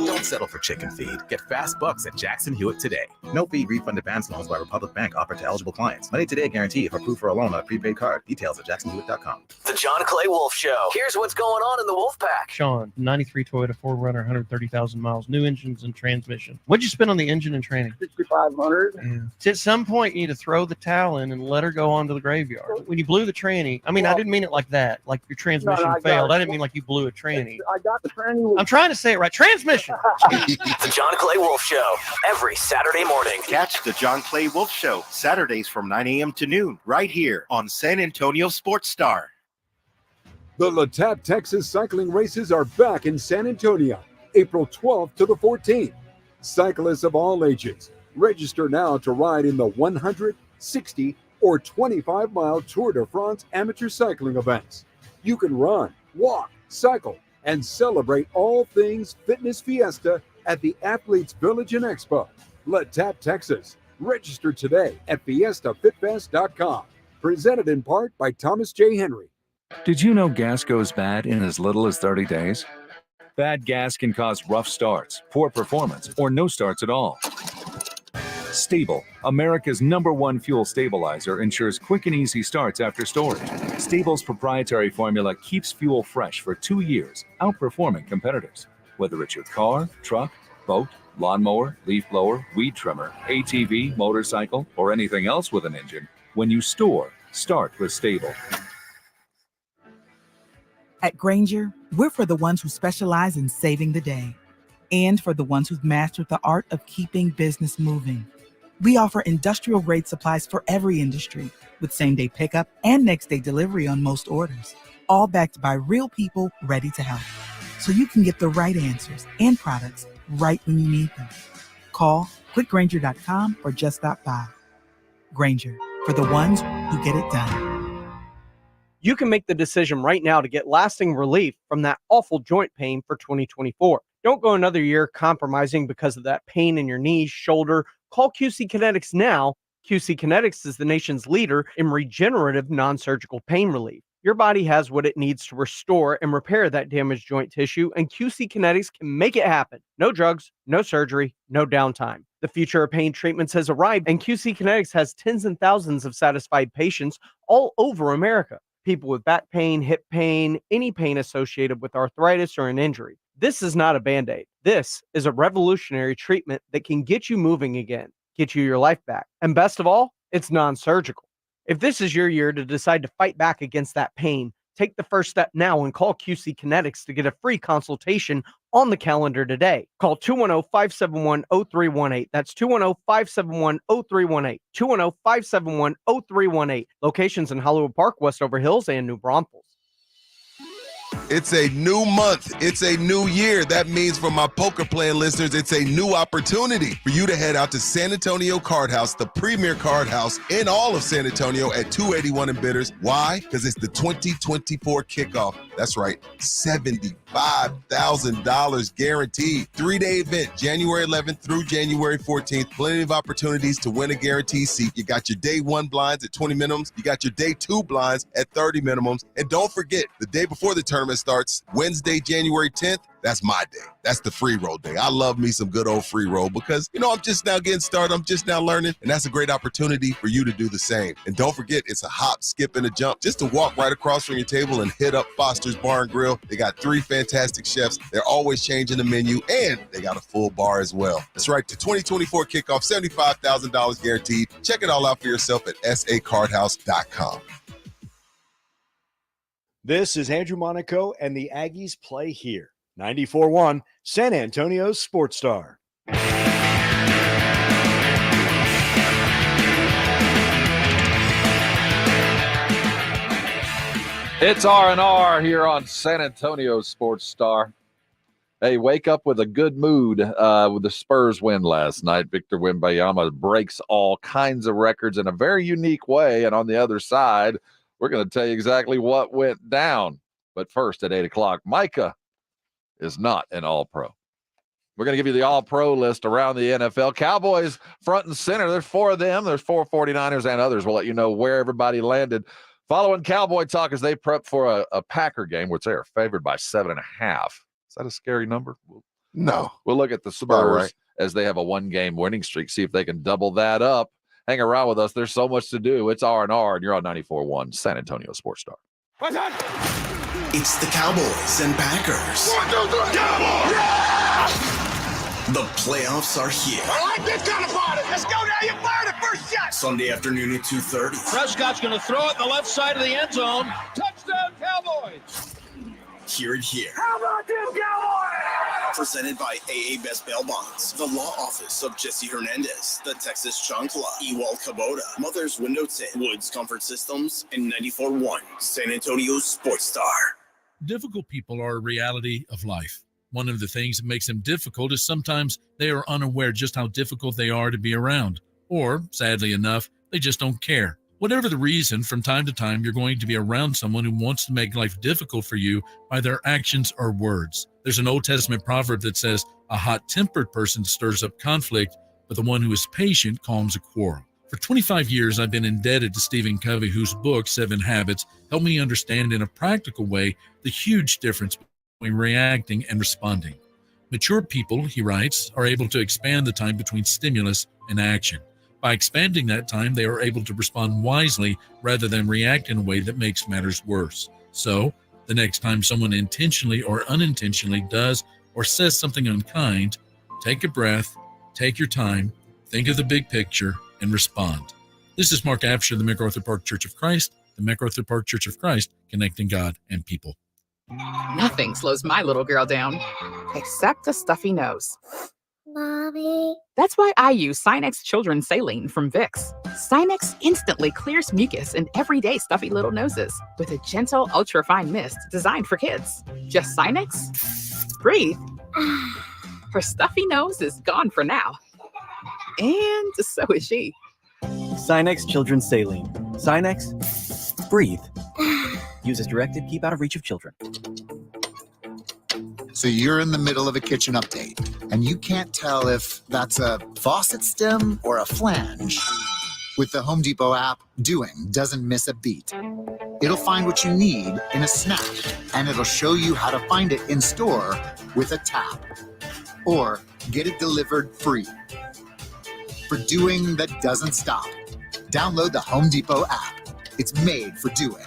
Don't settle for chicken feed. Get fast bucks at Jackson Hewitt today. No-fee refund advance loans by Republic Bank offered to eligible clients. Money today guarantee if approved for a loan on a prepaid card. Details at jacksonhewitt.com. The John Clay Wolf Show. Here's what's going on in the Wolf Pack. Sean, 93 Toyota 4Runner, 130,000 miles, new engines and transmission. What'd you spend on the engine and training? $6,500. Yeah. So at some point, you need to throw the towel in and let her go onto the graveyard. When you blew the tranny, I mean, I didn't mean it like that, like your transmission failed. I didn't mean like you blew a tranny. I got the tranny. I'm trying to say it right. Transmission. The John Clay Wolf Show. Every Saturday morning. Catch the John Clay Wolf Show Saturdays from 9 a.m. to noon right here on San Antonio Sports Star. The Latap Texas cycling races are back in San Antonio, April 12th to the 14th. Cyclists of all ages, register now to ride in the 100, 60, or 25-mile Tour de France amateur cycling events. You can run, walk, cycle, and celebrate all things Fitness Fiesta at the Athletes Village and Expo. Latap Texas. Register today at fiestafitfest.com. Presented in part by Thomas J. Henry. Did you know gas goes bad in as little as 30 days? Bad gas can cause rough starts, poor performance, or no starts at all. Stable, America's #1 fuel stabilizer, ensures quick and easy starts after storage. Stable's proprietary formula keeps fuel fresh for 2 years, outperforming competitors. Whether it's your car, truck, boat, lawnmower, leaf blower, weed trimmer, ATV, motorcycle, or anything else with an engine, when you store, start with Stable. At Grainger, we're for the ones who specialize in saving the day and for the ones who've mastered the art of keeping business moving. We offer industrial-grade supplies for every industry with same-day pickup and next-day delivery on most orders, all backed by real people ready to help. So you can get the right answers and products right when you need them. Call quickgrainger.com or just stop by. Grainger, for the ones who get it done. You can make the decision right now to get lasting relief from that awful joint pain for 2024. Don't go another year compromising because of that pain in your knees, shoulder. Call QC Kinetics now. QC Kinetics is the nation's leader in regenerative non-surgical pain relief. Your body has what it needs to restore and repair that damaged joint tissue, and QC Kinetics can make it happen. No drugs, no surgery, no downtime. The future of pain treatments has arrived, and QC Kinetics has tens and thousands of satisfied patients all over America. People with back pain, hip pain, any pain associated with arthritis or an injury. This is not a Band-Aid. This is a revolutionary treatment that can get you moving again, get you your life back. And best of all, it's non-surgical. If this is your year to decide to fight back against that pain, take the first step now and call QC Kinetics to get a free consultation on the calendar today. Call 210-571-0318. That's 210-571-0318. 210-571-0318. Locations in Hollywood Park, Westover Hills, and New Braunfels. It's a new month. It's a new year. That means for my poker playing listeners, it's a new opportunity for you to head out to San Antonio Card House, the premier card house in all of San Antonio at 281 in Bitters. Why? Because it's the 2024 kickoff. That's right, $75,000 guaranteed. 3-day event, January 11th through January 14th. Plenty of opportunities to win a guaranteed seat. You got your day 1 blinds at 20 minimums. You got your day 2 blinds at 30 minimums. And don't forget, the day before the tournament starts, Wednesday, January 10th, that's my day. That's the free roll day. I love me some good old free roll because, I'm just now getting started. I'm just now learning, and that's a great opportunity for you to do the same. And don't forget, it's a hop, skip, and a jump just to walk right across from your table and hit up Foster's Bar and Grill. They got 3 fantastic chefs. They're always changing the menu, and they got a full bar as well. That's right, the 2024 kickoff, $75,000 guaranteed. Check it all out for yourself at sacardhouse.com. This is Andrew Monaco, and the Aggies play here. 94.1 San Antonio's Sports Star. It's R&R here on San Antonio Sports Star. Hey, wake up with a good mood with the Spurs win last night. Victor Wembanyama breaks all kinds of records in a very unique way. And on the other side, we're going to tell you exactly what went down. But first, at 8 o'clock, Micah is not an All-Pro. We're going to give you the all-pro list around the NFL. Cowboys front and center. There's 4 of them. There's 4 49ers and others. We'll let you know where everybody landed. Following Cowboy talk as they prep for a Packer game, which they are favored by 7.5. Is that a scary number? No. We'll look at the Spurs right. as they have a 1-game winning streak, see if they can double that up. Hang around with us. There's so much to do. It's R&R, and you're on 94.1 San Antonio Sports Star. It's the Cowboys and Packers. 1, 2, 3, Cowboys! Yeah! The playoffs are here. I like this kind of party. Let's go now. You fired the first shot. Sunday afternoon at 2:30. Prescott's going to throw it in the left side of the end zone. Touchdown, Cowboys. Hear it here. How about them Cowboys? Presented by AA Best Bail Bonds, the law office of Jesse Hernandez, the Texas Chancla, Ewald Kubota, Mother's Window Tint, Woods Comfort Systems, and 94.1 San Antonio Sports Star. Difficult people are a reality of life. One of the things that makes them difficult is sometimes they are unaware just how difficult they are to be around. Or, sadly enough, they just don't care. Whatever the reason, from time to time, you're going to be around someone who wants to make life difficult for you by their actions or words. There's an Old Testament proverb that says, a hot-tempered person stirs up conflict, but the one who is patient calms a quarrel. For 25 years, I've been indebted to Stephen Covey, whose book, 7 Habits, helped me understand in a practical way the huge difference between reacting and responding. Mature people, he writes, are able to expand the time between stimulus and action. By expanding that time, they are able to respond wisely rather than react in a way that makes matters worse. So, the next time someone intentionally or unintentionally does or says something unkind, take a breath, take your time, think of the big picture, and respond. This is Mark Absher, the MacArthur Park Church of Christ, the MacArthur Park Church of Christ, connecting God and people. Nothing slows my little girl down, except a stuffy nose. Mommy. That's why I use Sinex Children's Saline from Vicks. Sinex instantly clears mucus in everyday stuffy little noses with a gentle, ultra-fine mist designed for kids. Just Sinex? Breathe. Her stuffy nose is gone for now. And so is she. Sinex Children's Saline. Sinex, breathe. Use as directed, keep out of reach of children. So you're in the middle of a kitchen update, and you can't tell if that's a faucet stem or a flange. With the Home Depot app, doing doesn't miss a beat. It'll find what you need in a snap, and it'll show you how to find it in store with a tap. Or get it delivered free. For doing that doesn't stop, download the Home Depot app. It's made for doing.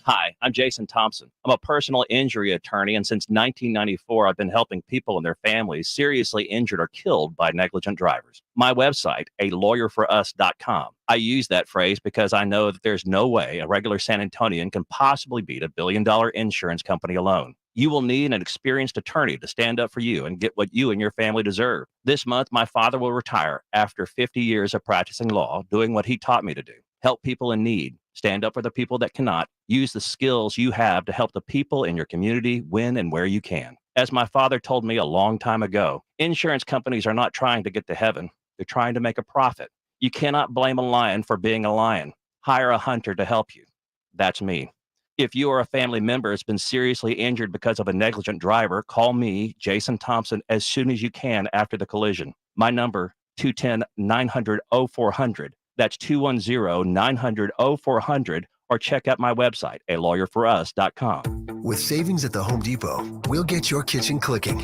Hi, I'm Jason Thompson. I'm a personal injury attorney, and since 1994, I've been helping people and their families seriously injured or killed by negligent drivers. My website, alawyerforus.com. I use that phrase because I know that there's no way a regular San Antonian can possibly beat a billion-dollar insurance company alone. You will need an experienced attorney to stand up for you and get what you and your family deserve. This month, my father will retire after 50 years of practicing law, doing what he taught me to do. Help people in need. Stand up for the people that cannot. Use the skills you have to help the people in your community when and where you can. As my father told me a long time ago, insurance companies are not trying to get to heaven. They're trying to make a profit. You cannot blame a lion for being a lion. Hire a hunter to help you. That's me. If you or a family member has been seriously injured because of a negligent driver, call me, Jason Thompson, as soon as you can after the collision. My number, 210-900-0400. That's 210-900-0400, or check out my website, alawyerforus.com. With savings at the Home Depot, we'll get your kitchen clicking.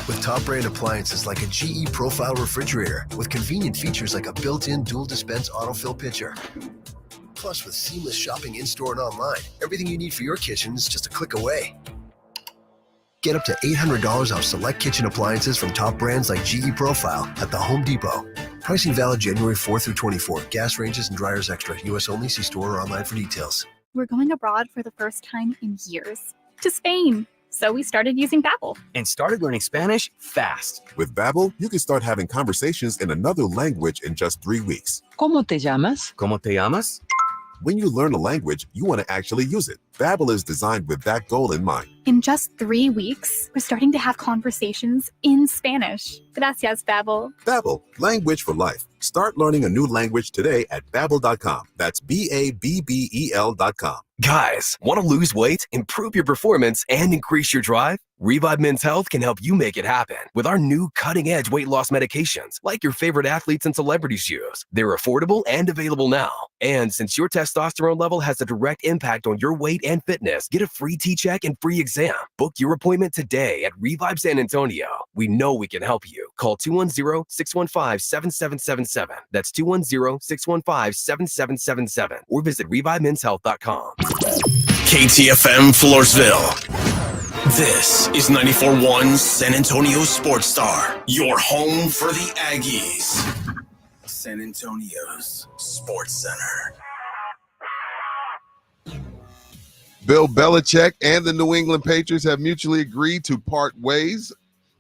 With top brand appliances like a GE Profile refrigerator with convenient features like a built-in dual dispense autofill pitcher. Plus, with seamless shopping in-store and online, everything you need for your kitchen is just a click away. Get up to $800 off select kitchen appliances from top brands like GE Profile at the Home Depot. Pricing valid January 4 through 24. Gas ranges and dryers extra. U.S. only. See store or online for details. We're going abroad for the first time in years. To Spain. So we started using Babbel. And started learning Spanish fast. With Babbel, you can start having conversations in another language in just 3 weeks. ¿Cómo te llamas? ¿Cómo te llamas? When you learn a language, you want to actually use it. Babbel is designed with that goal in mind. In just 3 weeks, we're starting to have conversations in Spanish. Gracias, Babbel. Babbel, language for life. Start learning a new language today at Babbel.com. That's BABBEL.com. Guys, want to lose weight, improve your performance, and increase your drive? Revive Men's Health can help you make it happen with our new cutting-edge weight loss medications like your favorite athletes and celebrities use. They're affordable and available now. And since your testosterone level has a direct impact on your weight and fitness, get a free T-check and free exam. Book your appointment today at Revive San Antonio. We know we can help you. Call 210-615-7777. That's 210-615-7777. Or visit ReviveMen'sHealth.com. KTFM Floresville. This is 94.1 San Antonio Sports Star, your home for the Aggies. San Antonio's Sports Center. Bill Belichick and the New England Patriots have mutually agreed to part ways.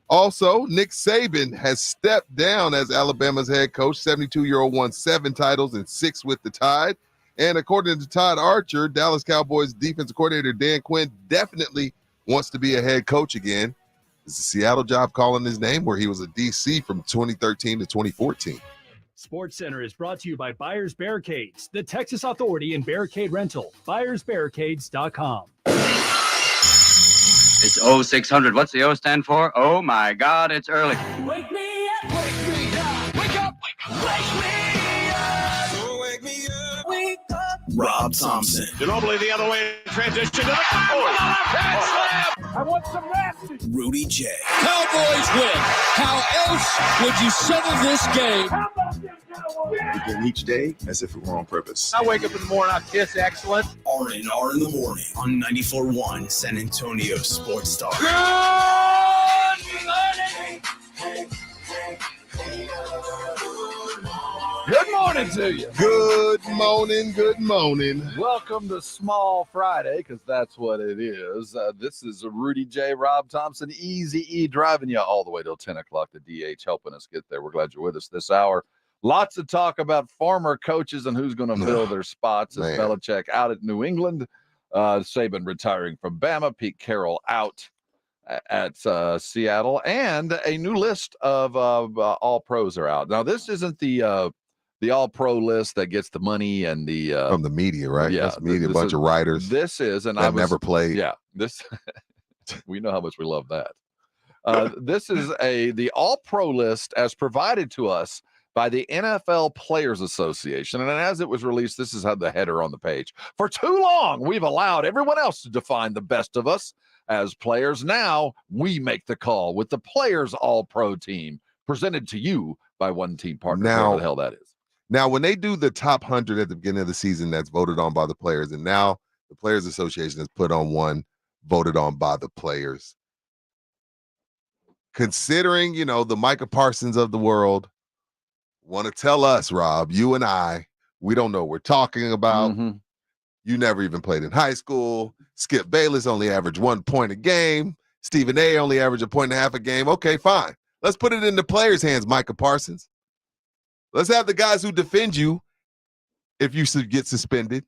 Also, Nick Saban has stepped down as Alabama's head coach. 72-year-old won 7 titles and 6 with the Tide. And according to Todd Archer, Dallas Cowboys defensive coordinator Dan Quinn definitely wants to be a head coach again. Is the Seattle job calling his name, where he was a DC from 2013 to 2014? Sports Center is brought to you by Buyers Barricades, the Texas authority in barricade rental. BuyersBarricades.com. It's 0600. What's the O stand for? Oh my God, it's early. Wake me up, wake me up, wake up, wake me up. So wake me up. Wake up. Rob Thompson. Ginobili the other way, transition to the hand slam. I want some rest. Rudy J. Cowboys win. How else would you settle this game? Begin each day as if it were on purpose. I wake up in the morning, I kiss excellence. R&R in the morning on 94.1 San Antonio Sports Star. Good morning to you. Good morning, good morning. Welcome to Small Friday, because that's what it is. This is Rudy J, Rob Thompson, Easy E, driving you all the way till 10 o'clock. The DH helping us get there. We're glad you're with us this hour. Lots of talk about former coaches and who's going to fill their spots. As Belichick out at New England, Saban retiring from Bama, Pete Carroll out at Seattle, and a new list of all pros are out. Now, this isn't the all-pro list that gets the money and the from the media, right? Yeah, that's media, a bunch of writers. This is, and I've never played. Yeah, this we know how much we love that. This is the all-pro list as provided to us by the NFL Players Association, and as it was released, this is how the header on the page. For too long, we've allowed everyone else to define the best of us as players. Now we make the call with the Players All-Pro team, presented to you by One Team Partners. Whatever the hell that is. Now, when they do the top 100 at the beginning of the season, that's voted on by the players, and now the Players Association has put on one voted on by the players. Considering, the Micah Parsons of the world, want to tell us, Rob, you and I, we don't know what we're talking about. Mm-hmm. You never even played in high school. Skip Bayless only averaged 1 point a game. Stephen A. only averaged 1.5 points a game. Okay, fine. Let's put it in the players' hands, Micah Parsons. Let's have the guys who defend you if you get suspended.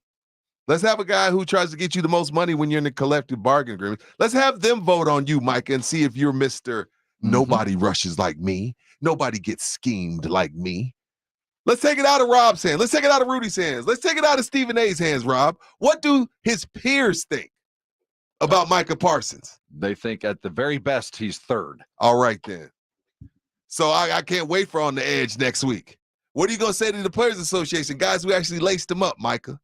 Let's have a guy who tries to get you the most money when you're in a collective bargain agreement. Let's have them vote on you, Micah, and see if you're Mr. Nobody rushes like me. Nobody gets schemed like me. Let's take it out of Rob's hands. Let's take it out of Rudy's hands. Let's take it out of Stephen A's hands, Rob. What do his peers think about Micah Parsons? They think at the very best, he's third. All right, then. So I can't wait for On the Edge next week. What are you going to say to the Players Association, guys who actually laced him up, Micah?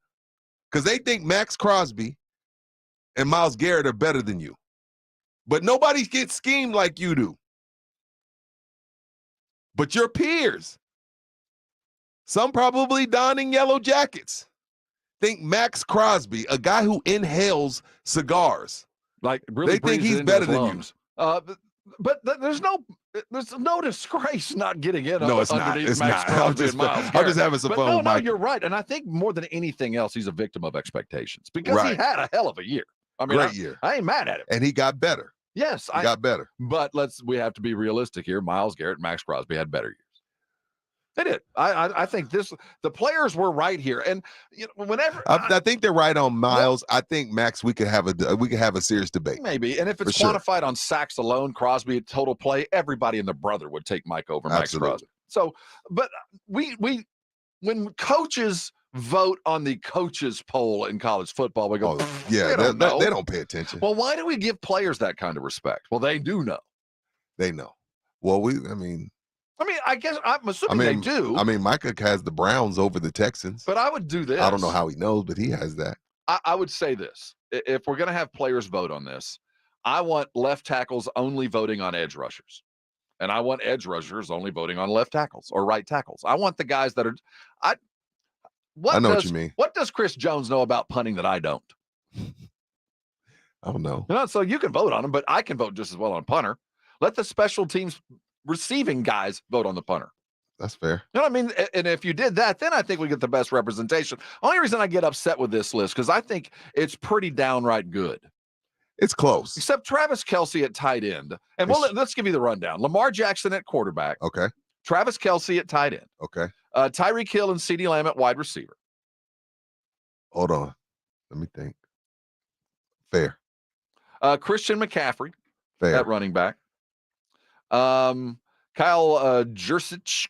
Because they think Max Crosby and Myles Garrett are better than you. But nobody gets schemed like you do. But your peers, some probably donning yellow jackets, think Max Crosby, a guy who inhales cigars, like really they think he's better than you. But there's no disgrace not getting in. No, it's not. It's Max not. Crosby and Myles I'm just having some but fun no, with Mike. you're right. And I think more than anything else, he's a victim of expectations because he had a hell of a year. I mean, great year. I ain't mad at him. And he got better. Yes, he got better. But we have to be realistic here. Myles Garrett and Max Crosby had better years. They did. I think the players were right here, and whenever I think they're right on Miles. I think Max, we could have a serious debate, maybe. And if it's for quantified sure. on sacks alone, Crosby total play, everybody and their brother would take Mike over Max Absolutely. Crosby. So, but we when coaches vote on the coaches poll in college football, we go, yeah, they don't pay attention. Well, why do we give players that kind of respect? Well, they do know. They know. Well, I guess I'm assuming they do. I mean, Micah has the Browns over the Texans. But I would do this. I don't know how he knows, but he has that. I would say this. If we're going to have players vote on this, I want left tackles only voting on edge rushers. And I want edge rushers only voting on left tackles or right tackles. I want the guys that are I know what you mean. What does Chris Jones know about punting that I don't? I don't know. So you can vote on him, but I can vote just as well on punter. Let the special teams receiving guys vote on the punter. That's fair. You know what I mean? And if you did that, then I think we get the best representation. Only reason I get upset with this list, because I think it's pretty downright good. It's close. Except Travis Kelce at tight end. And let's give you the rundown. Lamar Jackson at quarterback. Okay. Travis Kelce at tight end. Okay. Tyreek Hill and CeeDee Lamb at wide receiver. Hold on. Let me think. Fair. Christian McCaffrey Fair. at running back. Kyle Jursich.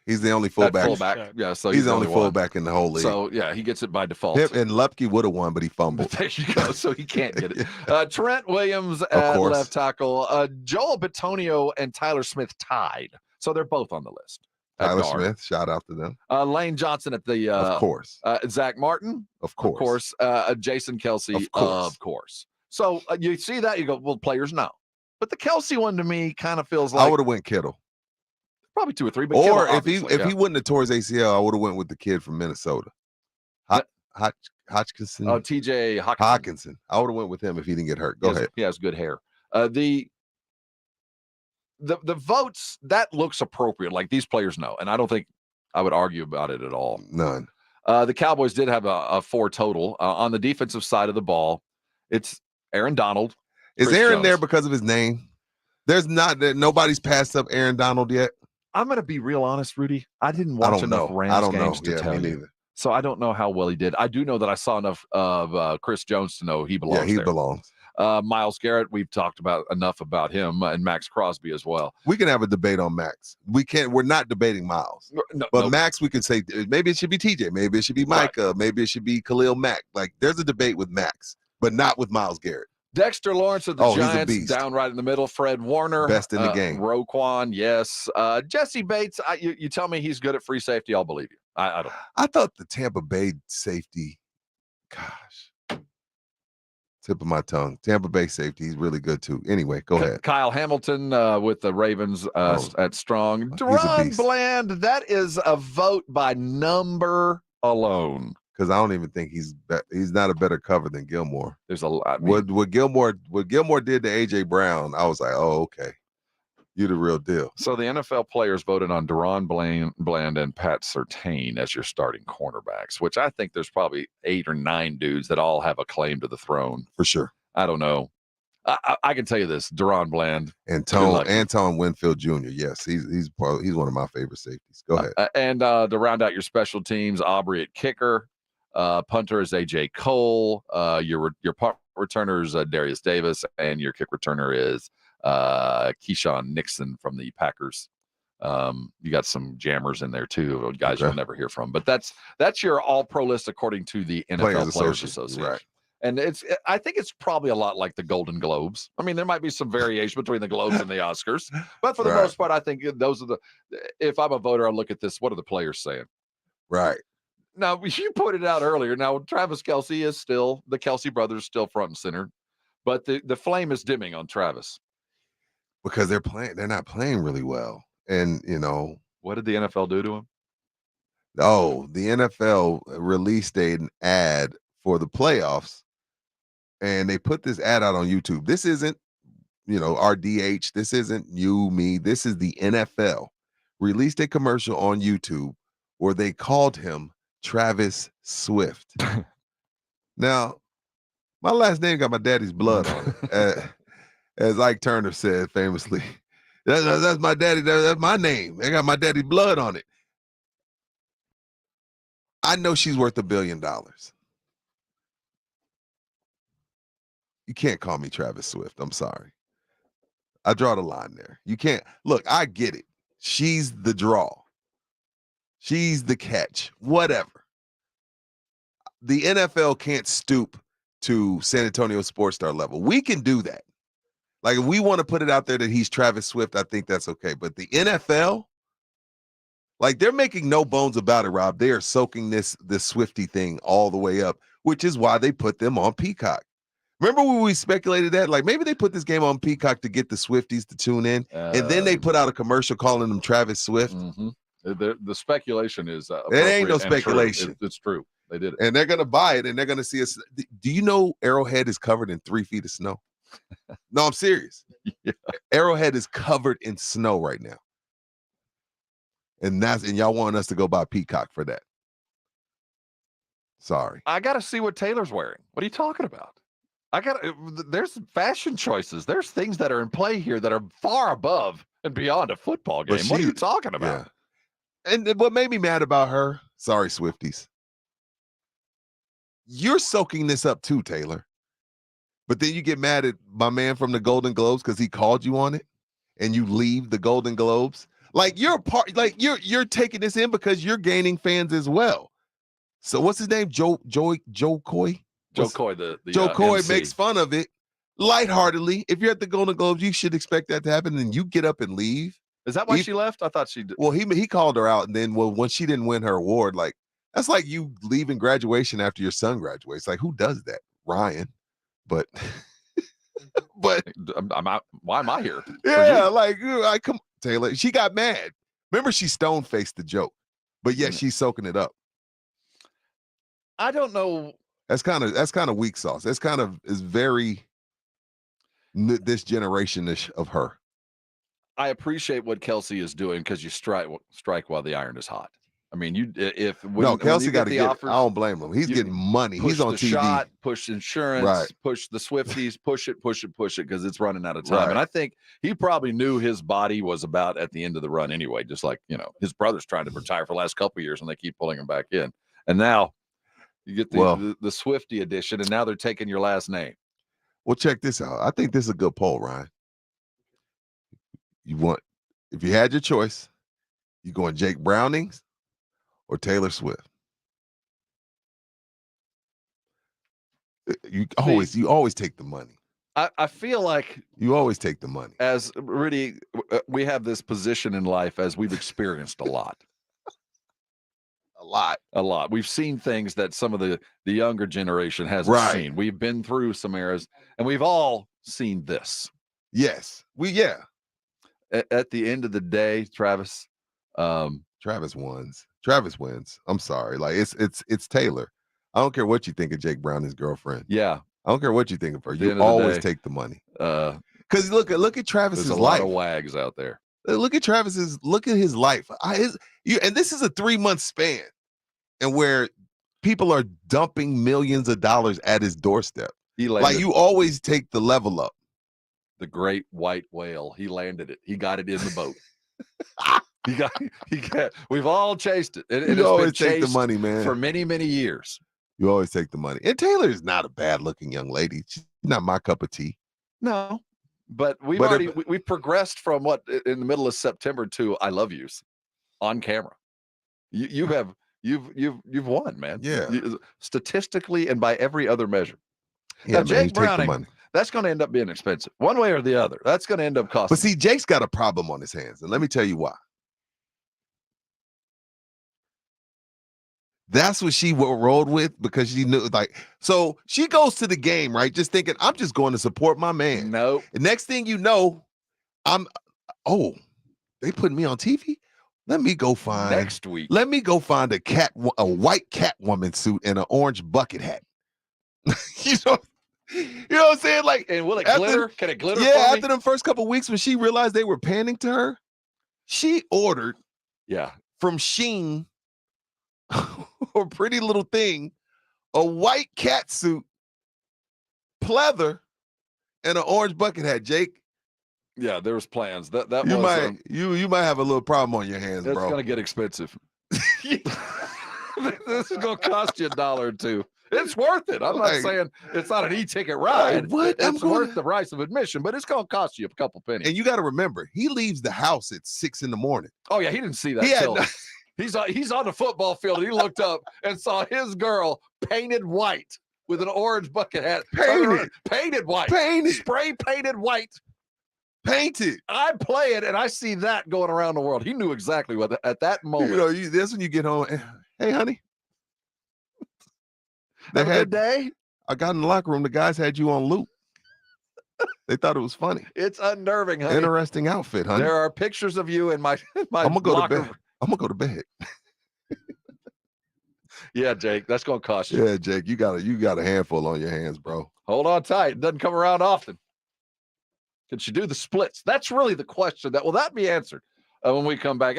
He's the only fullback. Yeah, so he's the only fullback in the whole league. So yeah, he gets it by default. And Lupke would have won, but he fumbled. There you go. So he can't get it. Trent Williams at left tackle. Joel Bitonio and Tyler Smith tied. So they're both on the list. Tyler Smith, shout out to them. Lane Johnson at the of course. Zach Martin, of course. Jason Kelce, of course. So you see that, you go, well, players know. But the Kelce one to me kind of feels like I would have went Kittle. Probably 2 or 3, but or Kittle, if he wouldn't have tore his ACL, I would have went with the kid from Minnesota. Hodgkinson. Oh, TJ Hawkinson. I would have went with him if he didn't get hurt. Go ahead. He has good hair. The votes, that looks appropriate. Like these players know, and I don't think I would argue about it at all. None. The Cowboys did have a 4 total. On the defensive side of the ball, it's Aaron Donald. Is Chris Aaron Jones. there because of his name? Nobody's passed up Aaron Donald yet. I'm going to be real honest, Rudy. I didn't watch enough Rams games to tell you. Neither. So I don't know how well he did. I do know that I saw enough of Chris Jones to know he belongs there. Yeah, he belongs. Miles Garrett, we've talked about enough about him, and Max Crosby as well. We can have a debate on Max. We're not debating Miles. But Max, we can say maybe it should be TJ, maybe it should be Micah, right. Maybe it should be Khalil Mack. Like there's a debate with Max, but not with Miles Garrett. Dexter Lawrence of the he's a Giants, beast. down right in the middle. Fred Warner, best in the game. Roquan, yes. Jesse Bates, you tell me he's good at free safety, I'll believe you. I don't. I thought the Tampa Bay safety, gosh, tip of my tongue. Tampa Bay safety, he's really good too. Anyway, go ahead. Kyle Hamilton with the Ravens at strong. Deron Bland, that is a vote by number alone. Because I don't even think he's not a better cover than Gilmore. There's a lot. What Gilmore did to AJ Brown, I was like, oh, okay. You're the real deal. So the NFL players voted on Deron Bland and Pat Surtain as your starting cornerbacks, which I think there's probably 8 or 9 dudes that all have a claim to the throne. For sure. I don't know. I can tell you this, Deron Bland. Anton Winfield Jr., yes, he's one of my favorite safeties. Go ahead. And to round out your special teams, Aubrey at kicker. Punter is AJ Cole. Your punt returner is Darius Davis, and your kick returner is Keyshawn Nixon from the Packers. You got some jammers in there too, guys you'll never hear from. But that's your all-pro list according to the NFL Players Association. Right. And I think it's probably a lot like the Golden Globes. I mean, there might be some variation between the Globes and the Oscars, but for the most part, I think those are if I'm a voter, I look at this. What are the players saying? Right. Now, you pointed out earlier, now Travis Kelce is still, the Kelce brothers still front and center, but the flame is dimming on Travis. Because they're not playing really well. And, what did the NFL do to him? Oh, the NFL released an ad for the playoffs, and they put this ad out on YouTube. This isn't, our DH. This isn't you, me. This is the NFL. Released a commercial on YouTube where they called him Travis Swift. Now, my last name got my daddy's blood on it. As Ike Turner said famously, that's my daddy. That's my name. I got my daddy's blood on it. I know she's worth $1 billion. You can't call me Travis Swift. I'm sorry. I draw the line there. You can't. Look, I get it. She's the draw. She's the catch. Whatever. The NFL can't stoop to San Antonio sports star level. We can do that. Like, if we want to put it out there that he's Travis Swift, I think that's okay. But the NFL, like, they're making no bones about it, Rob. They are soaking this Swiftie thing all the way up, which is why they put them on Peacock. Remember when we speculated that? Like, maybe they put this game on Peacock to get the Swifties to tune in, and then they put out a commercial calling them Travis Swift. Mm-hmm. The speculation is it ain't no speculation. It's true. They did it. And they're going to buy it, and they're going to see us. Do you know Arrowhead is covered in 3 feet of snow? No, I'm serious. Yeah. Arrowhead is covered in snow right now. And y'all want us to go buy Peacock for that. Sorry. I got to see what Taylor's wearing. What are you talking about? There's fashion choices. There's things that are in play here that are far above and beyond a football game. What are you talking about? Yeah. And what made me mad about her, sorry, Swifties, you're soaking this up too, Taylor. But then you get mad at my man from the Golden Globes because he called you on it, and you leave the Golden Globes. Like, you're you're taking this in because you're gaining fans as well. So what's his name? Joe Coy? Joe Coy, Joe Coy MC. makes fun of it lightheartedly. If you're at the Golden Globes, you should expect that to happen, and you get up and leave. Is that why she left? I thought she did. Well, he called her out, and then when she didn't win her award, like, that's like you leaving graduation after your son graduates. Like, who does that? Ryan. But I'm out. Why am I here? Yeah, like, I come Taylor. She got mad. Remember, she stone-faced the joke, but yet she's soaking it up. I don't know. That's kind of weak sauce. That's kind of is very this generation-ish of her. I appreciate what Kelsey is doing because you strike while the iron is hot. I mean, Kelsey got to get. I don't blame him. He's getting money. He's on TV. Shot, push insurance, right. Push the Swifties, push it because it's running out of time. Right. And I think he probably knew his body was about at the end of the run anyway. Just like, his brother's trying to retire for the last couple of years, and they keep pulling him back in. And now you get the Swiftie edition, and now they're taking your last name. Well, check this out. I think this is a good poll, Ryan. If you had your choice, you going Jake Brownings or Taylor Swift? You always take the money. I feel like you always take the money. As really, we have this position in life as we've experienced a lot. A lot. We've seen things that some of the younger generation hasn't seen. We've been through some eras, and we've all seen this. Yes. At the end of the day, Travis wins. Travis wins. I'm sorry. Like, it's Taylor. I don't care what you think of Jake Browning's girlfriend. Yeah. I don't care what you think of her. You always take the money. Because look at Travis's life. There's a lot of wags out there. Look at his life. And this is a 3-month span, and where people are dumping millions of dollars at his doorstep. Like, you always take the level up. The great white whale. He landed it. He got it in the boat. He got. We've all chased it. You always take the money, man. For many, many years. You always take the money. And Taylor is not a bad-looking young lady. She's not my cup of tea. No, but we've progressed from what in the middle of September to I love yous on camera. You've won, man. Yeah, statistically and by every other measure. Yeah, now, Jake Browning, that's going to end up being expensive, one way or the other. That's going to end up costing. But see, Jake's got a problem on his hands, and let me tell you why. That's what she rolled with, because she knew, so she goes to the game, right? Just thinking, I'm just going to support my man. No. The next thing you know, they putting me on TV? Let me go find next week. Let me go find a white Catwoman suit and an orange bucket hat. You know what I'm saying? Like, and will it glitter? Can it glitter? Yeah, after the first couple of weeks when she realized they were panning to her, she ordered from Shein or Pretty Little Thing a white cat suit, pleather, and an orange bucket hat. Jake, yeah, there was plans. That you might have a little problem on your hands, that's bro. It's gonna get expensive. This is going to cost you $1 or $2. It's worth it. I'm not saying it's not an e-ticket ride. What? It's worth the price of admission, but it's going to cost you a couple pennies. And you got to remember, he leaves the house at 6 in the morning. Oh yeah, he didn't see that. He's on the football field. And he looked up and saw his girl painted white with an orange bucket hat. Painted white. Spray painted white. Painted. I play it and I see that going around the world. He knew exactly what at that moment. You know, that's when you get home. Hey, honey. Have a good day. I got in the locker room. The guys had you on loop. They thought it was funny. It's unnerving, honey. Interesting outfit, honey. There are pictures of you in my I'm gonna go locker to bed. I'm gonna go to bed. Yeah, Jake, that's gonna cost you. Yeah, Jake, you got a handful on your hands, bro. Hold on tight. It doesn't come around often. Can she do the splits? That's really the question. Will that be answered when we come back?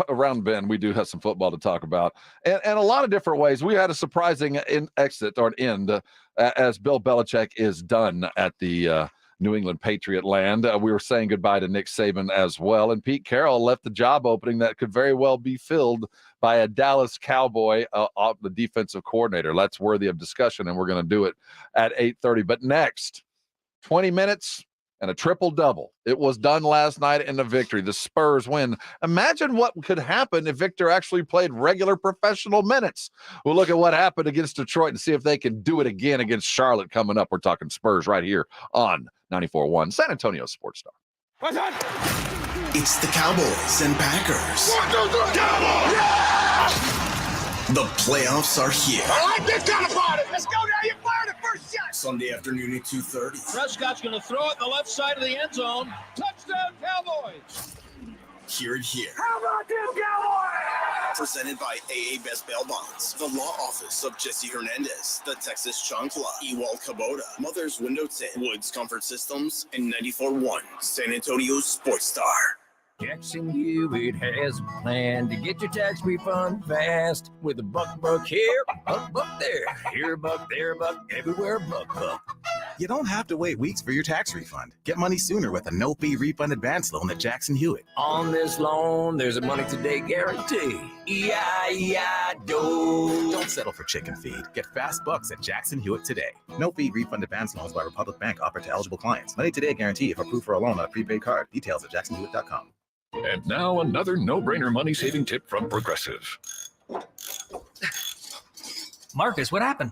Around Ben, we do have some football to talk about, and a lot of different ways. We had a surprising exit or an end as Bill Belichick is done at the New England Patriot land. We were saying goodbye to Nick Saban as well, and Pete Carroll left the job opening that could very well be filled by a Dallas Cowboy, the defensive coordinator. That's worthy of discussion, and we're going to do it at 8:30. But next, 20 minutes and a triple-double. It was done last night in the victory. The Spurs win. Imagine what could happen if Victor actually played regular professional minutes. We'll look at what happened against Detroit and see if they can do it again against Charlotte coming up. We're talking Spurs right here on 94.1 San Antonio Sports Star. What's that? It's the Cowboys and Packers. 1, 2, 3, Cowboys! Yeah! The playoffs are here. I like this kind of party. Let's go now. You fired the first shot. Sunday afternoon at 2:30. Prescott's going to throw it in the left side of the end zone. Touchdown, Cowboys. Hear it here. How about them Cowboys? Presented by AA Best Bail Bonds, the law office of Jesse Hernandez, the Texas Chancla, Ewald Kubota, Mother's Window Tint, Woods Comfort Systems, and 94.1 San Antonio Sports Star. Jackson Hewitt has a plan to get your tax refund fast with a buck here, buck there, here a buck, there a buck, everywhere buck. You don't have to wait weeks for your tax refund. Get money sooner with a no-fee refund advance loan at Jackson Hewitt. On this loan, there's a money today guarantee. E-I-E-I-Do. Don't settle for chicken feed. Get fast bucks at Jackson Hewitt today. No-fee refund advance loans by Republic Bank offered to eligible clients. Money today guarantee if approved for a loan on a prepaid card. Details at jacksonhewitt.com. And now another no-brainer money-saving tip from Progressive. Marcus, what happened?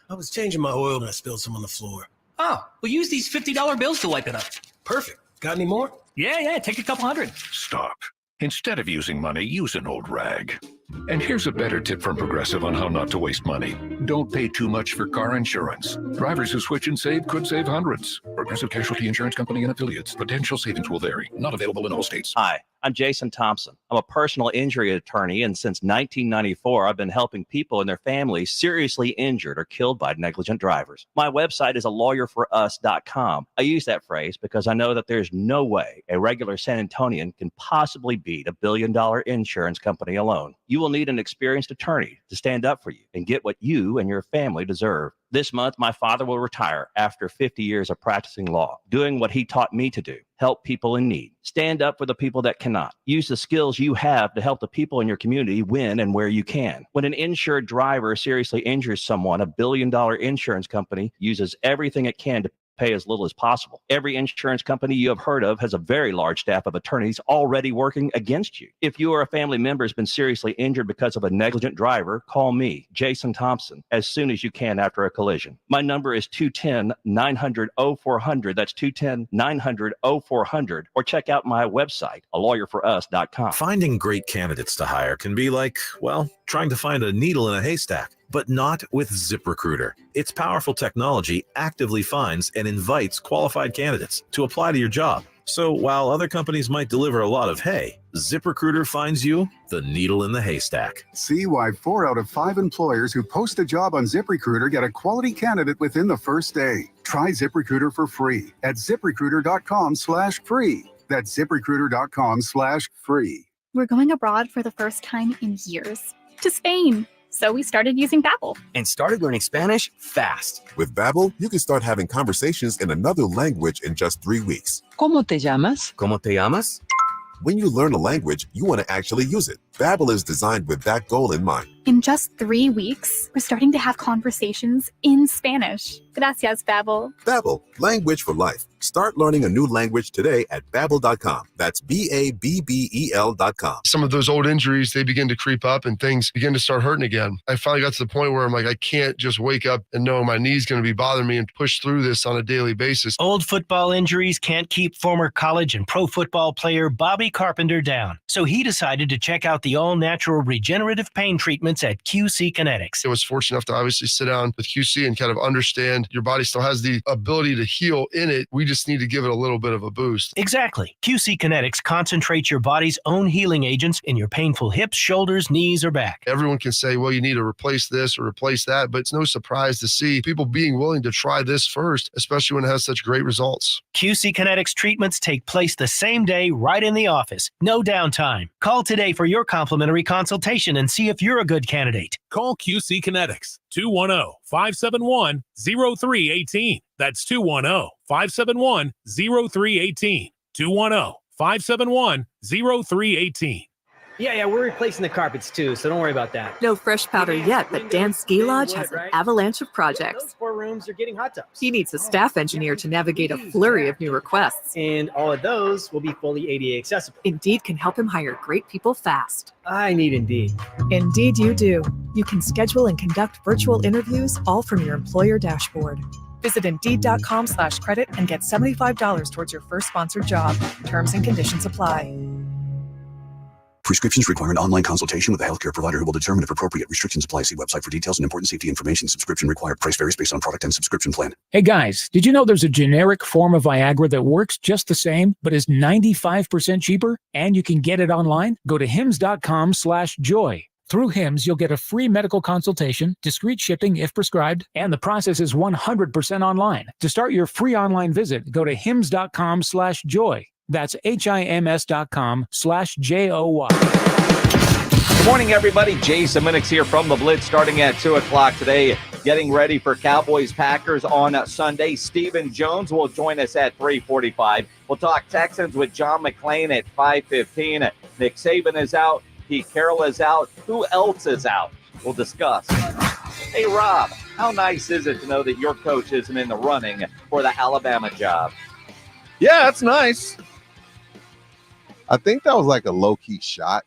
I was changing my oil and I spilled some on the floor. Oh, well, use these $50 bills to wipe it up. Perfect. Got any more? Yeah, take a couple hundred. Stop. Instead of using money, use an old rag. And here's a better tip from Progressive on how not to waste money. Don't pay too much for car insurance. Drivers who switch and save could save hundreds. Progressive Casualty Insurance Company and affiliates. Potential savings will vary. Not available in all states. Hi, I'm Jason Thompson. I'm a personal injury attorney, and since 1994, I've been helping people and their families seriously injured or killed by negligent drivers. My website is alawyerforus.com. I use that phrase because I know that there's no way a regular San Antonian can possibly beat $1 billion insurance company alone. You will need an experienced attorney to stand up for you and get what you and your family deserve. This month, my father will retire after 50 years of practicing law, doing what he taught me to do, help people in need. Stand up for the people that cannot. Use the skills you have to help the people in your community when and where you can. When an insured driver seriously injures someone, $1 billion insurance company uses everything it can to pay as little as possible. Every insurance company you have heard of has a very large staff of attorneys already working against you. If you or a family member has been seriously injured because of a negligent driver, call me, Jason Thompson, as soon as you can after a collision. My number is 210-900-0400. That's 210-900-0400. Or check out my website, alawyerforus.com. Finding great candidates to hire can be like, well, trying to find a needle in a haystack. But not with ZipRecruiter. Its powerful technology actively finds and invites qualified candidates to apply to your job. So while other companies might deliver a lot of hay, ZipRecruiter finds you the needle in the haystack. See why 4 out of 5 employers who post a job on ZipRecruiter get a quality candidate within the first day. Try ZipRecruiter for free at ZipRecruiter.com/free. That's ZipRecruiter.com/free. We're going abroad for the first time in years. To Spain. So we started using Babbel. And started learning Spanish fast. With Babbel, you can start having conversations in another language in just 3 weeks. ¿Cómo te llamas? ¿Cómo te llamas? When you learn a language, you want to actually use it. Babbel is designed with that goal in mind. In just 3 weeks, we're starting to have conversations in Spanish. Gracias, Babbel. Babbel, language for life. Start learning a new language today at Babbel.com. That's Babbel.com. Some of those old injuries, they begin to creep up and things begin to start hurting again. I finally got to the point where I'm like, I can't just wake up and know my knee's going to be bothering me and push through this on a daily basis. Old football injuries can't keep former college and pro football player Bobby Carpenter down. So he decided to check out the all-natural regenerative pain treatments at QC Kinetics. I was fortunate enough to obviously sit down with QC and kind of understand your body still has the ability to heal in it. We just need to give it a little bit of a boost. Exactly. QC Kinetics concentrates your body's own healing agents in your painful hips, shoulders, knees, or back. Everyone can say, well, you need to replace this or replace that, but it's no surprise to see people being willing to try this first, especially when it has such great results. QC Kinetics treatments take place the same day right in the office. No downtime. Call today for your complimentary consultation and see if you're a good candidate. Call QC Kinetics, 210-571-0318. That's 210-571-0318. 210-571-0318. Yeah, we're replacing the carpets too, so don't worry about that. No fresh powder yet, but Dan's ski lodge has an avalanche of projects. Those 4 rooms are getting hot tubs. He needs a staff engineer to navigate a flurry of new requests. And all of those will be fully ADA accessible. Indeed can help him hire great people fast. I need Indeed. Indeed you do. You can schedule and conduct virtual interviews all from your employer dashboard. Visit Indeed.com/credit and get $75 towards your first sponsored job. Terms and conditions apply. Prescriptions require an online consultation with a healthcare provider who will determine if appropriate. Restrictions apply. See website for details and important safety information. Subscription required. Price varies based on product and subscription plan. Hey guys, did you know there's a generic form of Viagra that works just the same, but is 95% cheaper? And you can get it online? Go to hims.com/joy. Through Hims, you'll get a free medical consultation, discreet shipping if prescribed, and the process is 100% online. To start your free online visit, go to hims.com/joy. That's HIMS.com/JOY. Good morning, everybody. Jason Minix here from the Blitz, starting at 2 o'clock today, getting ready for Cowboys-Packers on Sunday. Stephen Jones will join us at 3:45. We'll talk Texans with John McClain at 5:15. Nick Saban is out. Pete Carroll is out. Who else is out? We'll discuss. Hey, Rob, how nice is it to know that your coach isn't in the running for the Alabama job? Yeah, that's nice. I think that was like a low-key shot.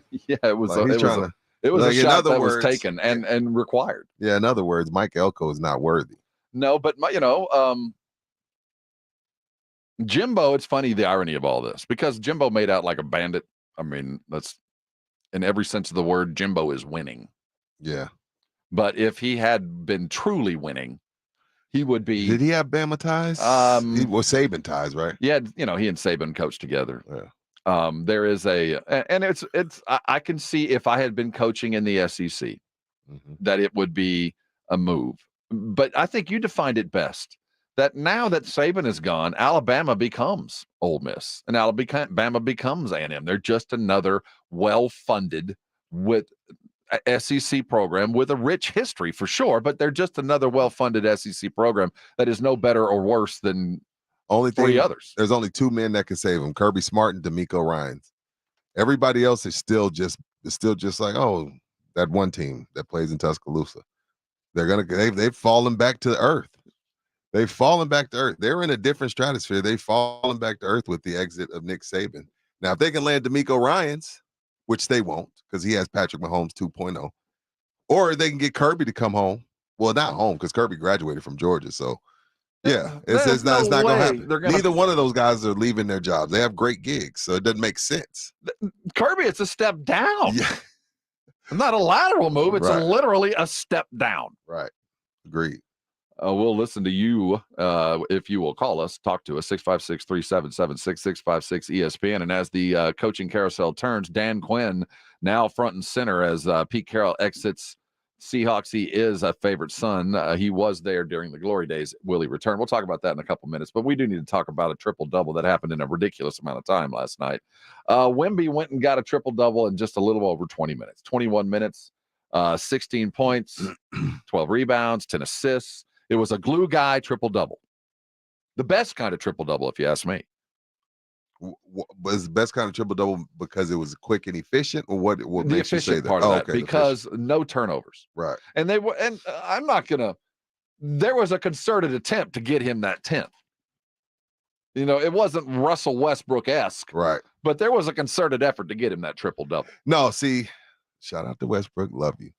Yeah, it was. Like It was a shot that was taken and required. Yeah, in other words, Mike Elko is not worthy. No, but Jimbo. It's funny the irony of all this because Jimbo made out like a bandit. I mean, that's in every sense of the word. Jimbo is winning. Yeah, but if he had been truly winning, he would be. Did he have Bama ties? He was Saban ties, right? Yeah, he and Saban coached together. Yeah. There is and it's I can see if I had been coaching in the SEC that it would be a move. But I think you defined it best that now that Saban is gone, Alabama becomes Ole Miss and Alabama becomes A&M. They're just another well-funded with SEC program with a rich history for sure, but they're just another well-funded SEC program that is no better or worse than three others. There's only 2 men that can save him: Kirby Smart and D'Amico Ryans. Everybody else is still just like, oh, that one team that plays in Tuscaloosa. They've fallen back to earth. They've fallen back to earth. They're in a different stratosphere. They've fallen back to earth with the exit of Nick Saban. Now, if they can land D'Amico Ryans, which they won't because he has Patrick Mahomes 2.0, or they can get Kirby to come home. Well, not home because Kirby graduated from Georgia, so. Yeah, it's not going to happen. Neither one of those guys are leaving their jobs. They have great gigs, so it doesn't make sense. Kirby, it's a step down. Yeah. Not a lateral move. It's literally a step down. Right. Agreed. We'll listen to you if you will call us. Talk to us, 656-3776-656 ESPN. And as the coaching carousel turns, Dan Quinn now front and center as Pete Carroll exits Seahawks. He is a favorite son. He was there during the glory days. Will he return? We'll talk about that in a couple minutes, but we do need to talk about a triple-double that happened in a ridiculous amount of time last night. Wemby went and got a triple-double in just a little over 20 minutes, 21 minutes, 16 points, 12 rebounds, 10 assists. It was a glue guy triple-double. The best kind of triple-double, if you ask me. Was the best kind of triple double because it was quick and efficient, or what? What The makes you say efficient that? part of that, okay, because no turnovers. Right. And they were, and I'm not gonna. There was a concerted attempt to get him that 10th. You know, it wasn't Russell Westbrook-esque, right? But there was a concerted effort to get him that triple double. No, see, shout out to Westbrook, love you.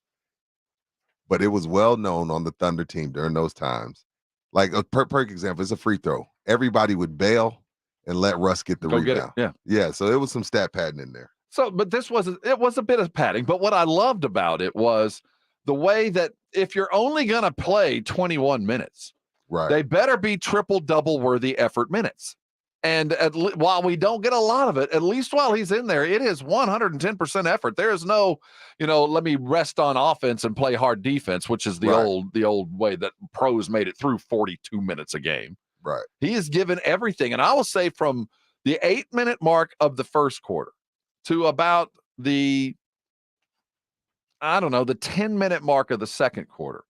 But it was well known on the Thunder team during those times. Like a perfect example, it's a free throw. Everybody would bail and let Russ get the rebound. Get it. Yeah. So it was some stat padding in there. So, but it was a bit of padding. But what I loved about it was the way that if you're only going to play 21 minutes, right, they better be triple-double worthy effort minutes. And while we don't get a lot of it, at least while he's in there, it is 110% effort. There is no, let me rest on offense and play hard defense, which is the old way that pros made it through 42 minutes a game. Right. He is given everything. And I will say from the 8-minute mark of the first quarter to about the 10-minute mark of the second quarter,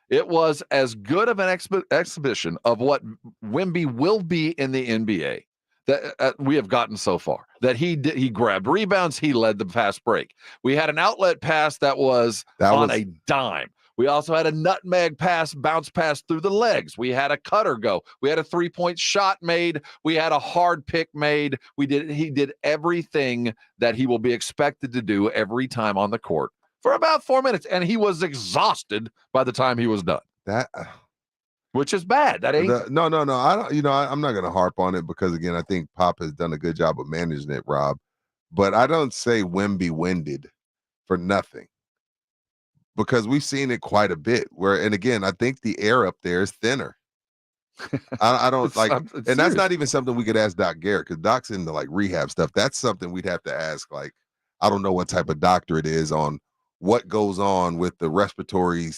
it was as good of an exhibition of what Wemby will be in the NBA that we have gotten so far. That he grabbed rebounds, he led the fast break. We had an outlet pass that was a dime. We also had a nutmeg pass, bounce pass through the legs. We had a cutter go. We had a 3-point shot made. We had a hard pick made. He did everything that he will be expected to do every time on the court for about 4 minutes, and he was exhausted by the time he was done. Which is bad. That ain't no. I don't. I'm not going to harp on it because again, I think Pop has done a good job of managing it, Rob. But I don't say Wemby winded for nothing because we've seen it quite a bit. And again, I think the air up there is thinner. I don't like, and that's not even something we could ask Doc Garrett because Doc's into like rehab stuff. That's something we'd have to ask. Like, I don't know what type of doctor it is on what goes on with the respiratory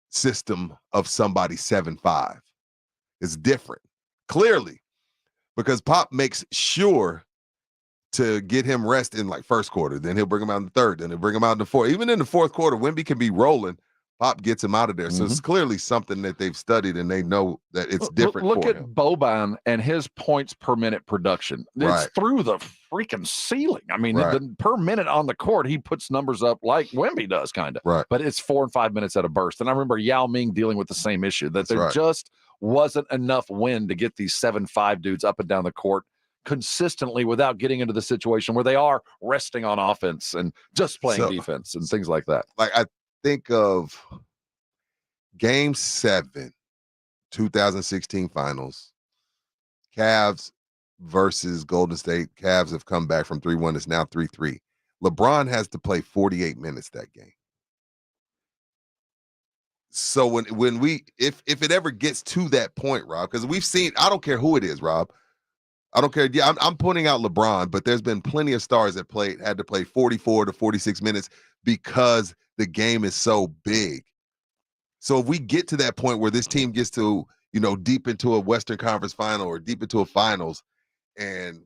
system of somebody 7'5". It's different, clearly, because Pop makes sure to get him rest in like first quarter. Then he'll bring him out in the third. Then he'll bring him out in the fourth. Even in the fourth quarter, Wemby can be rolling. Pop gets him out of there. So it's clearly something that they've studied and they know that it's different. Look for at him. Boban and his points per minute production. It's through the freaking ceiling. I mean, per minute on the court, he puts numbers up like Wemby does, kind of. Right. But it's 4 and 5 minutes at a burst. And I remember Yao Ming dealing with the same issue, that there just wasn't enough wind to get these 7'5" dudes up and down the court consistently without getting into the situation where they are resting on offense and just playing defense and things like that. Like I think of Game 7, 2016 finals, Cavs versus Golden State. Cavs have come back from 3-1. It's now 3-3. LeBron has to play 48 minutes that game. So when if it ever gets to that point, Rob, because we've seen, I don't care who it is, Rob. I don't care. Yeah, I'm pointing out LeBron, but there's been plenty of stars that had to play 44 to 46 minutes because the game is so big. So if we get to that point where this team gets to, deep into a Western Conference final or deep into a finals, and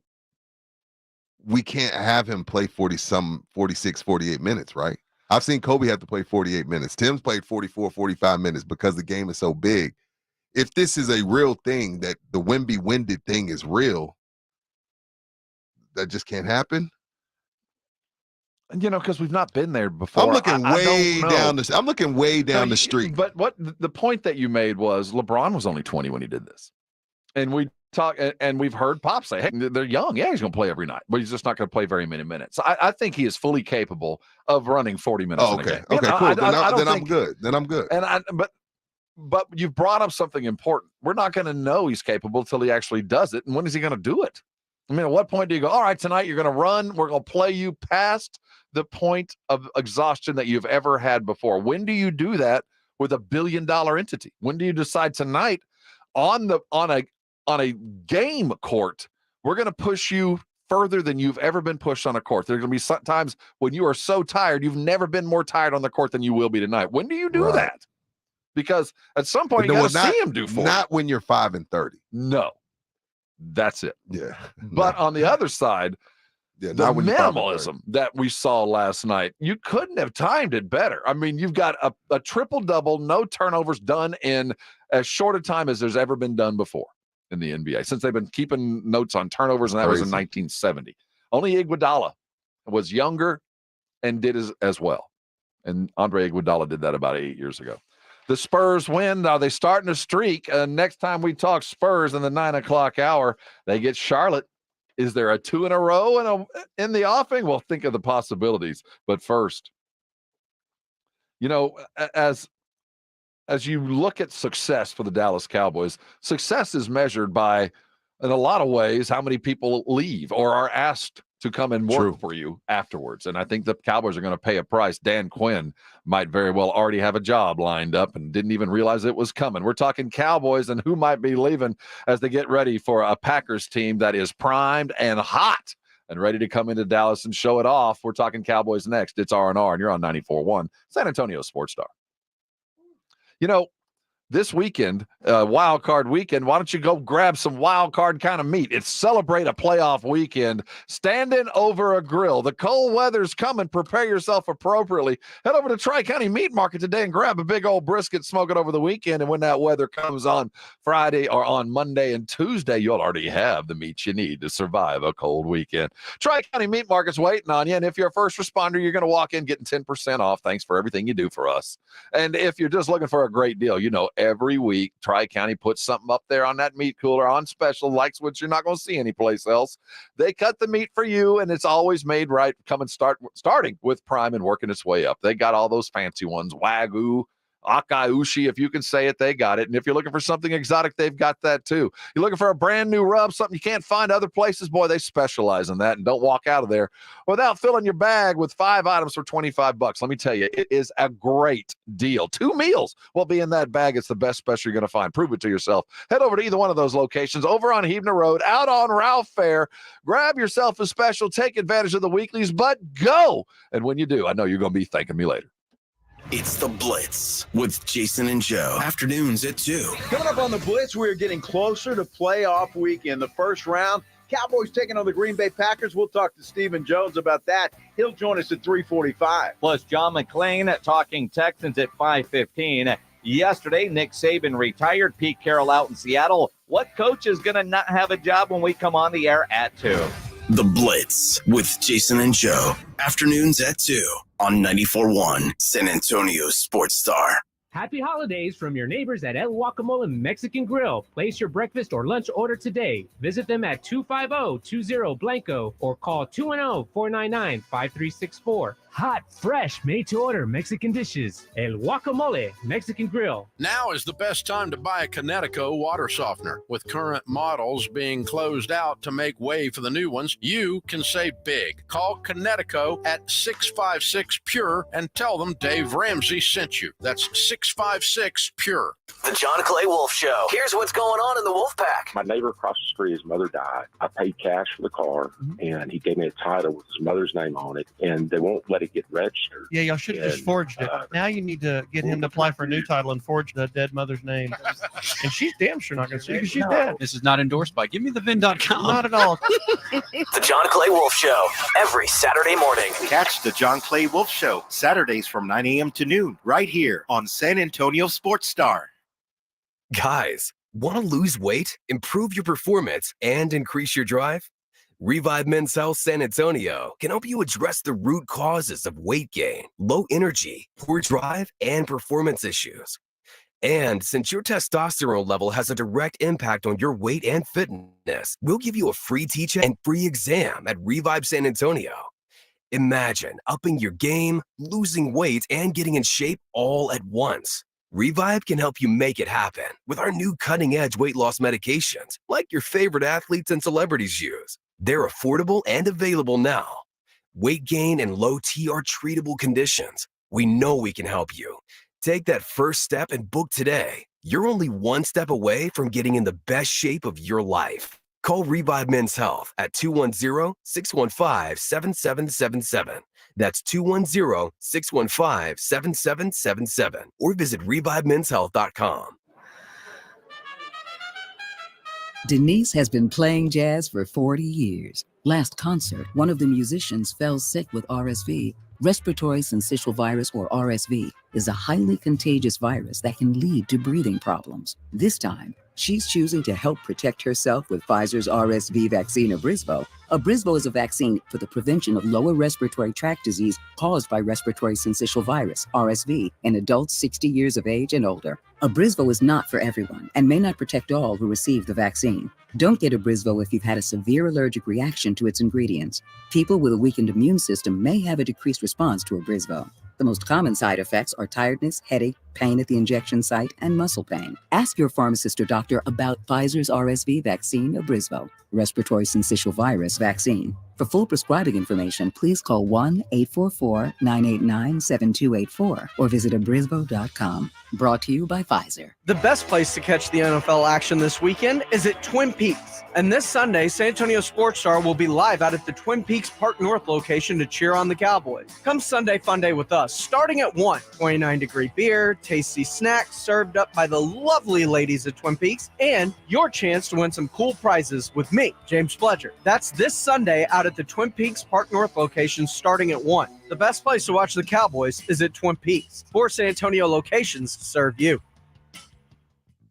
we can't have him play 46, 48 minutes, right? I've seen Kobe have to play 48 minutes. Tim's played 44, 45 minutes because the game is so big. If this is a real thing, that the Wemby winded thing is real, that just can't happen. And because we've not been there before. I'm looking way down the street. But what the point that you made was LeBron was only 20 when he did this. And we talk, and we've heard Pop say, hey, they're young. Yeah, he's going to play every night, but he's just not going to play very many minutes. I think he is fully capable of running 40 minutes. Oh, okay. Okay, cool. Then I'm good. But you've brought up something important. We're not going to know he's capable until he actually does it. And when is he going to do it? I mean, at what point do you go, all right, tonight you're going to run. We're going to play you past the point of exhaustion that you've ever had before. When do you do that with $1 billion entity? When do you decide tonight on a game court, we're going to push you further than you've ever been pushed on a court? There's going to be times when you are so tired, you've never been more tired on the court than you will be tonight. When do you do that? Because at some point you got to see him do 40. Not when you're 5 and 30. No, that's it. Yeah. But on the other side, the minimalism that we saw last night, you couldn't have timed it better. I mean, you've got a triple-double, no turnovers done in as short a time as there's ever been done before. in the NBA since they've been keeping notes on turnovers, and that was in 1970. Only Iguodala was younger and did as well. And Andre Iguodala did that about 8 years ago. The Spurs win. Now they're starting a streak. Next time we talk Spurs in the 9 o'clock hour, they get Charlotte. Is there a 2 in a row in the offing? Well, think of the possibilities. But first, as you look at success for the Dallas Cowboys, success is measured by, in a lot of ways, how many people leave or are asked to come and work for you afterwards. And I think the Cowboys are going to pay a price. Dan Quinn might very well already have a job lined up and didn't even realize it was coming. We're talking Cowboys and who might be leaving as they get ready for a Packers team that is primed and hot and ready to come into Dallas and show it off. We're talking Cowboys next. It's R&R, and you're on 94.1 San Antonio Sports Star. This weekend, wild card weekend, why don't you go grab some wild card kind of meat? It's celebrate a playoff weekend, standing over a grill. The cold weather's coming. Prepare yourself appropriately. Head over to Tri-County Meat Market today and grab a big old brisket, smoke it over the weekend. And when that weather comes on Friday or on Monday and Tuesday, you'll already have the meat you need to survive a cold weekend. Tri-County Meat Market's waiting on you. And if you're a first responder, you're going to walk in getting 10% off. Thanks for everything you do for us. And if you're just looking for a great deal, every week, Tri-County puts something up there on that meat cooler on special, like which you're not going to see anyplace else. They cut the meat for you, and it's always made right. Starting with prime and working its way up. They got all those fancy ones, Wagyu, Akaushi, if you can say it, they got it. And if you're looking for something exotic, they've got that too. You're looking for a brand new rub, something you can't find other places, boy, they specialize in that. And don't walk out of there without filling your bag with 5 items for $25. Let me tell you, it is a great deal. 2 meals will be in that bag. It's the best special you're going to find. Prove it to yourself. Head over to either one of those locations, over on Hebner Road, out on Ralph Fair. Grab yourself a special, take advantage of the weeklies, but go. And when you do, I know you're going to be thanking me later. It's The Blitz with Jason and Joe. Afternoons at 2. Coming up on The Blitz, we're getting closer to playoff weekend. The first round, Cowboys taking on the Green Bay Packers. We'll talk to Stephen Jones about that. He'll join us at 3:45. Plus, John McClain talking Texans at 5:15. Yesterday, Nick Saban retired. Pete Carroll out in Seattle. What coach is going to not have a job when we come on the air at 2? The Blitz with Jason and Joe. Afternoons at 2 on 94.1 San Antonio Sports Star. Happy holidays from your neighbors at El Guacamole Mexican Grill. Place your breakfast or lunch order today. Visit them at 250-20 Blanco or call 210-499-5364. Hot, fresh, made-to-order Mexican dishes. El Guacamole Mexican Grill. Now is the best time to buy a Connecticut water softener. With current models being closed out to make way for the new ones, you can save big. Call Connecticut at 656-PURE and tell them Dave Ramsey sent you. That's 656-PURE. The John Clay Wolf Show. Here's what's going on in the Wolf Pack. My neighbor across the street, his mother died. I paid cash for the car, and he gave me a title with his mother's name on it, and they won't let it get registered. Yeah, y'all should have just forged it. Now you need to get him to apply for a new title and forge the dead mother's name. And she's damn sure not going to see because she's dead. This is not endorsed by GiveMeTheVin.com. Not at all. The John Clay Wolf Show, every Saturday morning. Catch the John Clay Wolf Show, Saturdays from 9 a.m. to noon, right here on San Antonio Sports Star. Guys, want to lose weight, improve your performance, and increase your drive? Revive Men's Health San Antonio can help you address the root causes of weight gain, low energy, poor drive, and performance issues. And since your testosterone level has a direct impact on your weight and fitness, we'll give you a free teach-in and free exam at Revive San Antonio. Imagine upping your game, losing weight, and getting in shape all at once. Revive can help you make it happen with our new cutting-edge weight loss medications like your favorite athletes and celebrities use. They're affordable and available now. Weight gain and low T are treatable conditions. We know we can help you. Take that first step and book today. You're only one step away from getting in the best shape of your life. Call Revive Men's Health at 210-615-7777. That's 210-615-7777. Or visit ReviveMen'sHealth.com. Denise has been playing jazz for 40 years. Last concert, one of the musicians fell sick with RSV. Respiratory syncytial virus, or RSV, is a highly contagious virus that can lead to breathing problems. This time, She's choosing to help protect herself with Pfizer's RSV vaccine, Abrysvo. Abrysvo is a vaccine for the prevention of lower respiratory tract disease caused by respiratory syncytial virus, RSV, in adults 60 years of age and older. Abrysvo is not for everyone and may not protect all who receive the vaccine. Don't get Abrysvo if you've had a severe allergic reaction to its ingredients. People with a weakened immune system may have a decreased response to Abrysvo. The most common side effects are tiredness, headache, pain at the injection site, and muscle pain. Ask your pharmacist or doctor about Pfizer's RSV vaccine, Abrysvo, respiratory syncytial virus vaccine. For full prescribing information, please call 1-844-989-7284 or visit abrysvo.com. Brought to you by Pfizer. The best place to catch the NFL action this weekend is at Twin Peaks. And this Sunday, San Antonio Sports Star will be live out at the Twin Peaks Park North location to cheer on the Cowboys. Come Sunday fun day with us, starting at 1. 29-degree beer, tasty snacks served up by the lovely ladies at Twin Peaks, and your chance to win some cool prizes with me, James Fletcher. That's this Sunday out at the Twin Peaks Park North location starting at 1. The best place to watch the Cowboys is at Twin Peaks. 4 San Antonio locations to serve you.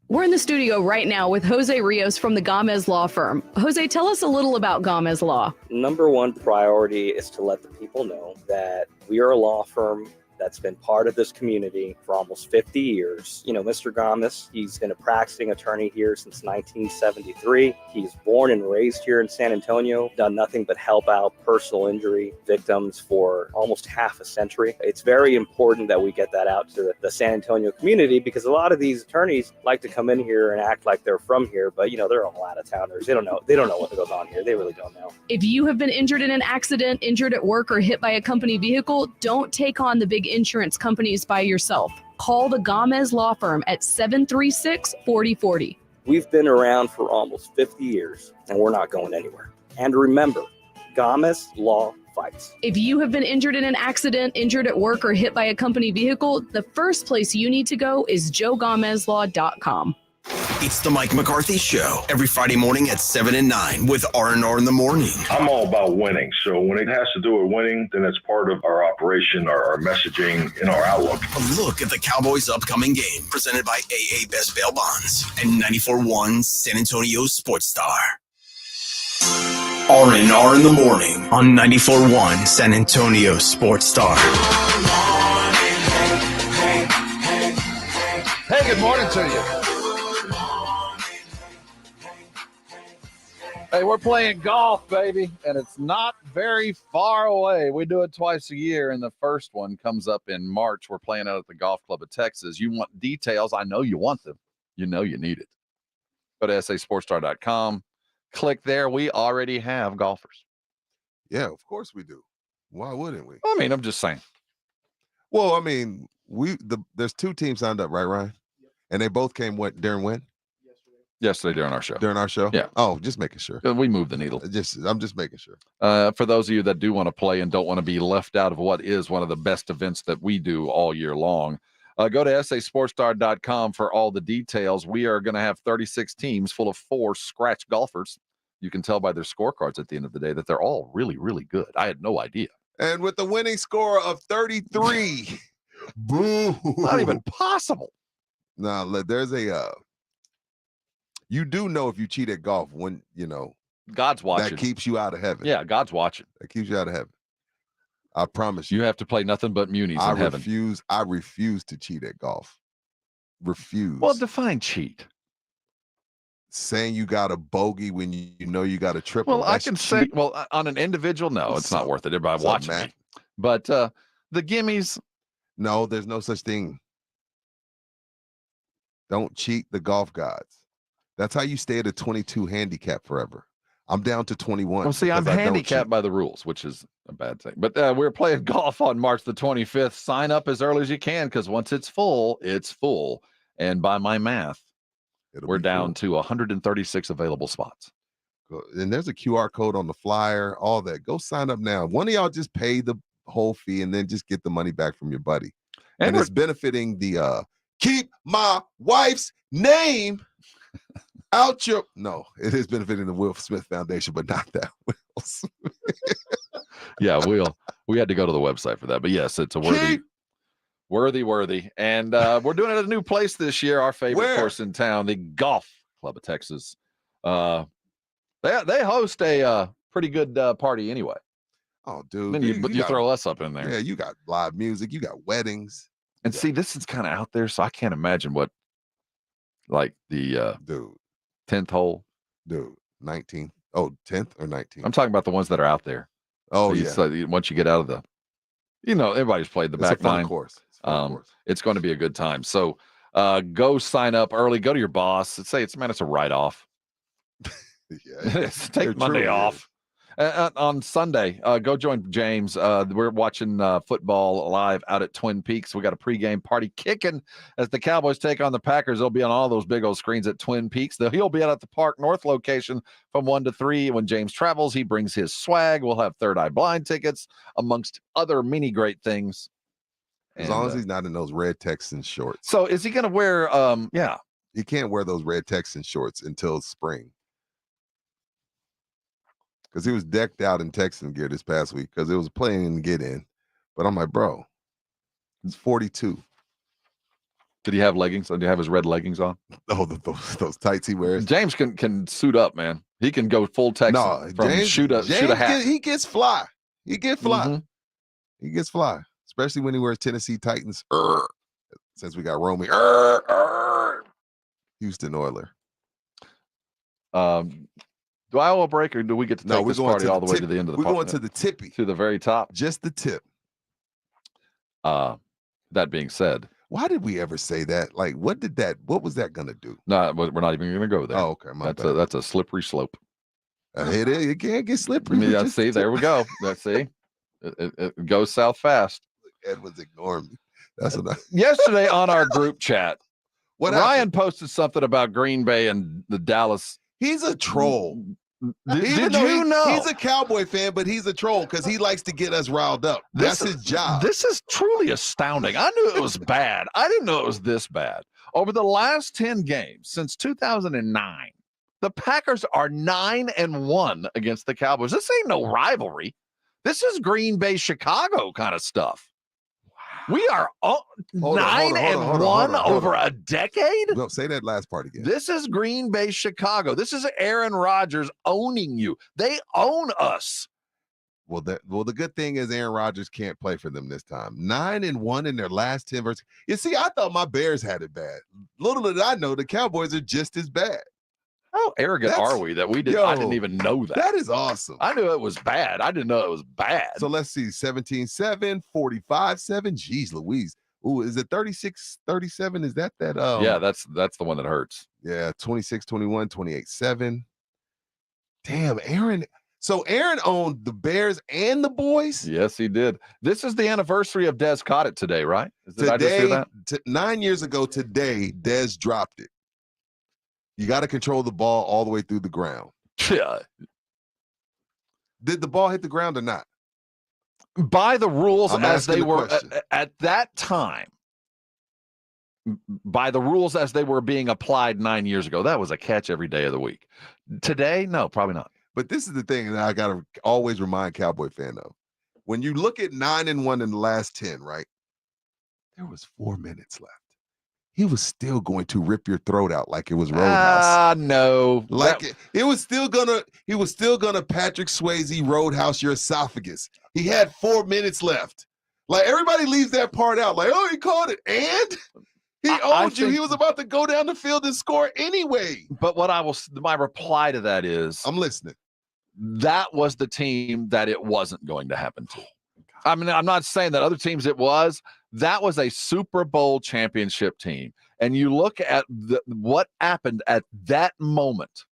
We're in the studio right now with Jose Rios from the Gomez Law Firm. Jose, tell us a little about Gomez Law. Number one priority is to let the people know that we are a law firm that's been part of this community for almost 50 years. You know, Mr. Gomez, he's been a practicing attorney here since 1973. He's born and raised here in San Antonio, done nothing but help out personal injury victims for almost half a century. It's very important that we get that out to the San Antonio community because a lot of these attorneys like to come in here and act like they're from here, but, you know, they're all out-of-towners. They don't know what goes on here. They really don't know. If you have been injured in an accident, injured at work, or hit by a company vehicle, don't take on the big insurance companies by yourself. Call the Gomez Law Firm at 736-4040. We've been around for almost 50 years, and we're not going anywhere. And remember, Gomez Law fights. If you have been injured in an accident, injured at work, or hit by a company vehicle, the first place you need to go is joegomezlaw.com. It's the Mike McCarthy Show every Friday morning at 7 and 9 with R&R in the morning. I'm all about winning. So when it has to do with winning, then it's part of our operation, our messaging, and our outlook. A look at the Cowboys' upcoming game presented by AA Best Bail Bonds and 94.1 San Antonio Sports Star. R&R in the morning on 94.1 San Antonio Sports Star. Hey, good morning to you. Hey, we're playing golf, baby, and it's not very far away. We do it twice a year, and the first one comes up in March. We're playing out at the Golf Club of Texas. You want details. I know you want them. You know you need it. Go to sasportstar.com. Click there. We already have golfers. Yeah, of course we do. Why wouldn't we? I mean, I'm just saying. Well, I mean, there's 2 teams signed up, right, Ryan? And they both came during when? Yesterday during our show. During our show? Yeah. Oh, just making sure. We moved the needle. I'm just making sure. For those of you that do want to play and don't want to be left out of what is one of the best events that we do all year long, go to sasportstar.com for all the details. We are going to have 36 teams full of 4 scratch golfers. You can tell by their scorecards at the end of the day that they're all really, really good. I had no idea. And with the winning score of 33, boom. Not even possible. Now, there's a... You do know if you cheat at golf when, God's watching. That keeps you out of heaven. Yeah, God's watching. That keeps you out of heaven. I promise you. You have to play nothing but munis in heaven. I refuse to cheat at golf. Refuse. Well, define cheat. Saying you got a bogey when you know you got a triple. Well, I can say, on an individual, no, it's not worth it. Everybody watching me. But the gimmies. No, there's no such thing. Don't cheat the golf gods. That's how you stay at a 22 handicap forever. I'm down to 21. Well, see, I'm handicapped by the rules, which is a bad thing. But we're playing golf on March the 25th. Sign up as early as you can because once it's full, it's full. And by my math, we're down to 136 available spots. And there's a QR code on the flyer, all that. Go sign up now. One of y'all just pay the whole fee and then just get the money back from your buddy. And it's benefiting the Keep My Wife's Name Out Your... No, it is benefiting the Will Smith Foundation, but not that Will Smith. Yeah, we had to go to the website for that. But yes, it's a worthy. And we're doing it at a new place this year, our favorite course in town, the Golf Club of Texas. They host a pretty good party anyway. Oh, dude. Then you throw us up in there. Yeah, you got live music. You got weddings. And see, this is kind of out there, so I can't imagine what, like the dude 10th hole. Dude, 19th. Oh, 10th or 19th? I'm talking about the ones that are out there. Oh, so once you get out of the, everybody's played the back nine. Course. It's going to be a good time. So go sign up early. Go to your boss. Say it's a write-off. Yeah, take Monday off. On Sunday, go join James. We're watching football live out at Twin Peaks. We got a pregame party kicking as the Cowboys take on the Packers. They'll be on all those big old screens at Twin Peaks. He'll be out at the Park North location from 1 to 3. When James travels, he brings his swag. We'll have Third Eye Blind tickets, amongst other many great things. As long as he's not in those red Texan shorts. So is he going to wear, He can't wear those red Texan shorts until spring. Because he was decked out in Texan gear this past week because it was playing and get in. But I'm like, bro, it's 42. Did he have leggings? Did he have his red leggings on? Oh, those tights he wears. James can suit up, man. He can go full Texan. No, James, shoot a hat. He gets fly. He gets fly. He gets fly, especially when he wears Tennessee Titans. Since we got Romy. Houston Oiler. Do I owe a break, or do we get to take this party all the way to the end of the We're going to the tippy. To the very top. Just the tip. That being said. Why did we ever say that? Like, what was that going to do? No, we're not even going to go there. Oh, okay. That's a slippery slope. It is. It can't get slippery. Yeah, see, there we go. Let's see. It goes south fast. Ed was ignoring me. That's what Yesterday on our group chat, Ryan happened? Posted something about Green Bay and the Dallas. He's a troll. Did you know? He's a Cowboy fan, but he's a troll because he likes to get us riled up. That's his job. This is truly astounding. I knew it was bad. I didn't know it was this bad. Over the last 10 games since 2009, the Packers are 9-1 against the Cowboys. This ain't no rivalry. This is Green Bay, Chicago kind of stuff. We are 9-1 over a decade? No, say that last part again. This is Green Bay, Chicago. This is Aaron Rodgers owning you. They own us. Well, the good thing is Aaron Rodgers can't play for them this time. 9-1 in their last 10 versus. You see, I thought my Bears had it bad. Little did I know the Cowboys are just as bad. How arrogant are we that we did? I didn't even know that. That is awesome. I knew it was bad. I didn't know it was bad. So let's see, 17-7, 45-7. Jeez Louise. Ooh, is it 36-37? Is that? Yeah, that's the one that hurts. Yeah, 26-21, 28-7. Damn, Aaron. So Aaron owned the Bears and the boys? Yes, he did. This is the anniversary of Dez caught it today, right? Did I just hear that? 9 years ago today, Dez dropped it. You got to control the ball all the way through the ground. Yeah. Did the ball hit the ground or not? By the rules as they were at that time, by the rules as they were being applied 9 years ago, that was a catch every day of the week. Today, no, probably not. But this is the thing that I got to always remind Cowboy fan of. When you look at 9-1 in the last 10, right? There was 4 minutes left. He was still going to rip your throat out like it was Roadhouse. No. Like he was still gonna Patrick Swayze Roadhouse your esophagus. He had 4 minutes left. Like everybody leaves that part out. Like, oh, he called it. And he owned you. He was about to go down the field and score anyway. But my reply to that is, I'm listening. That was the team that it wasn't going to happen to. I mean, I'm not saying that other teams it was. That was a Super Bowl championship team. And you look at what happened at that moment,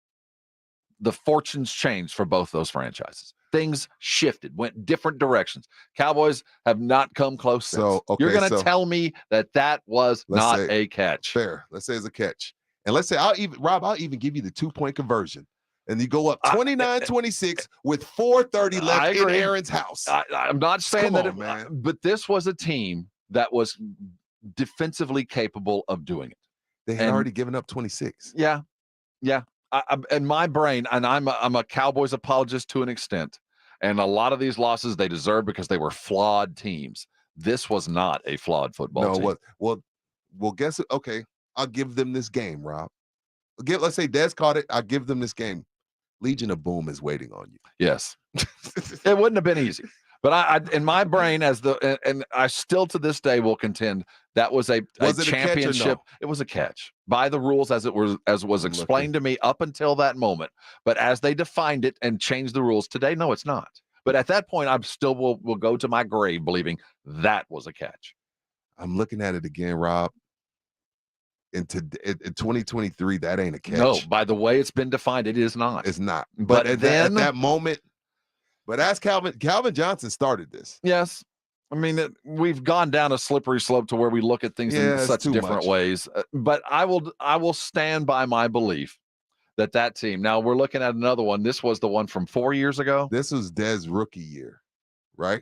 the fortunes changed for both those franchises. Things shifted, went different directions. Cowboys have not come close since. So, okay, you're going to tell me that was not a catch. Fair. Let's say it's a catch. And let's say I'll even give you the 2-point conversion. And you go up 29-26 with 4:30 left in Aaron's house. I'm not saying but this was a team that was defensively capable of doing it. They had already given up 26. Yeah. In my brain, and I'm a Cowboys apologist to an extent, and a lot of these losses they deserve because they were flawed teams. This was not a flawed football team. Well, guess it. Okay, I'll give them this game, Rob. let's say Dez caught it. I give them this game. Legion of Boom is waiting on you. Yes. It wouldn't have been easy. But I in my brain, and I still to this day will contend that was a championship. It was a catch by the rules as it was explained to me up until that moment. But as they defined it and changed the rules today, no, it's not. But at that point, I still will go to my grave believing that was a catch. I'm looking at it again, Rob. In 2023, that ain't a catch. No, by the way it's been defined, it is not. It's not. But at that moment, but as Calvin Johnson started this. Yes. I mean, we've gone down a slippery slope to where we look at things in such different ways. But I will stand by my belief that team. Now we're looking at another one. This was the one from 4 years ago. This was Dez rookie year, right?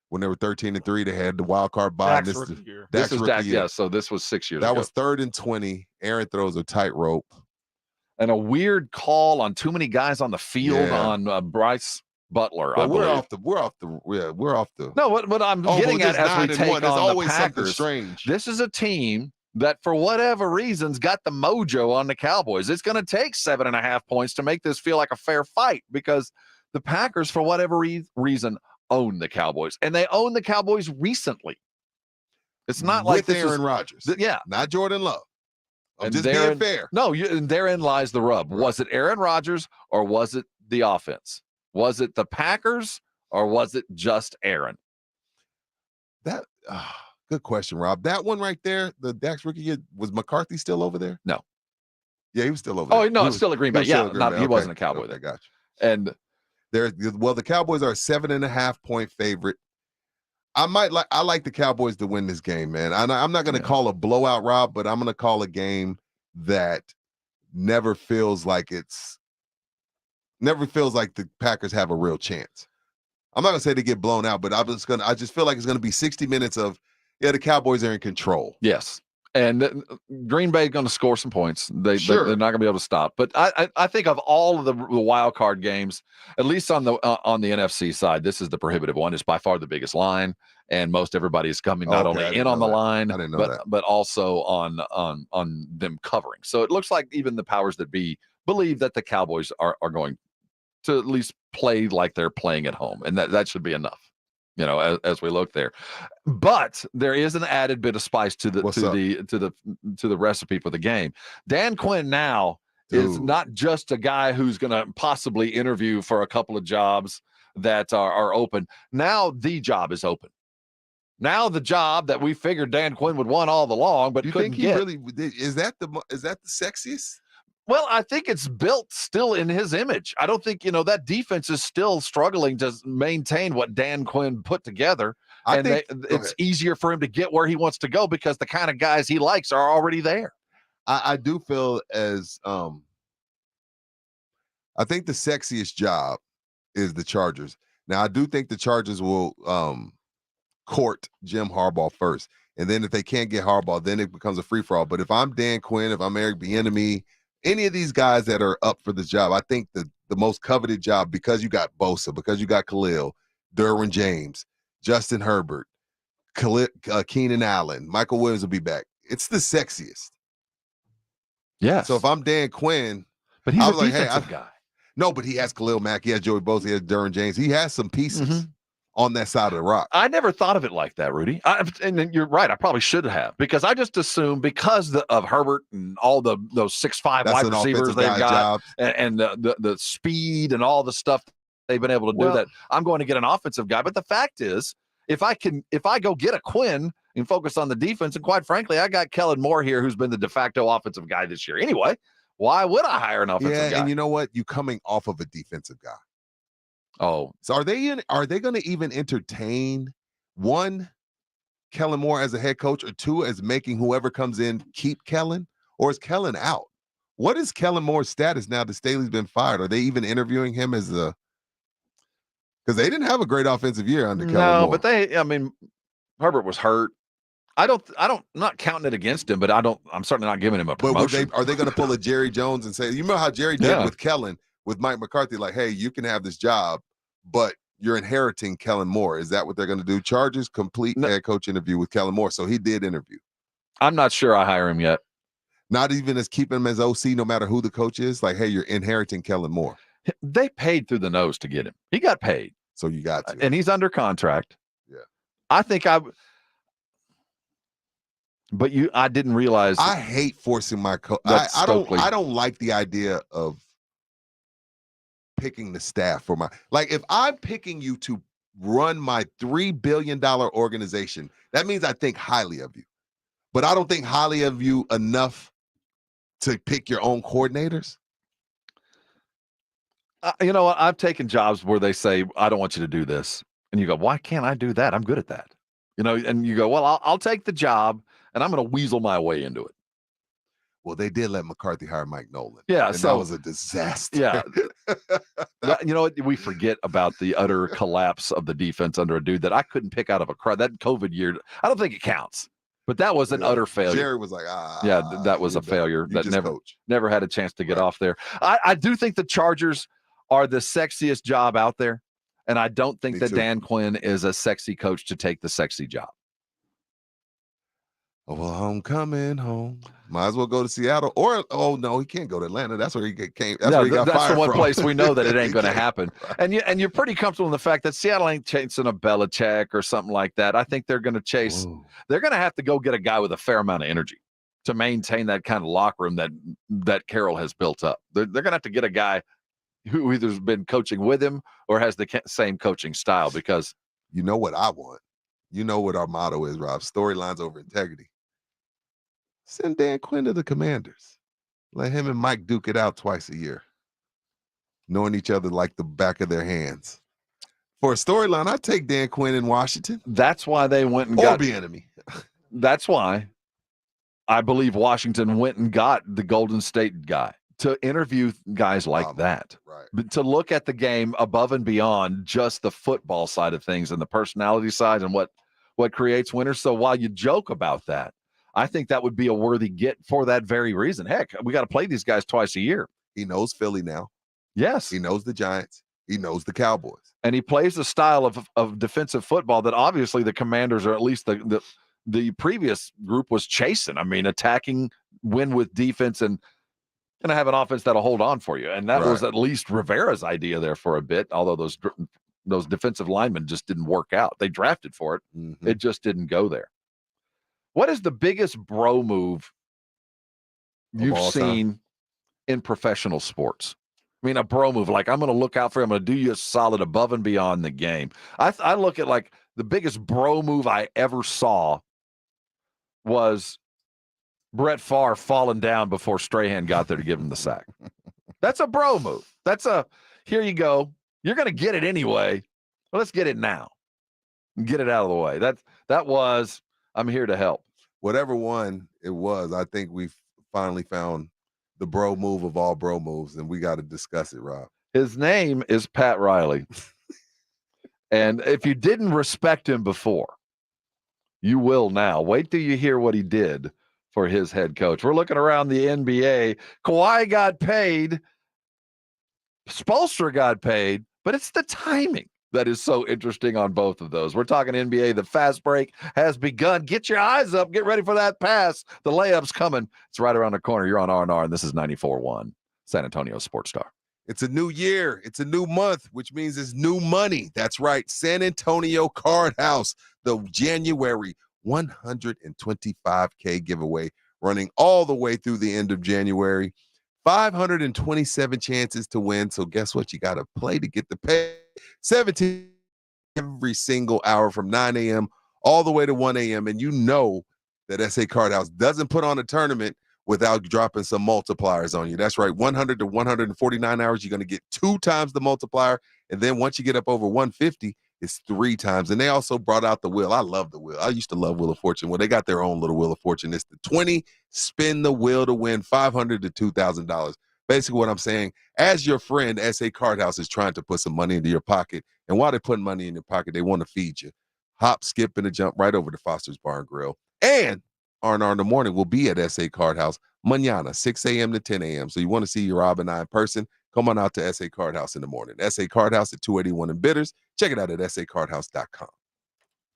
When they were 13-3, they had the wild card bye. This was Dak, yeah. So this was 6 years ago. That was 3rd and 20. Aaron throws a tightrope, and a weird call on too many guys on the field on Bryce Butler. But we're off the. No, what I'm getting at as we take on always the Packers. Strange. This is a team that, for whatever reasons, got the mojo on the Cowboys. It's going to take 7.5 points to make this feel like a fair fight because the Packers, for whatever reason, own the Cowboys, and they own the Cowboys recently. It's not like this Aaron Rodgers, not Jordan Love. I'm just being fair. No, and therein lies the rub. Was it Aaron Rodgers or was it the offense? Was it the Packers or was it just Aaron? That good question, Rob. That one right there, the Dak's rookie year, was McCarthy still over there? No. Yeah, he was still over there. Oh no, it's still a Green Bay. Yeah, he wasn't a Cowboy there. Got you. And the Cowboys are a 7.5 point favorite. I like the Cowboys to win this game, man. I'm not going to call a blowout, Rob, but I'm going to call a game that never feels like the Packers have a real chance. I'm not going to say they get blown out, but I just feel like it's going to be 60 minutes of, the Cowboys are in control. Yes. And Green Bay is going to score some points. They're not going to be able to stop. But I think of all of the wild card games, at least on the NFC side, this is the prohibitive one. It's by far the biggest line, and most everybody is coming not only in on the line, but also on them covering. So it looks like even the powers that be believe that the Cowboys are going to at least play like they're playing at home, and that should be enough. As we look there, but there is an added bit of spice to the recipe for the game. Dan Quinn now is not just a guy who's going to possibly interview for a couple of jobs that are open. Now the job is open. Now the job that we figured Dan Quinn would want all along, but couldn't get. Is that the sexiest? Well, I think it's built still in his image. I don't think, that defense is still struggling to maintain what Dan Quinn put together. It's easier for him to get where he wants to go because the kind of guys he likes are already there. I do feel as I think the sexiest job is the Chargers. Now, I do think the Chargers will court Jim Harbaugh first. And then if they can't get Harbaugh, then it becomes a free-for-all. But if I'm Dan Quinn, if I'm Eric Bieniemy, any of these guys that are up for this job, I think the most coveted job, because you got Bosa, because you got Khalil, Derwin James, Justin Herbert, Keenan Allen, Michael Williams will be back. It's the sexiest. Yeah. So if I'm Dan Quinn, but he's a defensive guy. No, but he has Khalil Mack, he has Joey Bosa, he has Derwin James. He has some pieces on that side of the rock. I never thought of it like that, Rudy. And you're right. I probably should have, because I just assumed because of Herbert and all those 6'5" wide receivers they've got, and the speed and all the stuff they've been able to do, that I'm going to get an offensive guy. But the fact is, if I go get a Quinn and focus on the defense, and quite frankly, I got Kellen Moore here, who's been the de facto offensive guy this year anyway. Why would I hire an offensive guy? And you know what? You coming off of a defensive guy. Oh, so are they going to even entertain one, Kellen Moore as a head coach, or two, as making whoever comes in keep Kellen, or is Kellen out? What is Kellen Moore's status now that Staley's been fired? Are they even interviewing him as because they didn't have a great offensive year under Kellen Moore. But Herbert was hurt. I'm not counting it against him, but I'm certainly not giving him a promotion. But are they going to pull a Jerry Jones and say, you remember how Jerry did with Kellen, with Mike McCarthy, like, hey, you can have this job, but you're inheriting Kellen Moore. Is that what they're going to do? Chargers complete head coach interview with Kellen Moore. So he did interview. I'm not sure I hire him yet. Not even as keeping him as OC, no matter who the coach is. Like, hey, you're inheriting Kellen Moore. They paid through the nose to get him. He got paid. So you got to. And he's under contract. Yeah. I think but I didn't realize. I hate forcing my coach. I don't like the idea of picking the staff for my, like, if I'm picking you to run my $3 billion organization, that means I think highly of you. But I don't think highly of you enough to pick your own coordinators. You know what? I've taken jobs where they say, I don't want you to do this. And you go, why can't I do that? I'm good at that. You know, and you go, well, I'll take the job and I'm going to weasel my way into it. Well, they did let McCarthy hire Mike Nolan. Yeah. And So that was a disaster. Yeah. You know what? We forget about the utter collapse of the defense under a dude that I couldn't pick out of a crowd. That COVID year, I don't think it counts. But that was an utter failure. Jerry was like, that was a failure that coach. never had a chance to get off there. I do think the Chargers are the sexiest job out there. And I don't think that Dan Quinn is a sexy coach to take the sexy job. Oh, well, I'm coming home. Might as well go to Seattle. Or, oh, no, he can't go to Atlanta. That's where he came. That's where he got fired the one from. place we know that it ain't going to happen. And you're pretty comfortable in the fact that Seattle ain't chasing a Belichick or something like that. I think they're going to chase. Whoa. They're going to have to go get a guy with a fair amount of energy to maintain that kind of locker room that Carroll has built up. They're going to have to get a guy who either has been coaching with him or has the same coaching style, because you know what I want. You know what our motto is, Rob. Storylines over integrity. Send Dan Quinn to the Commanders. Let him and Mike duke it out twice a year, knowing each other like the back of their hands. For a storyline, I'd take Dan Quinn in Washington. That's why they went and got the enemy. That's why I believe Washington went and got the Golden State guy to interview guys like that. Right. But to look at the game above and beyond just the football side of things and the personality side and what creates winners. So while you joke about that, I think that would be a worthy get for that very reason. Heck, we got to play these guys twice a year. He knows Philly now. Yes. He knows the Giants. He knows the Cowboys. And he plays a style of defensive football that obviously the Commanders, or at least the previous group, was chasing. I mean, attacking, win with defense, and going to have an offense that'll hold on for you. And that was at least Rivera's idea there for a bit, although those defensive linemen just didn't work out. They drafted for it. Mm-hmm. It just didn't go there. What is the biggest bro move you've seen in professional sports? I mean, a bro move, like, I'm going to look out for you. I'm going to do you a solid above and beyond the game. I look at, like, the biggest bro move I ever saw was Brett Favre falling down before Strahan got there to give him the sack. That's a bro move. That's here you go. You're going to get it anyway. Well, let's get it now. Get it out of the way. That was, I'm here to help. Whatever one it was, I think we've finally found the bro move of all bro moves, and we got to discuss it, Rob. His name is Pat Riley. And if you didn't respect him before, you will now. Wait till you hear what he did for his head coach. We're looking around the NBA. Kawhi got paid. Spoelstra got paid, but it's the timing that is so interesting on both of those. We're talking NBA. The fast break has begun. Get your eyes up. Get ready for that pass. The layup's coming. It's right around the corner. You're on R&R, and this is 94.1 San Antonio Sports Star. It's a new year. It's a new month, which means it's new money. That's right. San Antonio Card House, the January 125K giveaway, running all the way through the end of January. 527 chances to win. So guess what? You got to play to get the pay. 17 every single hour from 9 a.m. all the way to 1 a.m. And you know that SA Card House doesn't put on a tournament without dropping some multipliers on you. That's right. 100 to 149 hours, you're going to get 2 times the multiplier. And then once you get up over 150, it's 3 times. And they also brought out the wheel. I love the wheel. I used to love Wheel of Fortune. Well, they got their own little Wheel of Fortune. It's the 20 spin the wheel to win $500 to $2,000. Basically what I'm saying, as your friend, SA Card House is trying to put some money into your pocket. And while they're putting money in your pocket, they want to feed you. Hop, skip, and a jump right over to Foster's Bar and Grill. And R&R in the morning will be at SA Card House mañana, 6 a.m. to 10 a.m. So you want to see Rob and I in person, come on out to SA Card House in the morning. SA Card House at 281 in Bitters. Check it out at sacardhouse.com.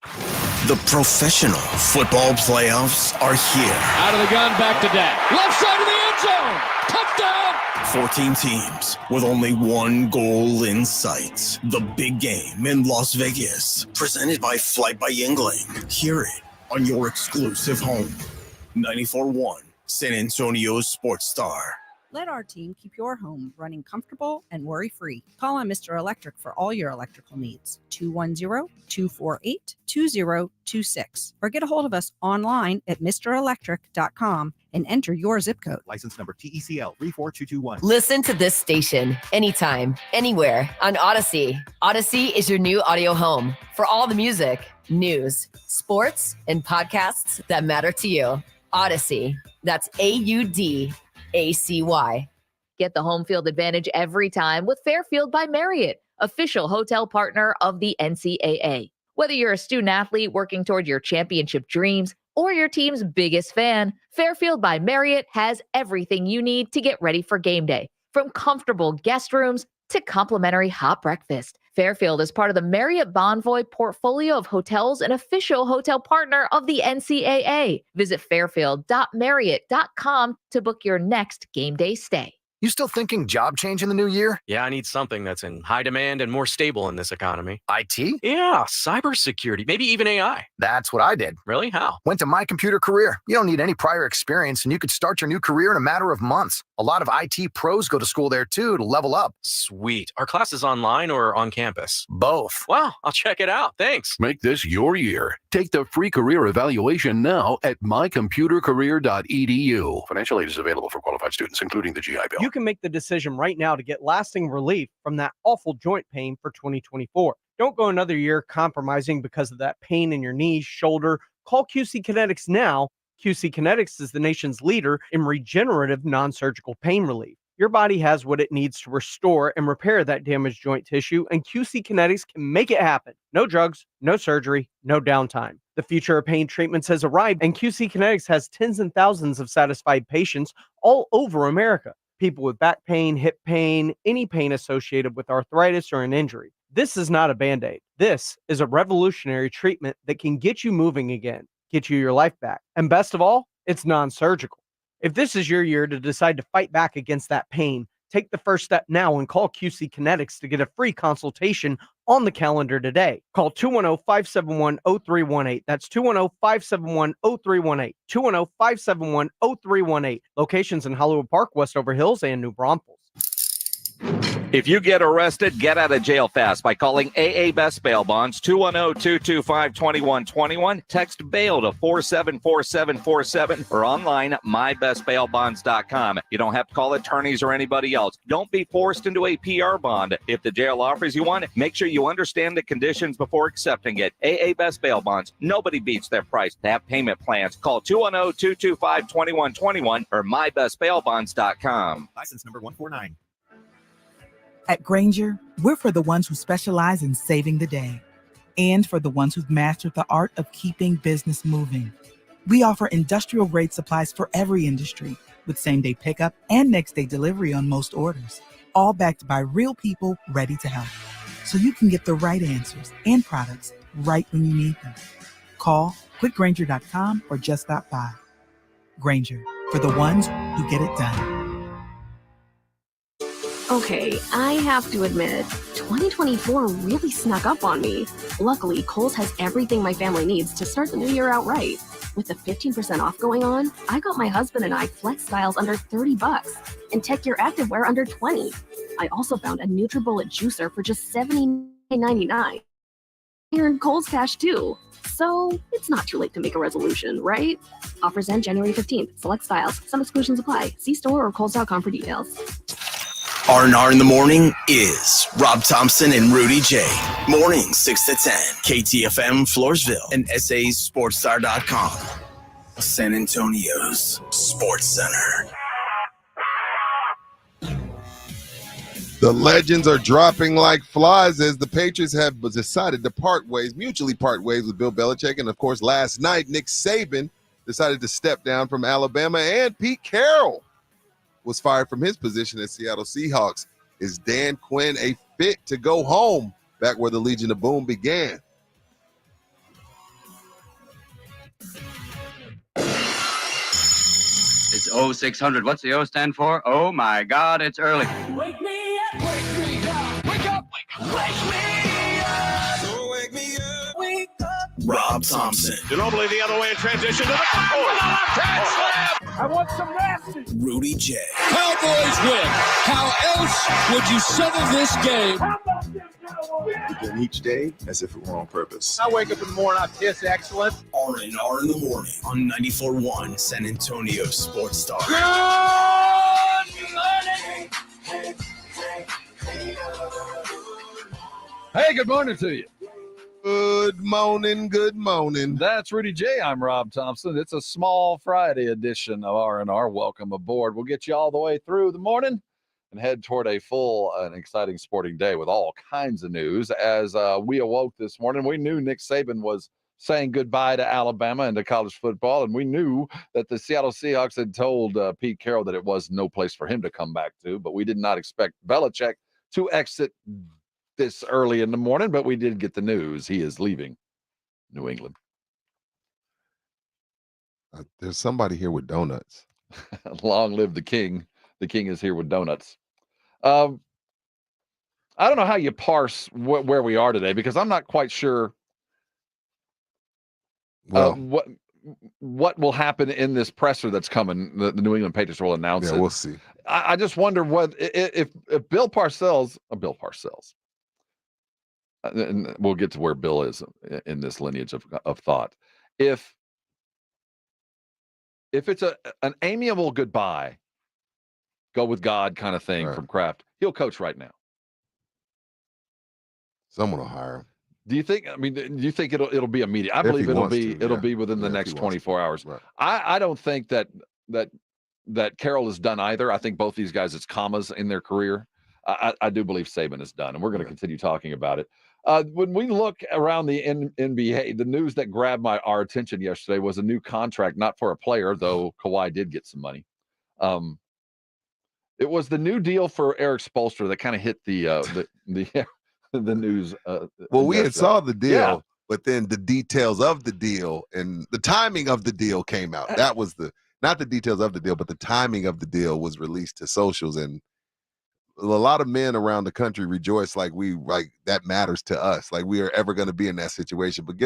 The professional football playoffs are here. Out of the gun, back to Dak. Left side of the end zone. Touchdown. 14 teams with only one goal in sight. The big game in Las Vegas. Presented by Flight by Yingling. Hear it on your exclusive home. 94.1 San Antonio's Sports Star. Let our team keep your home running comfortable and worry-free. Call on Mr. Electric for all your electrical needs. 210-248-2026. Or get a hold of us online at MrElectric.com and enter your zip code. License number TECL 34221. Listen to this station anytime, anywhere on Odyssey. Odyssey is your new audio home for all the music, news, sports, and podcasts that matter to you. Odyssey. That's AUDACY. Get the home field advantage every time with Fairfield by Marriott, official hotel partner of the NCAA. Whether you're a student athlete working toward your championship dreams or your team's biggest fan, Fairfield by Marriott has everything you need to get ready for game day. From comfortable guest rooms to complimentary hot breakfast, Fairfield is part of the Marriott Bonvoy portfolio of hotels and official hotel partner of the NCAA. Visit fairfield.marriott.com to book your next game day stay. You still thinking job change in the new year? Yeah, I need something that's in high demand and more stable in this economy. IT? Yeah, cybersecurity, maybe even AI. That's what I did. Really? How? Went to My Computer Career. You don't need any prior experience, and you could start your new career in a matter of months. A lot of IT pros go to school there, too, to level up. Sweet. Are classes online or on campus? Both. Wow, I'll check it out. Thanks. Make this your year. Take the free career evaluation now at mycomputercareer.edu. Financial aid is available for qualified students, including the GI Bill. You can make the decision right now to get lasting relief from that awful joint pain for 2024. Don't go another year compromising because of that pain in your knees, shoulder. Call QC Kinetics now. QC Kinetics is the nation's leader in regenerative non-surgical pain relief. Your body has what it needs to restore and repair that damaged joint tissue, and QC Kinetics can make it happen. No drugs, no surgery, no downtime. The future of pain treatments has arrived, and QC Kinetics has tens and thousands of satisfied patients all over America. People with back pain, hip pain, any pain associated with arthritis or an injury. This is not a Band-Aid. This is a revolutionary treatment that can get you moving again, get you your life back. And best of all, it's non-surgical. If this is your year to decide to fight back against that pain, take the first step now and call QC Kinetics to get a free consultation on the calendar today. Call 210-571-0318. That's 210-571-0318. 210-571-0318. Locations in Hollywood Park, Westover Hills, and New Braunfels. If you get arrested, get out of jail fast by calling AA Best Bail Bonds, 210-225-2121. Text bail to 474747 or online at mybestbailbonds.com. You don't have to call attorneys or anybody else. Don't be forced into a PR bond. If the jail offers you one, make sure you understand the conditions before accepting it. AA Best Bail Bonds. Nobody beats their price to have payment plans. Call 210-225-2121 or mybestbailbonds.com. License number 149. At Grainger, we're for the ones who specialize in saving the day and for the ones who've mastered the art of keeping business moving. We offer industrial-grade supplies for every industry with same-day pickup and next-day delivery on most orders, all backed by real people ready to help. So you can get the right answers and products right when you need them. Call quickgrainger.com or just stop by. Grainger, for the ones who get it done. Okay, I have to admit, 2024 really snuck up on me. Luckily, Kohl's has everything my family needs to start the new year out right. With the 15% off going on, I got my husband and I Flex Styles under $30 and Tech Gear Activewear under $20. I also found a NutriBullet juicer for just $79.99. And Kohl's Cash too. So it's not too late to make a resolution, right? Offers end January 15th. Select styles. Some exclusions apply. See store or Kohls.com for details. R&R in the morning is Rob Thompson and Rudy J. Morning 6 to 10. KTFM Floresville and SASportsStar.com. San Antonio's Sports Center. The legends are dropping like flies as the Patriots have decided to mutually part ways with Bill Belichick. And, of course, last night, Nick Saban decided to step down from Alabama, and Pete Carroll was fired from his position at Seattle Seahawks. Is Dan Quinn a fit to go home back where the Legion of Boom began? 0600. What's the O stand for? Oh my God, it's early. Wake me up, wake me up, wake up, wake me up. So wake me up, wake up. Rob Thompson, Ginobili the other way in transition to the left-hand slam. I want some rest. Rudy J, Cowboys win. How else would you settle this game? Begin each day as if it were on purpose. I wake up in the morning, I piss excellence. R&R in the morning on 94.1 San Antonio Sports Star. Good morning. Hey, good morning to you. Good morning. Good morning. That's Rudy J. I'm Rob Thompson. It's a small Friday edition of R&R. Welcome aboard. We'll get you all the way through the morning and head toward a full and exciting sporting day with all kinds of news. As we awoke this morning, we knew Nick Saban was saying goodbye to Alabama and to college football, and we knew that the Seattle Seahawks had told Pete Carroll that it was no place for him to come back to, but we did not expect Belichick to exit this early in the morning, but we did get the news. He is leaving New England. There's somebody here with donuts. Long live the king. The king is here with donuts. I don't know how you parse where we are today, because I'm not quite sure what will happen in this presser that's coming. The New England Patriots will announce it. Yeah, we'll see. I just wonder what if Bill Parcells, and we'll get to where Bill is in this lineage of thought. If it's an amiable goodbye, go with God kind of thing from Kraft, he'll coach right now. Someone will hire him. Do you think? I mean, do you think it'll be immediate? I believe it'll be within the next 24 hours. Right. I don't think that Carroll is done either. I think both these guys, it's commas in their career. I do believe Saban is done, and we're going to continue talking about it. When we look around the NBA, the news that grabbed our attention yesterday was a new contract, not for a player, though Kawhi did get some money. It was the new deal for Eric Spoelstra that kind of hit the news. Well, we had saw the deal, but then the details of the deal and the timing of the deal came out. That was not the details of the deal, but the timing of the deal was released to socials, and a lot of men around the country rejoice like that matters to us, like we are ever going to be in that situation. But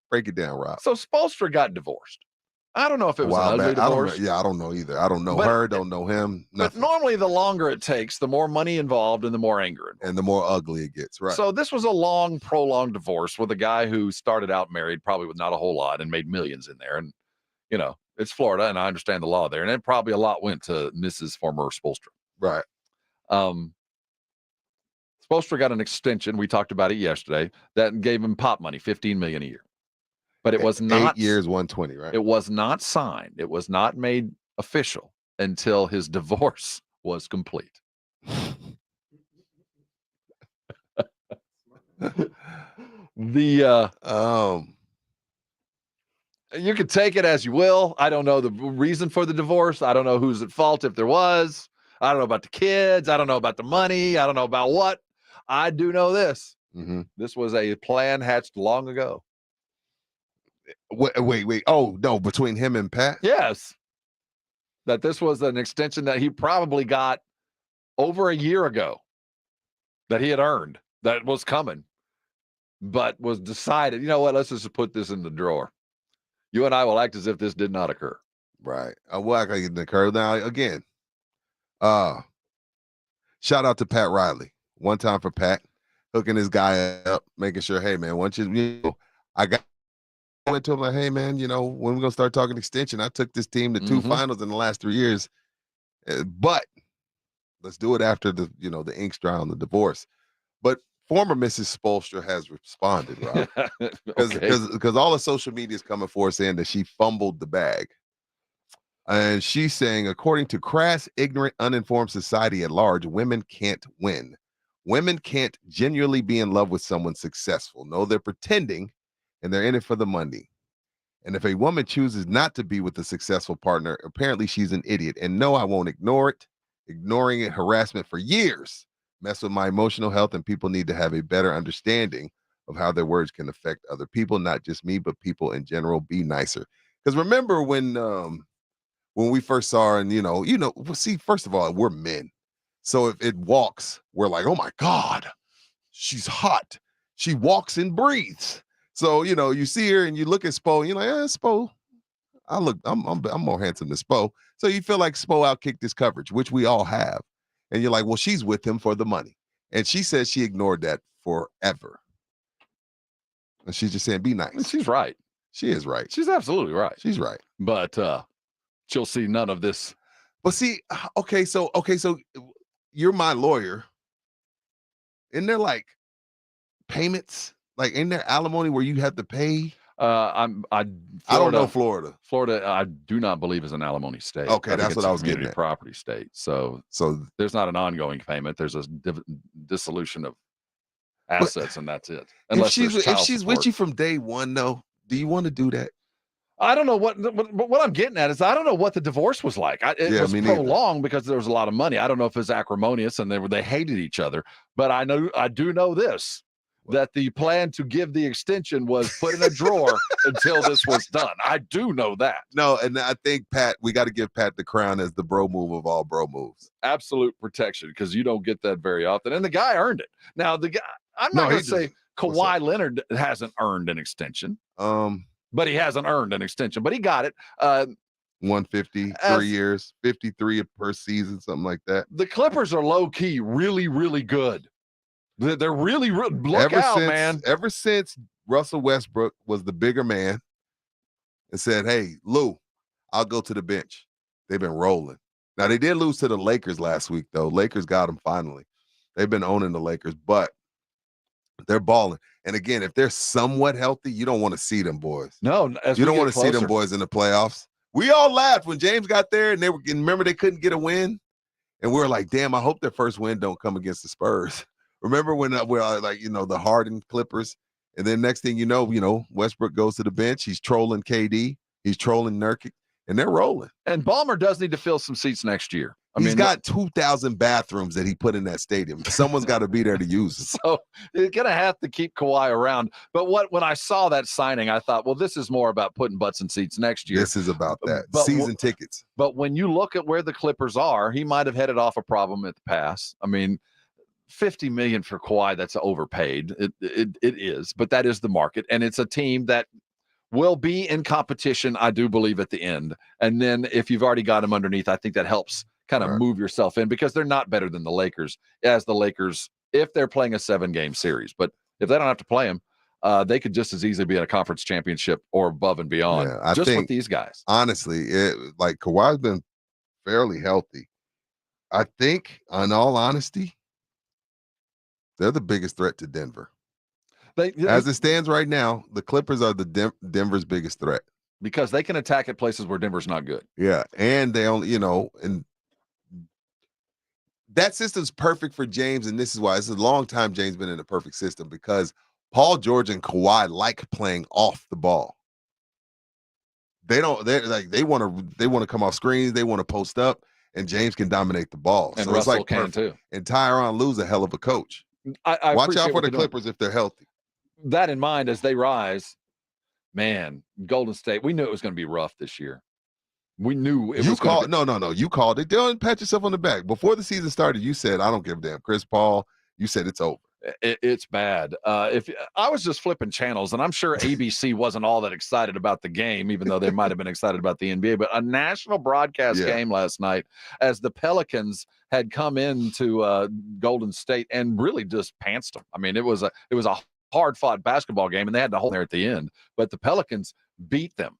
break it down, Rob. So Spoelstra got divorced. I don't know if it was an ugly divorce. I don't know either. I don't know her, don't know him. Nothing. But normally the longer it takes, the more money involved and the more anger involved. And the more ugly it gets, right? So this was a long, prolonged divorce with a guy who started out married, probably with not a whole lot, and made millions in there. And, it's Florida, and I understand the law there. And then probably a lot went to Mrs. Former Spoelstra. Right. Spoelstra got an extension. We talked about it yesterday. That gave him pop money, $15 million a year. But it was not 8 years, 120, right? It was not signed. It was not made official until his divorce was complete. You could take it as you will. I don't know the reason for the divorce. I don't know who's at fault if there was. I don't know about the kids. I don't know about the money. I don't know about what. I do know this. Mm-hmm. This was a plan hatched long ago. Wait. Oh, no, between him and Pat? Yes. That this was an extension that he probably got over a year ago that he had earned, that was coming, but was decided, you know what, let's just put this in the drawer. You and I will act as if this did not occur. Right. We'll act like it didn't occur. Now, again, shout out to Pat Riley. One time for Pat, hooking this guy up, making sure, hey, man, once I went to him like, hey, man, when we're going to start talking extension, I took this team to 2 finals in the last 3 years, but let's do it after the ink's dry on the divorce. But former Mrs. Spoelstra has responded, right? Because all the social media is coming for us saying that she fumbled the bag. And she's saying, according to crass, ignorant, uninformed society at large, women can't win. Women can't genuinely be in love with someone successful. No, they're pretending, and they're in it for the money. And if a woman chooses not to be with a successful partner, apparently she's an idiot. And no, I won't ignore it. Ignoring it, harassment for years, mess with my emotional health, and people need to have a better understanding of how their words can affect other people, not just me, but people in general. Be nicer. Because remember when when we first saw her, and see, first of all, we're men. So if it walks, we're like, oh my God, she's hot. She walks and breathes. So, you see her and you look at Spo and you're like, Spo, I'm more handsome than Spo. So you feel like Spo outkicked his coverage, which we all have. And you're like, well, she's with him for the money. And she says she ignored that forever. And she's just saying, be nice. And she's right. She is right. She's absolutely right. She's right. But she'll see none of this. But see, okay, so you're my lawyer. Isn't there like payments? Like, ain't there alimony where you have to pay? I don't know Florida. Florida, I do not believe is an alimony state. Okay, that's what I was getting at. Property state. So there's not an ongoing payment. There's a dissolution of assets, and that's it. If she's with you from day one, though, do you want to do that? I don't know what I'm getting at is I don't know what the divorce was like. It was prolonged because there was a lot of money. I don't know if it was acrimonious and they hated each other, but I do know this, that the plan to give the extension was put in a drawer until this was done. I do know that. No, and I think we got to give Pat the crown as the bro move of all bro moves. Absolute protection, because you don't get that very often. And the guy earned it. Now, the guy, I'm not going to say Kawhi Leonard hasn't earned an extension. But he hasn't earned an extension, but he got it. 150, 3 years, 53 per season, something like that. The Clippers are low key, really, really good. They're really, look out, man. Ever since Russell Westbrook was the bigger man and said, hey, Lou, I'll go to the bench. They've been rolling. Now, they did lose to the Lakers last week, though. Lakers got them finally. They've been owning the Lakers, but they're balling. And again, if they're somewhat healthy, you don't want to see them boys. No, you don't want to see them boys in the playoffs. We all laughed when James got there, and remember they couldn't get a win, and we were like, "Damn, I hope their first win don't come against the Spurs." Remember when we're like, the Harden Clippers, and then next thing you know, Westbrook goes to the bench. He's trolling KD, he's trolling Nurkic, and they're rolling. And Ballmer does need to fill some seats next year. He's got 2,000 bathrooms that he put in that stadium. Someone's got to be there to use it. So you're going to have to keep Kawhi around. But when I saw that signing, I thought, well, this is more about putting butts in seats next year. This is about that. Season tickets. But when you look at where the Clippers are, he might have headed off a problem at the pass. I mean, $50 million for Kawhi, that's overpaid. It is, but that is the market. And it's a team that will be in competition, I do believe, at the end. And then if you've already got him underneath, I think that helps kind of move yourself in, because they're not better than the Lakers, as the Lakers, if they're playing a 7-game series. But if they don't have to play them, they could just as easily be in a conference championship or above and beyond, with these guys. Honestly, Kawhi's been fairly healthy. I think, in all honesty, they're the biggest threat to Denver. As it stands right now, the Clippers are the Denver's biggest threat. Because they can attack at places where Denver's not good. Yeah, and they only, and that system's perfect for James, and this is why it's a long time James been in the perfect system, because Paul George and Kawhi like playing off the ball. They want to come off screens, they want to post up, and James can dominate the ball. And so Russell it's like can too. And Tyronn Lue's a hell of a coach. I watch out for the Clippers if they're healthy. That in mind, as they rise, man, Golden State, we knew it was going to be rough this year. We knew it was going to be. No. You called it. Don't pat yourself on the back. Before the season started, you said, I don't give a damn. Chris Paul, you said it's over. It's bad. If I was just flipping channels, and I'm sure ABC wasn't all that excited about the game, even though they might have been excited about the NBA, but a national broadcast game last night as the Pelicans had come into Golden State and really just pantsed them. I mean, it was a hard-fought basketball game, and they had to hold there at the end. But the Pelicans beat them.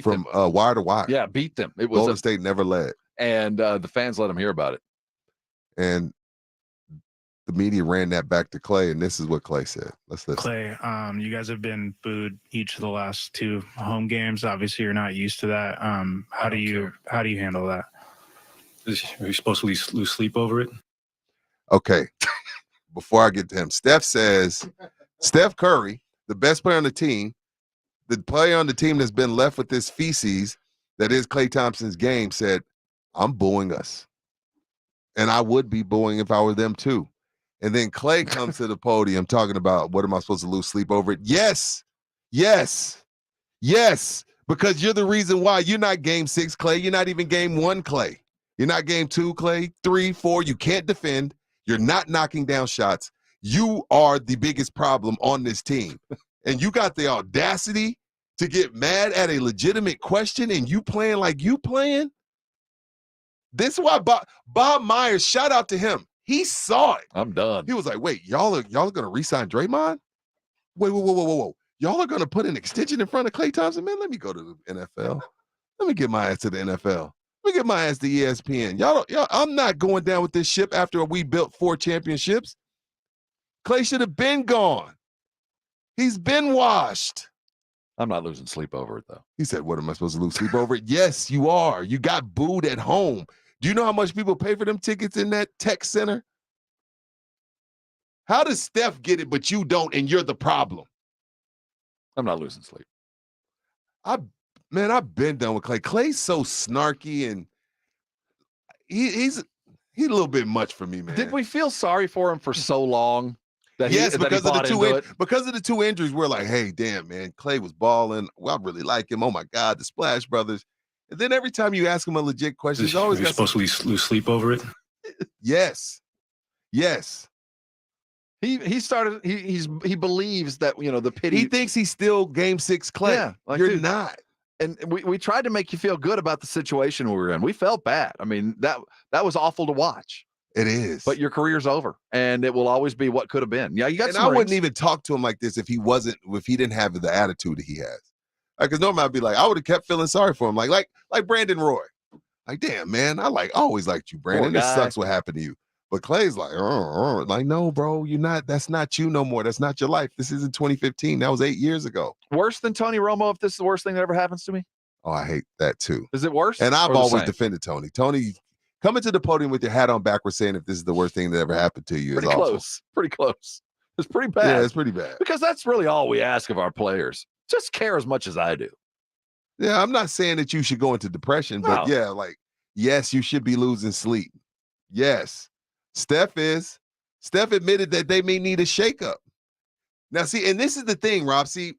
From wire to wire. Yeah, beat them. It was Golden State never led. And the fans let them hear about it. And the media ran that back to Clay, and this is what Clay said. Let's listen. Clay, you guys have been booed each of the last 2 home games. Obviously, you're not used to that. How do you handle that? Are you supposed to lose sleep over it? Okay. Before I get to him, Steph Curry, the best player on the team, the player on the team that's been left with this feces that is Klay Thompson's game, said, I'm booing us. And I would be booing if I were them too. And then Klay comes to the podium talking about, what am I supposed to lose sleep over it? Yes. Because you're the reason why. You're not game 6, Clay. You're not even game 1, Clay. You're not game 2, Clay. 3, 4. You can't defend. You're not knocking down shots. You are the biggest problem on this team. And you got the audacity to get mad at a legitimate question and you playing like you playing? This is why Bob Myers, shout out to him. He saw it. I'm done. He was like, wait, y'all are going to re-sign Draymond? Wait, whoa. Y'all are going to put an extension in front of Klay Thompson? Man, let me go to the NFL. Let me get my ass to the NFL. Let me get my ass to ESPN. Y'all, I'm not going down with this ship after we built 4 championships. Klay should have been gone. He's been washed. I'm not losing sleep over it, though. He said, what, am I supposed to lose sleep over it? Yes, you are. You got booed at home. Do you know how much people pay for them tickets in that tech center? How does Steph get it, but you don't, and you're the problem? I'm not losing sleep. I've been done with Klay. Klay's so snarky, and he's a little bit much for me, man. Did we feel sorry for him for so long? Because of the 2 injuries, we're like, hey, damn, man, Klay was balling. Well, I really like him. Oh my God, the Splash Brothers. And then every time you ask him a legit question, he's always supposed to lose sleep over it. Yes. He believes that, the pity. He thinks he's still game 6 Klay. Yeah, you're not. And we tried to make you feel good about the situation we were in. We felt bad. I mean, that was awful to watch. It is. But your career's over, and it will always be what could have been. Yeah, you got. And I wouldn't even talk to him like this if he didn't have the attitude that he has. Because normally I'd be like, I would have kept feeling sorry for him, like Brandon Roy. Like, damn, man, I always liked you, Brandon. This sucks what happened to you. But Klay's like, no, bro, you're not. That's not you no more. That's not your life. This isn't 2015. That was 8 years ago. Worse than Tony Romo. If this is the worst thing that ever happens to me. Oh, I hate that too. Is it worse? And I've always defended Tony. Tony coming to the podium with your hat on backwards saying if this is the worst thing that ever happened to you is awful. Pretty close. It's pretty bad. Yeah, it's pretty bad. Because that's really all we ask of our players. Just care as much as I do. Yeah, I'm not saying that you should go into depression, but yes, you should be losing sleep. Yes. Steph admitted that they may need a shakeup. Now, see, and this is the thing, Rob. See,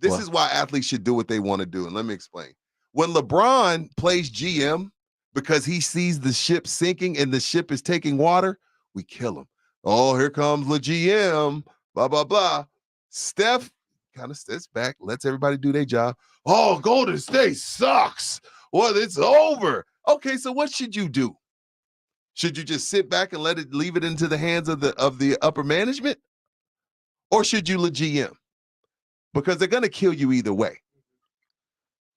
this is why athletes should do what they want to do. And let me explain. When LeBron plays GM because he sees the ship sinking and the ship is taking water, we kill him. Oh, here comes the GM, blah, blah, blah. Steph kind of steps back, lets everybody do their job. Oh, Golden State sucks. Well, it's over. Okay, so what should you do? Should you just sit back and leave it into the hands of the upper management? Or should you GM? Because they're going to kill you either way.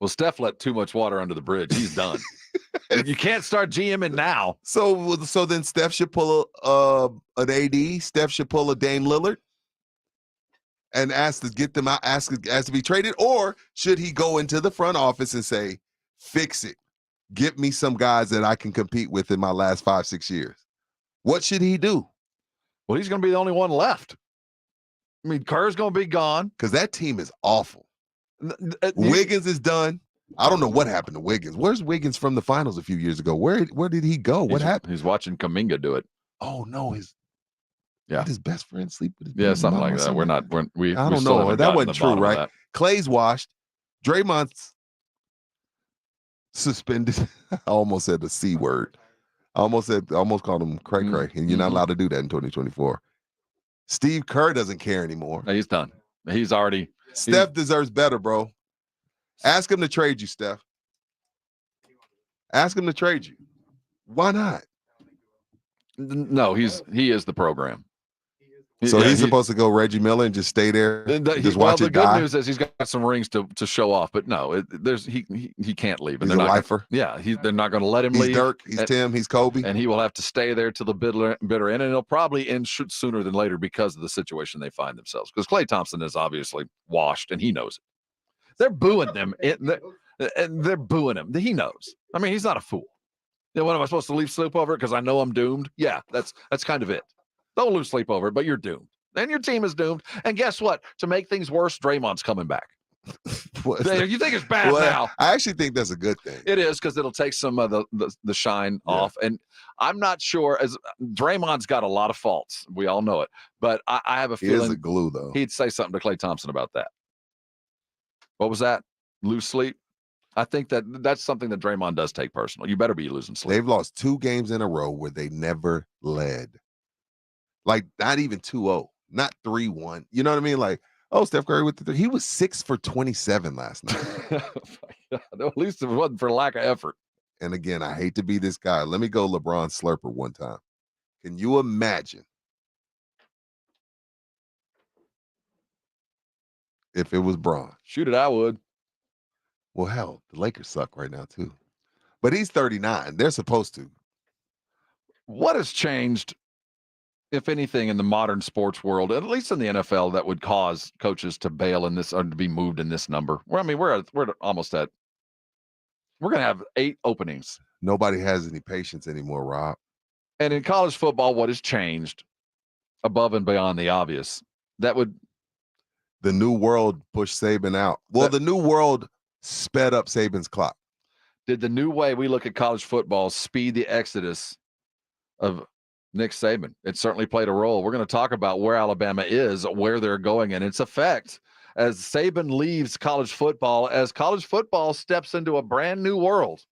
Well, Steph let too much water under the bridge. He's done. You can't start GMing now. So then Steph should pull an AD. Steph should pull a Dame Lillard and ask to get them out, ask to be traded. Or should he go into the front office and say, fix it. Get me some guys that I can compete with in my last 5-6 years. What should he do? Well, he's going to be the only one left. I mean, Kerr's going to be gone. Because that team is awful. Wiggins is done. I don't know what happened to Wiggins. Where's Wiggins from the finals a few years ago? Where did he go? What happened? He's watching Kuminga do it. Oh, no. His best friend sleep with his Yeah, something like that. I don't know. That wasn't true, right? Klay's washed. Draymond's suspended. I almost said the C word. I almost called him cray, and you're not allowed to do that in 2024. Steve Kerr doesn't care anymore. No, he's done. He's already. Steph deserves better, bro. Ask him to trade you, Steph. Ask him to trade you. Why not? No, he is the program. So he's supposed to go Reggie Miller and just stay there, just watch it die? The good news is he's got some rings to show off, but no, he can't leave. He's a lifer. They're not going to let him leave. He's Dirk, he's Tim, he's Kobe. And he will have to stay there till the bitter end, and it'll probably end sooner than later because of the situation they find themselves. Because Klay Thompson is obviously washed, and he knows it. They're booing them, and they're booing him. He knows. I mean, he's not a fool. What am I supposed to leave sleep over? Because I know I'm doomed? Yeah, that's kind of it. Don't lose sleep over it, but you're doomed. And your team is doomed. And guess what? To make things worse, Draymond's coming back. You think it's bad now? I actually think that's a good thing. It is, because it'll take some of the shine off. And I'm not sure, as Draymond's got a lot of faults. We all know it. But I have a feeling he is a glue, though. He'd say something to Klay Thompson about that. What was that? lose sleep. I think that's something that Draymond does take personal. You better be losing sleep. They've lost 2 games in a row where they never led. Like, not even 2-0, not 3-1. You know what I mean? Like, oh, Steph Curry with the 3. He was 6 for 27 last night. At least it wasn't for lack of effort. And again, I hate to be this guy. Let me go LeBron Slurper one time. Can you imagine if it was Bron? Shoot it, I would. Well, hell, the Lakers suck right now, too. But he's 39. They're supposed to. What has changed, if anything, in the modern sports world, at least in the NFL, that would cause coaches to bail in this or to be moved in this number? Well, I mean, we're almost at. We're going to have 8 openings. Nobody has any patience anymore, Rob. And in college football, what has changed above and beyond the obvious? That would. The new world pushed Saban out. Well, the new world sped up Saban's clock. Did the new way we look at college football speed the exodus of Nick Saban? It certainly played a role. We're going to talk about where Alabama is, where they're going, and its effect as Saban leaves college football, as college football steps into a brand new world.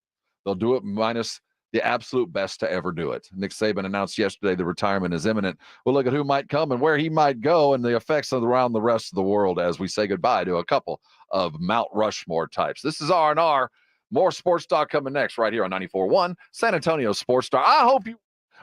They'll do it minus the absolute best to ever do it. Nick Saban announced yesterday the retirement is imminent. We'll look at who might come and where he might go and the effects around the rest of the world as we say goodbye to a couple of Mount Rushmore types. This is R&R. More sports talk coming next right here on 94.1 San Antonio Sports Star. I hope you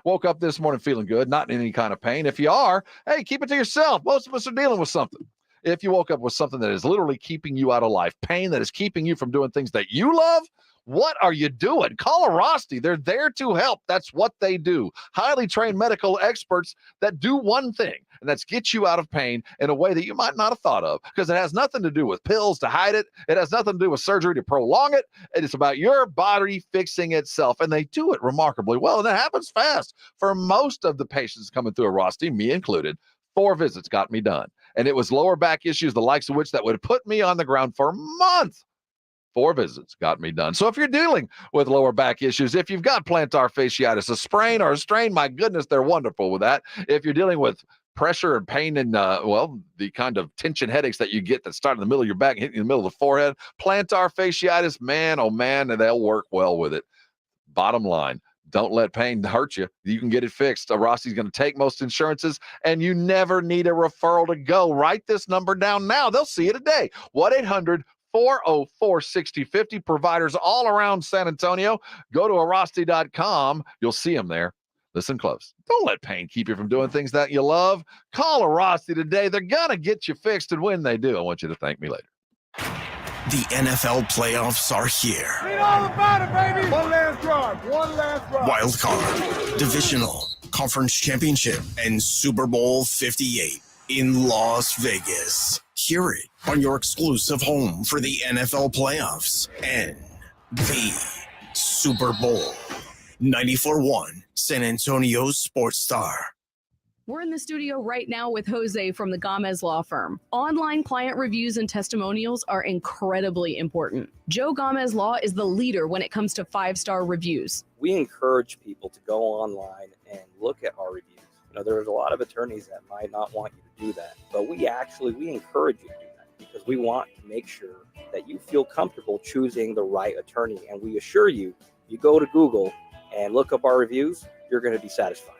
woke up this morning feeling good, not in any kind of pain. If you are, hey, keep it to yourself. Most of us are dealing with something. If you woke up with something that is literally keeping you out of life, pain that is keeping you from doing things that you love, what are you doing? Call a Rosti. They're there to help. That's what they do. Highly trained medical experts that do one thing, and that's get you out of pain in a way that you might not have thought of, because it has nothing to do with pills to hide it. It has nothing to do with surgery to prolong it. It is about your body fixing itself, and they do it remarkably well, and it happens fast. For most of the patients coming through a Rosti, me included, 4 visits got me done, and it was lower back issues, the likes of which that would put me on the ground for months. 4 visits got me done. So if you're dealing with lower back issues, if you've got plantar fasciitis, a sprain or a strain, my goodness, they're wonderful with that. If you're dealing with pressure and pain and, the kind of tension headaches that you get that start in the middle of your back and hit you in the middle of the forehead, plantar fasciitis, man, oh man, and they'll work well with it. Bottom line, don't let pain hurt you. You can get it fixed. Rossi's going to take most insurances, and you never need a referral to go. Write this number down now. They'll see you today. 1-800-404-6050. Providers all around San Antonio. Go to Rosti.com. You'll see them there. Listen close. Don't let pain keep you from doing things that you love. Call a Rosti today. They're going to get you fixed, and when they do, I want you to thank me later. The NFL playoffs are here. Read all about it, baby. One last drive. Wild card, divisional, conference championship, and Super Bowl 58 in Las Vegas. Hear it on your exclusive home for the NFL playoffs and the Super Bowl. 94.1 San Antonio Sports Star. We're in the studio right now with Jose from the Gomez Law Firm. Online client reviews and testimonials are incredibly important. Joe Gomez Law is the leader when it comes to 5-star reviews. We encourage people to go online and look at our reviews. There's a lot of attorneys that might not want you to do that, but we encourage you to do that because we want to make sure that you feel comfortable choosing the right attorney. And we assure you, you go to Google and look up our reviews, you're going to be satisfied.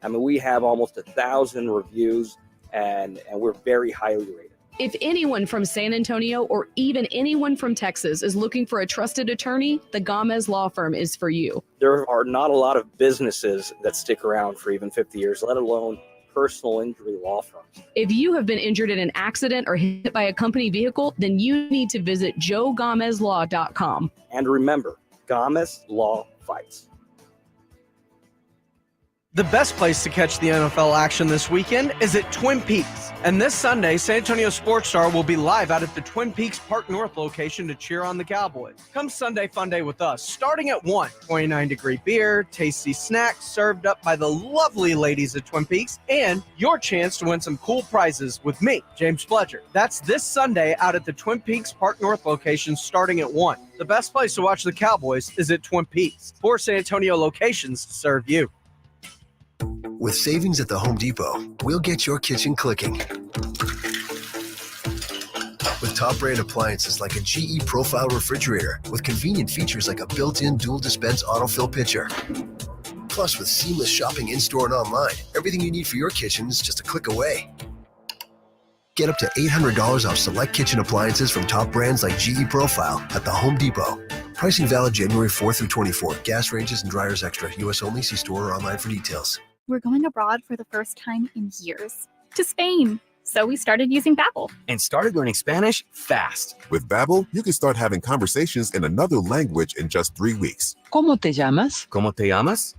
We have almost 1,000 reviews, and we're very highly rated. If anyone from San Antonio or even anyone from Texas is looking for a trusted attorney, the Gomez Law Firm is for you. There are not a lot of businesses that stick around for even 50 years, let alone personal injury law firms. If you have been injured in an accident or hit by a company vehicle, then you need to visit joegomezlaw.com. And remember, Gomez Law fights. The best place to catch the NFL action this weekend is at Twin Peaks. And this Sunday, San Antonio Sports Star will be live out at the Twin Peaks Park North location to cheer on the Cowboys. Come Sunday Fun Day with us, starting at 1. 29-degree beer, tasty snacks served up by the lovely ladies at Twin Peaks, and your chance to win some cool prizes with me, James Fletcher. That's this Sunday out at the Twin Peaks Park North location starting at 1. The best place to watch the Cowboys is at Twin Peaks. 4 San Antonio locations to serve you. With savings at the Home Depot, we'll get your kitchen clicking. With top brand appliances like a GE Profile refrigerator with convenient features like a built-in dual dispense autofill pitcher. Plus, with seamless shopping in-store and online, everything you need for your kitchen is just a click away. Get up to $800 off select kitchen appliances from top brands like GE Profile at the Home Depot. Pricing valid January 4 through 24. Gas ranges and dryers extra. U.S. only. See store or online for details. We're going abroad for the first time in years. To Spain. So we started using Babbel. And started learning Spanish fast. With Babbel, you can start having conversations in another language in just 3 weeks. ¿Cómo te llamas? ¿Cómo te llamas?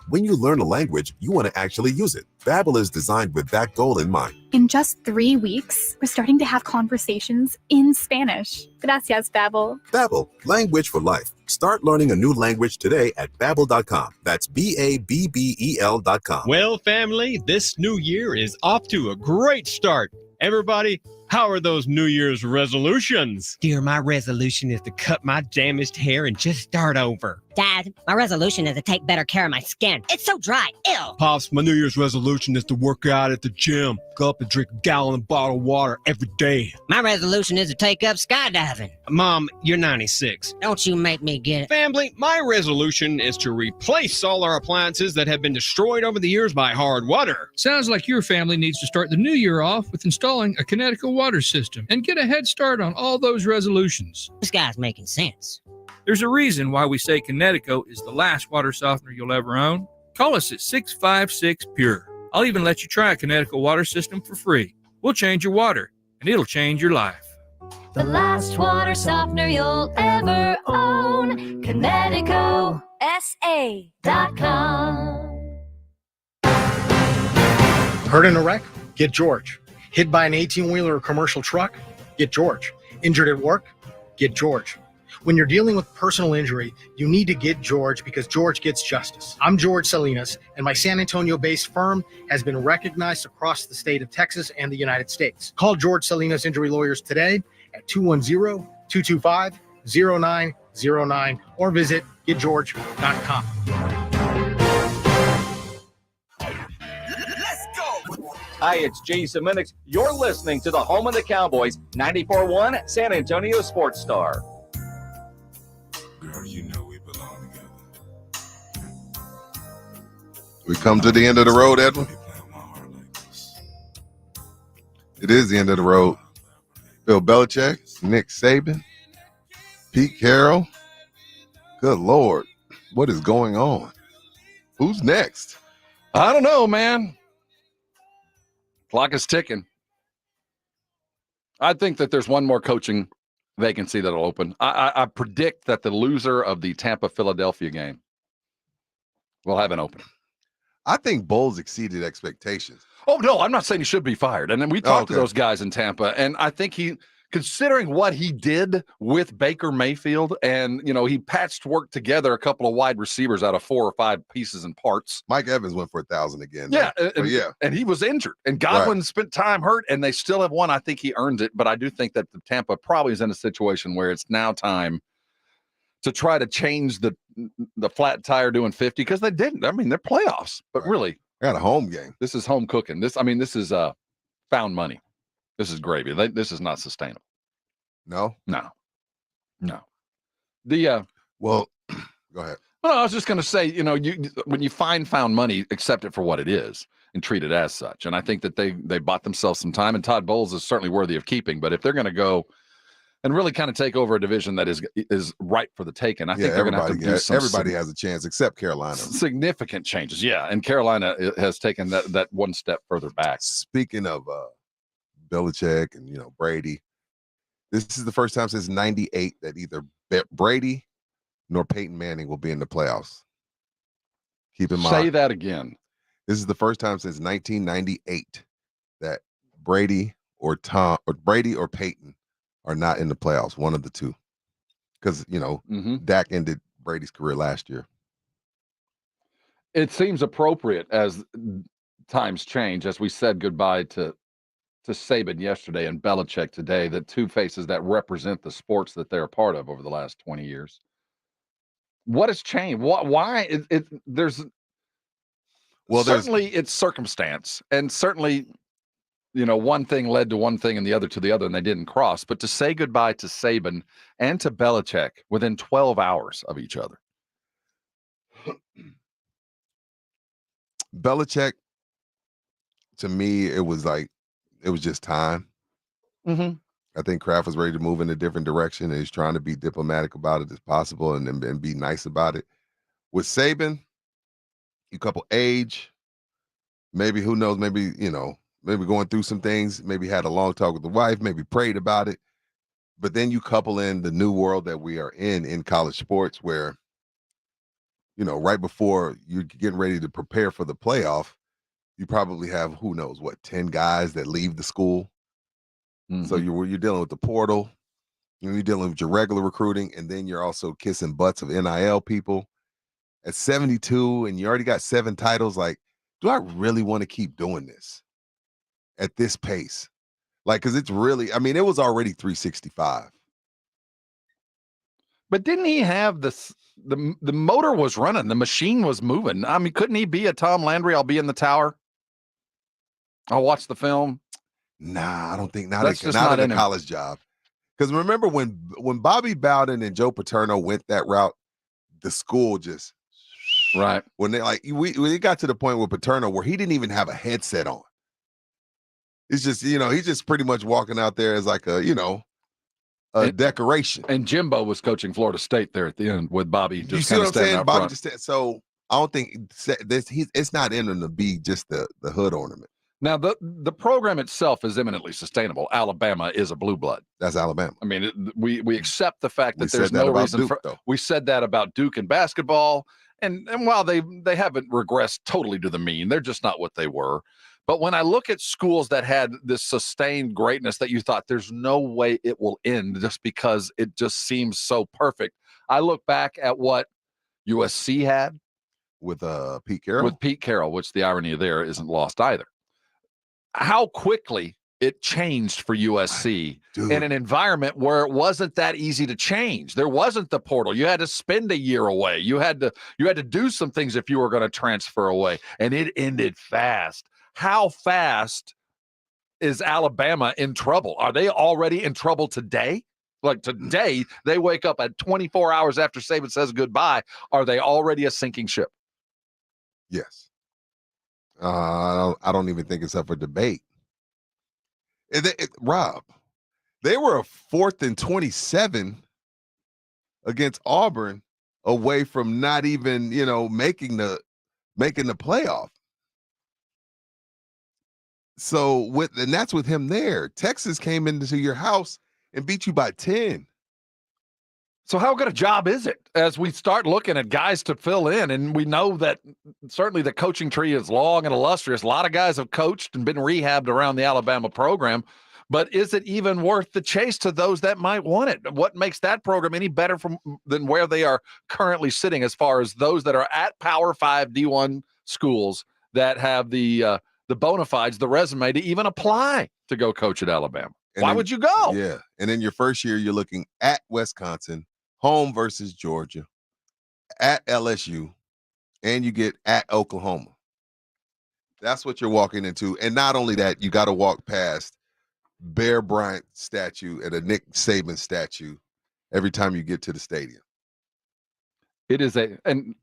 When you learn a language, you want to actually use it. Babbel is designed with that goal in mind. In just 3 weeks, we're starting to have conversations in Spanish. Gracias, Babbel. Babbel, language for life. Start learning a new language today at Babbel.com. That's Babbel.com. Well, family, this new year is off to a great start. Everybody, how are those New Year's resolutions? Dear, my resolution is to cut my damaged hair and just start over. Dad, my resolution is to take better care of my skin. It's so dry. Ew. Pops, my New Year's resolution is to work out at the gym. Go up and drink a gallon of bottled water every day. My resolution is to take up skydiving. Mom, you're 96. Don't you make me get it. Family, my resolution is to replace all our appliances that have been destroyed over the years by hard water. Sounds like your family needs to start the new year off with installing a Connecticut water system and get a head start on all those resolutions. This guy's making sense. There's a reason why we say Connecticut is the last water softener you'll ever own. Call us at 656-PURE. I'll even let you try a Connecticut water system for free. We'll change your water, and it'll change your life. The last water softener you'll ever own. Connecticut. SA.com. Hurt in a wreck? Get George. Hit by an 18-wheeler or commercial truck? Get George. Injured at work? Get George. When you're dealing with personal injury, you need to get George because George gets justice. I'm George Salinas, and my San Antonio-based firm has been recognized across the state of Texas and the United States. Call George Salinas Injury Lawyers today at 210-225-0909 or visit getgeorge.com. Hi, it's Jason Minix. You're listening to the home of the Cowboys, 94.1 San Antonio Sports Star. Girl, you know we belong together. We come to the end of the road, Edwin. It is the end of the road. Bill Belichick, Nick Saban, Pete Carroll. Good Lord, what is going on? Who's next? I don't know, man. Clock is ticking. I think that there's one more coaching vacancy that'll open. I predict that the loser of the Tampa-Philadelphia game will have an opening. I think Bowles exceeded expectations. Oh, no, I'm not saying he should be fired. And then we talked to those guys in Tampa, and I think considering what he did with Baker Mayfield, and, he patchwork together a couple of wide receivers out of 4 or 5 pieces and parts. Mike Evans went for 1,000 again. Yeah, and he was injured. And Godwin spent time hurt, and they still have won. I think he earned it, but I do think that the Tampa probably is in a situation where it's now time to try to change the flat tire doing 50, because they didn't. I mean, they're playoffs, but really. They got a home game. This is home cooking. This is found money. This is gravy. This is not sustainable. No. The well, go ahead. Well, I was just going to say, when you found money, accept it for what it is and treat it as such. And I think that they bought themselves some time, and Todd Bowles is certainly worthy of keeping. But if they're going to go and really kind of take over a division that is ripe for the taking, I think they're going to have to do some. Everybody has a chance except Carolina. Significant changes, yeah. And Carolina has taken that one step further back. Speaking of Belichick and Brady, this is the first time since '98 that either Brady nor Peyton Manning will be in the playoffs. Keep in mind. Say that again. This is the first time since 1998 that Brady or Peyton are not in the playoffs. One of the two, because Dak ended Brady's career last year. It seems appropriate as times change, as we said goodbye to Saban yesterday and Belichick today, the two faces that represent the sports that they're a part of over the last 20 years. What has changed? Why? There's certainly it's circumstance, and certainly one thing led to one thing and the other to the other, and they didn't cross. But to say goodbye to Saban and to Belichick within 12 hours of each other. Belichick, to me, it was just time. Mm-hmm. I think Kraft was ready to move in a different direction, and he's trying to be diplomatic about it as possible and be nice about it. With Saban, you couple age, maybe, who knows, maybe going through some things, maybe had a long talk with the wife, maybe prayed about it. But then you couple in the new world that we are in college sports where, right before you're getting ready to prepare for the playoff, you probably have, who knows what, 10 guys that leave the school. Mm-hmm. So you're dealing with the portal, you're dealing with your regular recruiting, and then you're also kissing butts of NIL people. At 72 and you already got 7 titles, like, do I really want to keep doing this at this pace? Like, because it's really, it was already 365. But didn't he have the motor was running, the machine was moving? Couldn't he be a Tom Landry? I'll be in the tower. I'll watch the film. Nah, I don't think not in a college job. Because remember when Bobby Bowden and Joe Paterno went that route, the school just right. When they we got to the point with Paterno where he didn't even have a headset on. It's just, he's just pretty much walking out there as like a decoration. And Jimbo was coaching Florida State there at the end with Bobby. Just you see what I'm saying? Bobby front. So I don't think it's not in him to be just the hood ornament. Now, the program itself is eminently sustainable. Alabama is a blue blood. That's Alabama. We accept the fact that there's no reason Duke, for. We said that about Duke in basketball, and while they haven't regressed totally to the mean, they're just not what they were. But when I look at schools that had this sustained greatness that you thought there's no way it will end just because it just seems so perfect, I look back at what USC had with Pete Carroll. With Pete Carroll, which the irony there isn't lost either. How quickly it changed for USC in an environment where it wasn't that easy to change. There wasn't the portal. You had to spend a year away. You had to do some things if you were going to transfer away, and it ended fast. How fast is Alabama in trouble? Are they already in trouble today? Like today, they wake up at 24 hours after Saban says goodbye. Are they already a sinking ship? Yes. I don't even think it's up for debate. Rob, they were a 4th and 27 against Auburn away from not even, making the playoff. So that's with him there. Texas came into your house and beat you by 10. So how good a job is it as we start looking at guys to fill in? And we know that certainly the coaching tree is long and illustrious. A lot of guys have coached and been rehabbed around the Alabama program. But is it even worth the chase to those that might want it? What makes that program any better than where they are currently sitting as far as those that are at Power 5 D1 schools that have the bona fides, the resume to even apply to go coach at Alabama? Why would you go? Yeah. And in your first year, you're looking at Wisconsin, home versus Georgia, at LSU, and you get at Oklahoma. That's what you're walking into. And not only that, you got to walk past Bear Bryant statue and a Nick Saban statue every time you get to the stadium. It is and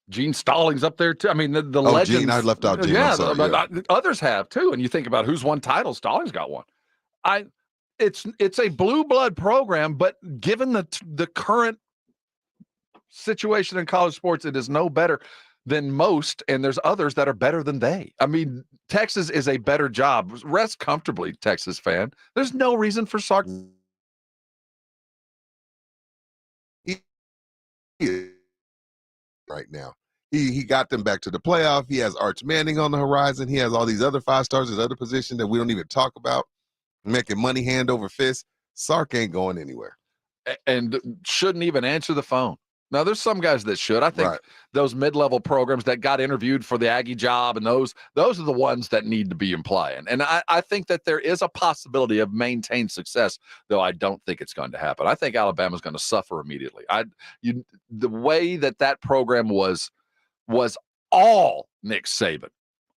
Gene Stallings up there too. The legends. Gene, I left out Gene. Yeah, but others have too. And you think about who's won titles. Stallings got one. It's a blue blood program, but given the current situation in college sports, it is no better than most, and there's others that are better than they. Texas is a better job. Rest comfortably, Texas fan. There's no reason for sarcasm. Right now, he got them back to the playoff. He has Arch Manning on the horizon. He has all these other 5 stars at other positions that we don't even talk about, making money hand over fist. Sark ain't going anywhere, and shouldn't even answer the phone. Now, there's some guys that should. I think those mid-level programs that got interviewed for the Aggie job, and those are the ones that need to be implying. And I think that there is a possibility of maintained success, though I don't think it's going to happen. I think Alabama's going to suffer immediately. The way that program was all Nick Saban,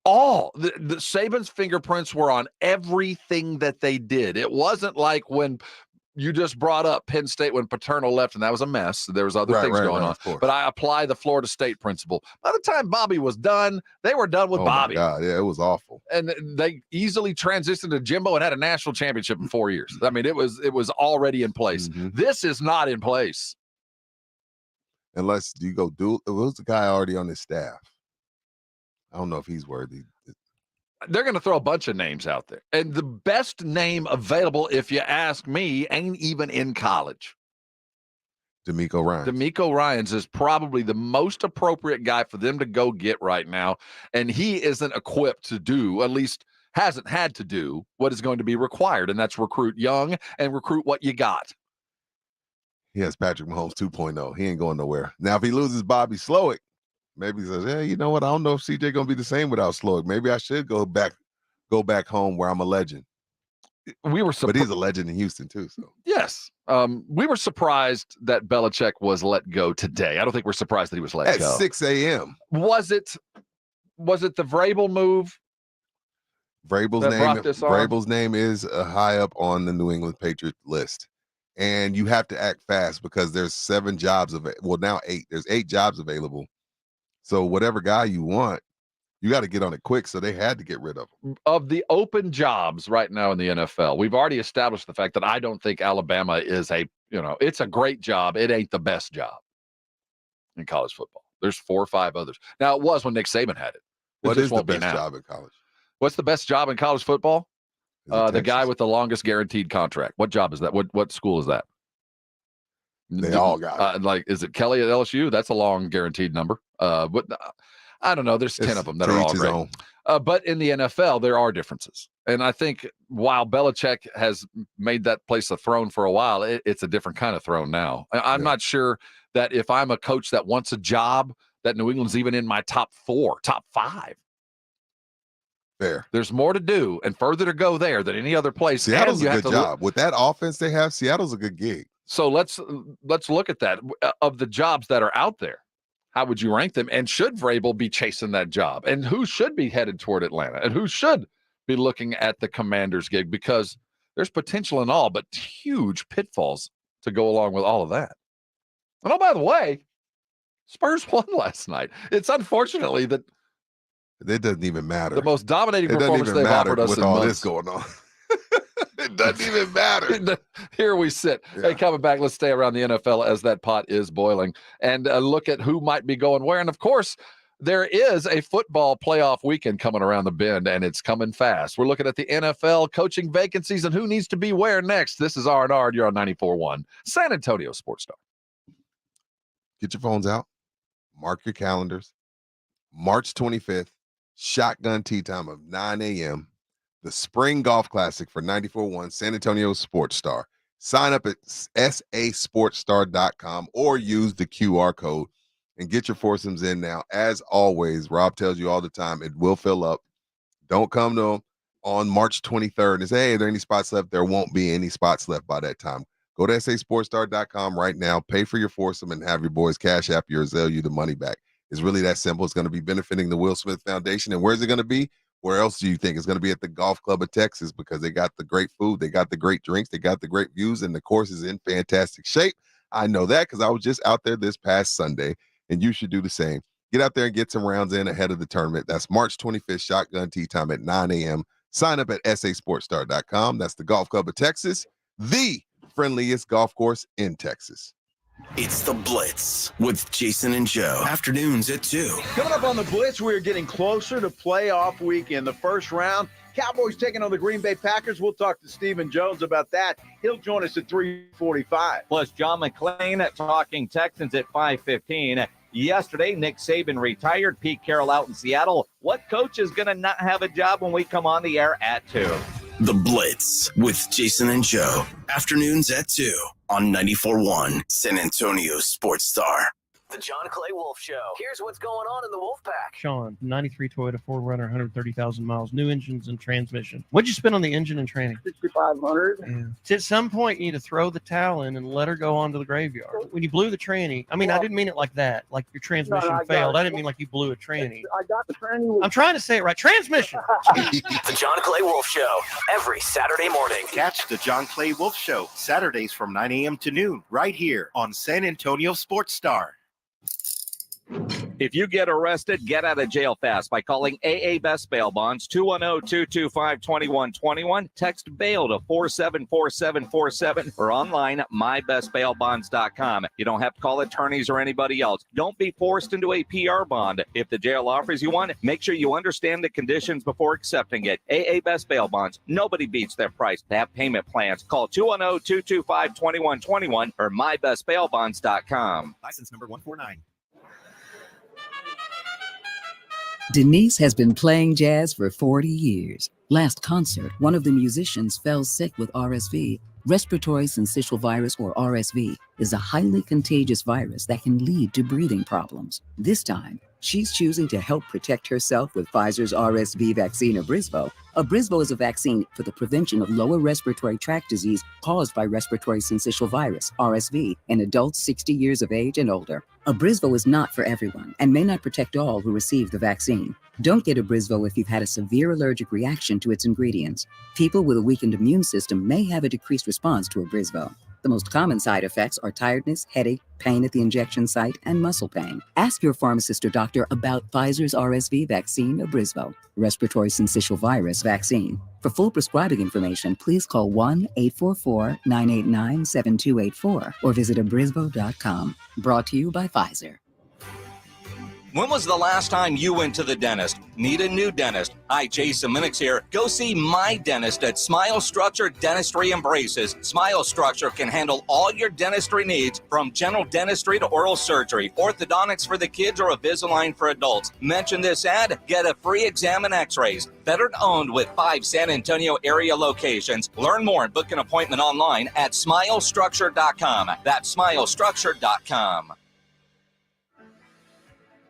all. The Saban's fingerprints were on everything that they did. It wasn't like when you just brought up Penn State when Paterno left, and that was a mess. There was other things going on. But I apply the Florida State principle. By the time Bobby was done, they were done with Bobby. My God, yeah, it was awful. And they easily transitioned to Jimbo and had a national championship in 4 years. I mean, it was already in place. This is not in place. Unless you go who's the guy already on his staff? I don't know if he's worthy. They're going to throw a bunch of names out there. And the best name available, if you ask me, ain't even in college. DeMeco Ryans. DeMeco Ryans is probably the most appropriate guy for them to go get right now. And he isn't equipped to do, at least hasn't had to do, what is going to be required. And that's recruit young and recruit what you got. He has Patrick Mahomes 2.0. He ain't going nowhere. Now, if he loses Bobby Slowick, maybe he says, "Yeah, you know what? I don't know if CJ gonna be the same without Slowick. Maybe I should go back home where I'm a legend." But he's a legend in Houston too. So yes, we were surprised that Belichick was let go today. I don't think we're surprised that he was let at go 6 a.m. Was it the Vrabel move? Vrabel's name is high up on the New England Patriot list. And you have to act fast because there's 7 jobs now 8. There's 8 jobs available. So whatever guy you want, you got to get on it quick. So they had to get rid of him. Of the open jobs right now in the NFL, we've already established the fact that I don't think Alabama is it's a great job. It ain't the best job in college football. There's 4 or 5 others. Now, it was when Nick Saban had it. What is the best job in college? What's the best job in college football? The guy with the longest guaranteed contract. What job is that? What school is that? They all got it. Is it Kelly at LSU? That's a long guaranteed number. But I don't know. There's 10 of them that are all great. But in the NFL, there are differences. And I think while Belichick has made that place a throne for a while, it's a different kind of throne now. I'm not sure that if I'm a coach that wants a job, that New England's even in my top 4, top 5. Fair. There's more to do and further to go there than any other place. Seattle's a good job. With that offense they have, Seattle's a good gig. So let's look at that. Of the jobs that are out there, how would you rank them? And should Vrabel be chasing that job? And who should be headed toward Atlanta? And who should be looking at the Commanders gig? Because there's potential in all, but huge pitfalls to go along with all of that. And by the way, Spurs won last night. It's unfortunately that it doesn't even matter. The most dominating performance they've offered us with in all months. This going on. It doesn't even matter. Here we sit. Yeah. Hey, coming back, let's stay around the NFL as that pot is boiling and look at who might be going where. And of course, there is a football playoff weekend coming around the bend, and it's coming fast. We're looking at the NFL coaching vacancies and who needs to be where next. This is R&R. You're on 94.1 San Antonio Sports Star. Get your phones out. Mark your calendars. March 25th. Shotgun tee time of 9 a.m. The Spring Golf Classic for 94.1 San Antonio Sports Star. Sign up at sasportstar.com or use the QR code and get your foursomes in now. As always, Rob tells you all the time, it will fill up. Don't come to them on March 23rd and say, hey, are there any spots left? There won't be any spots left by that time. Go to sasportstar.com right now, pay for your foursome, and have your boys Cash App you or Zelle you the money back. It's really that simple. It's going to be benefiting the Will Smith Foundation. And where's it going to be? Where else do you think? It's going to be at the Golf Club of Texas because they got the great food, they got the great drinks, they got the great views, and the course is in fantastic shape. I know that because I was just out there this past Sunday, and you should do the same. Get out there and get some rounds in ahead of the tournament. That's March 25th, shotgun tee time at 9 a.m. Sign up at sasportstar.com. That's the Golf Club of Texas, the friendliest golf course in Texas. It's The Blitz with Jason and Joe. Afternoons at 2. Coming up on The Blitz, we're getting closer to playoff weekend. The first round, Cowboys taking on the Green Bay Packers. We'll talk to Stephen Jones about that. He'll join us at 3:45. Plus, John McClain talking Texans at 5:15. Yesterday, Nick Saban retired. Pete Carroll out in Seattle. What coach is going to not have a job when we come on the air at 2? The Blitz with Jason and Joe. Afternoons at 2 on 94.1 San Antonio Sports Star. The John Clay Wolf Show. Here's what's going on in the Wolf Pack. Sean, 93 Toyota 4Runner, 130,000 miles, new engines and transmission. What'd you spend on the engine and training? $6,500. Yeah. So at some point, you need to throw the towel in and let her go on to the graveyard. When you blew the tranny, I mean, I didn't mean it like that, like your transmission failed. I didn't mean like you blew a tranny. I got the tranny. I'm trying to say it right. Transmission. The John Clay Wolf Show. Every Saturday morning. Catch the John Clay Wolf Show Saturdays from 9 a.m. to noon right here on San Antonio Sports Star. If you get arrested, get out of jail fast by calling AA Best Bail Bonds, 210-225-2121. Text bail to 474747 or online mybestbailbonds.com. You don't have to call attorneys or anybody else. Don't be forced into a PR bond. If the jail offers you one, make sure you understand the conditions before accepting it. AA Best Bail Bonds. Nobody beats their price. They have payment plans. Call 210-225-2121 or mybestbailbonds.com. License number 149. Denise has been playing jazz for 40 years. Last concert, one of the musicians fell sick with RSV. Respiratory syncytial virus, or RSV, is a highly contagious virus that can lead to breathing problems. This time, she's choosing to help protect herself with Pfizer's RSV vaccine, Abrysvo. Abrysvo is a vaccine for the prevention of lower respiratory tract disease caused by respiratory syncytial virus, RSV, in adults 60 years of age and older. Abrysvo is not for everyone and may not protect all who receive the vaccine. Don't get Abrysvo if you've had a severe allergic reaction to its ingredients. People with a weakened immune system may have a decreased response to Abrysvo. The most common side effects are tiredness, headache, pain at the injection site, and muscle pain. Ask your pharmacist or doctor about Pfizer's RSV vaccine, Abrysvo, respiratory syncytial virus vaccine. For full prescribing information, please call 1-844-989-7284 or visit abrysvo.com. Brought to you by Pfizer. When was the last time you went to the dentist? Need a new dentist? Hi, Jason Minix here. Go see my dentist at Smile Structure Dentistry and Braces. Smile Structure can handle all your dentistry needs, from general dentistry to oral surgery, orthodontics for the kids, or Invisalign for adults. Mention this ad, get a free exam and x-rays. Veteran owned with 5 San Antonio area locations. Learn more and book an appointment online at smilestructure.com. That's smilestructure.com.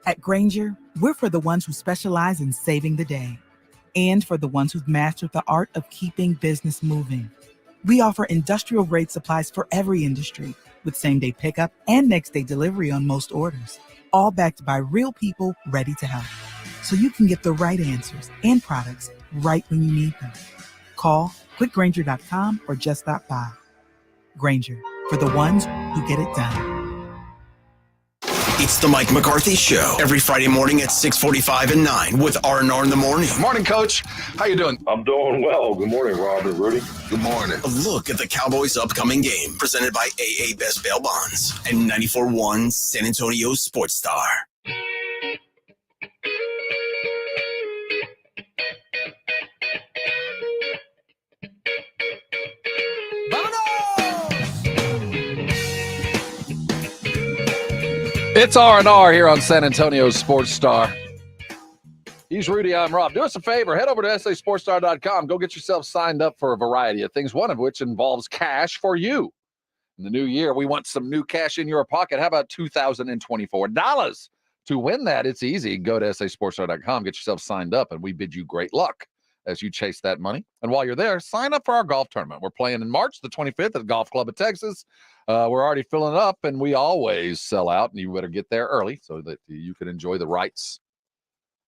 At Grainger, we're for the ones who specialize in saving the day and for the ones who've mastered the art of keeping business moving. We offer industrial-grade supplies for every industry with same-day pickup and next-day delivery on most orders, all backed by real people ready to help. So you can get the right answers and products right when you need them. Call quickgrainger.com or just stop by. Grainger, for the ones who get it done. It's the Mike McCarthy Show every Friday morning at 6:45 and 9 with R&R in the morning. Morning, Coach. How you doing? I'm doing well. Good morning, Rob and Rudy. Good morning. A look at the Cowboys' upcoming game, presented by AA Best Bail Bonds and 94.1 San Antonio Sports Star. It's R&R here on San Antonio Sports Star. He's Rudy, I'm Rob. Do us a favor, head over to sasportstar.com. Go get yourself signed up for a variety of things, one of which involves cash for you. In the new year, we want some new cash in your pocket. How about $2,024? To win that, it's easy. Go to sasportstar.com, get yourself signed up, and we bid you great luck as you chase that money. And while you're there, sign up for our golf tournament. We're playing in March the 25th at the Golf Club of Texas. We're already filling up, and we always sell out, and you better get there early so that you can enjoy the rights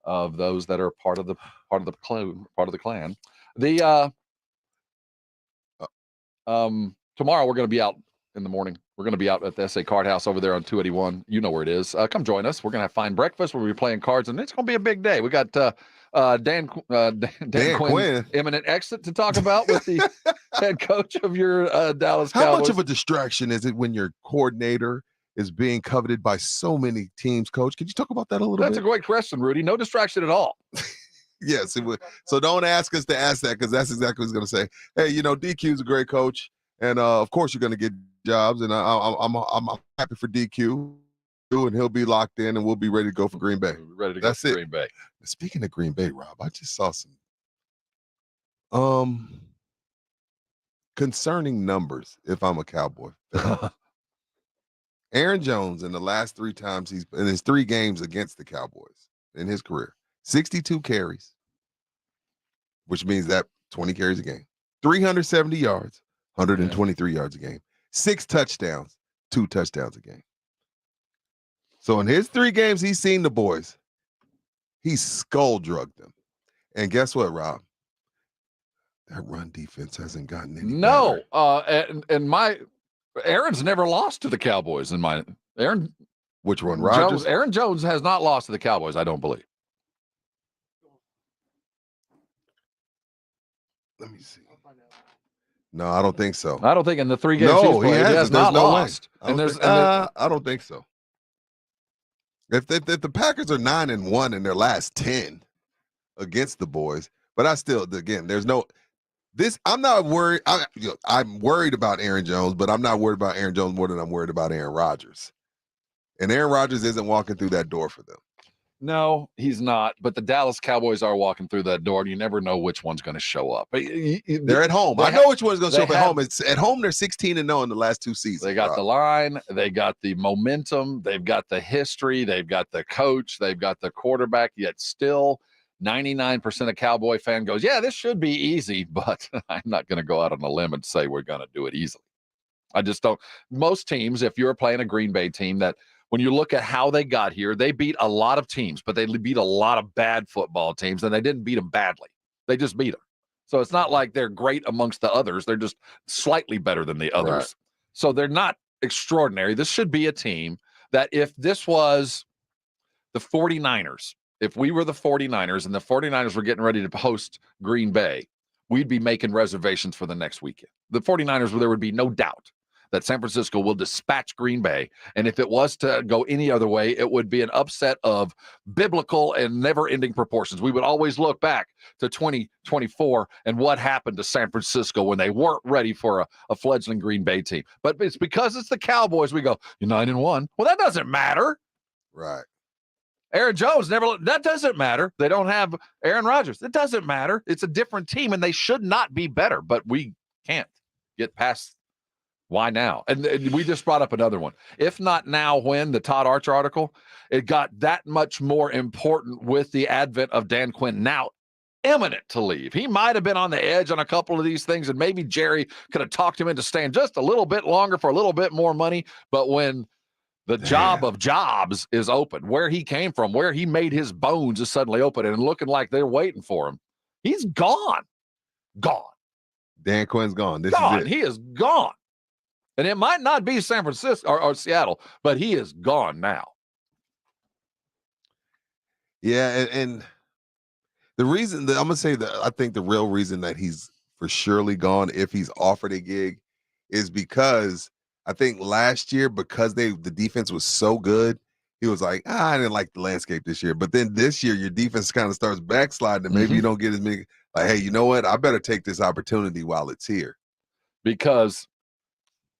of those that are part of the clan. Tomorrow we're going to be out in the morning. We're going to be out at the SA Card House over there on 281. You know where it is. Come join us. We're going to have fine breakfast. We'll be playing cards, and it's going to be a big day. We got Dan Quinn, imminent exit to talk about with the head coach of your Dallas Cowboys. How much of a distraction is it when your coordinator is being coveted by so many teams, Coach? Could you talk about that a little bit? That's a great question, Rudy. No distraction at all. Yes, it would. So don't ask us to ask that, because that's exactly what he's going to say. Hey, you know, DQ's a great coach, and of course you're going to get jobs, and I'm happy for DQ, and he'll be locked in, and we'll be ready to go for Green Bay. Ready to go for Green Bay. Speaking of Green Bay, Rob, I just saw some concerning numbers if I'm a Cowboy fan. Aaron Jones in the last 3 times he's in his 3 games against the Cowboys in his career, 62 carries, which means that 20 carries a game, 370 yards, 123 yards a game, 6 touchdowns, 2 touchdowns a game. So in his 3 games, he's seen the boys. He skull drugged them. And guess what, Rob? That run defense hasn't gotten any better. Aaron's never lost to the Cowboys in my Aaron. Which one, Rodgers? Aaron Jones has not lost to the Cowboys, I don't believe. Let me see. No, I don't think so. I don't think in the 3 games he has not lost. I don't think so. If the Packers are 9-1 in their last 10 against the boys, but I still, again, there's no this. I'm not worried. I'm worried about Aaron Jones, but I'm not worried about Aaron Jones more than I'm worried about Aaron Rodgers. And Aaron Rodgers isn't walking through that door for them. No, he's not. But the Dallas Cowboys are walking through that door, and you never know which one's going to show up. They're at home. I know which one's going to show up at home. It's at home. They're 16-0 in the last 2 seasons. They got the line. They got the momentum. They've got the history. They've got the coach. They've got the quarterback. Yet still, 99% of Cowboy fan goes, yeah, this should be easy. But I'm not going to go out on a limb and say we're going to do it easily. I just don't. Most teams, if you're playing a Green Bay team that – when you look at how they got here, they beat a lot of teams, but they beat a lot of bad football teams, and they didn't beat them badly. They just beat them. So it's not like they're great amongst the others. They're just slightly better than the others. Right. So they're not extraordinary. This should be a team that if this was the 49ers, if we were the 49ers and the 49ers were getting ready to host Green Bay, we'd be making reservations for the next weekend. The 49ers, there would be no doubt that San Francisco will dispatch Green Bay. And if it was to go any other way, it would be an upset of biblical and never-ending proportions. We would always look back to 2024 and what happened to San Francisco when they weren't ready for a fledgling Green Bay team. But it's because it's the Cowboys, we go, you're 9-1. Well, that doesn't matter. Right. Aaron Jones that doesn't matter. They don't have Aaron Rodgers. It doesn't matter. It's a different team, and they should not be better, but we can't get past. Why now? And we just brought up another one. If not now, when? The Todd Archer article, it got that much more important with the advent of Dan Quinn, now imminent to leave. He might have been on the edge on a couple of these things, and maybe Jerry could have talked him into staying just a little bit longer for a little bit more money. But when the job of jobs is open, where he came from, where he made his bones is suddenly open and looking like they're waiting for him, he's gone. Gone. Dan Quinn's gone. This gone. is it. He is gone. And it might not be San Francisco or Seattle, but he is gone now. Yeah, and the reason that I'm gonna say that I think the real reason that he's for surely gone, if he's offered a gig, is because I think last year, because the defense was so good, he was like, I didn't like the landscape this year. But then this year, your defense kind of starts backsliding, and maybe you don't get as many. Like, hey, you know what? I better take this opportunity while it's here, because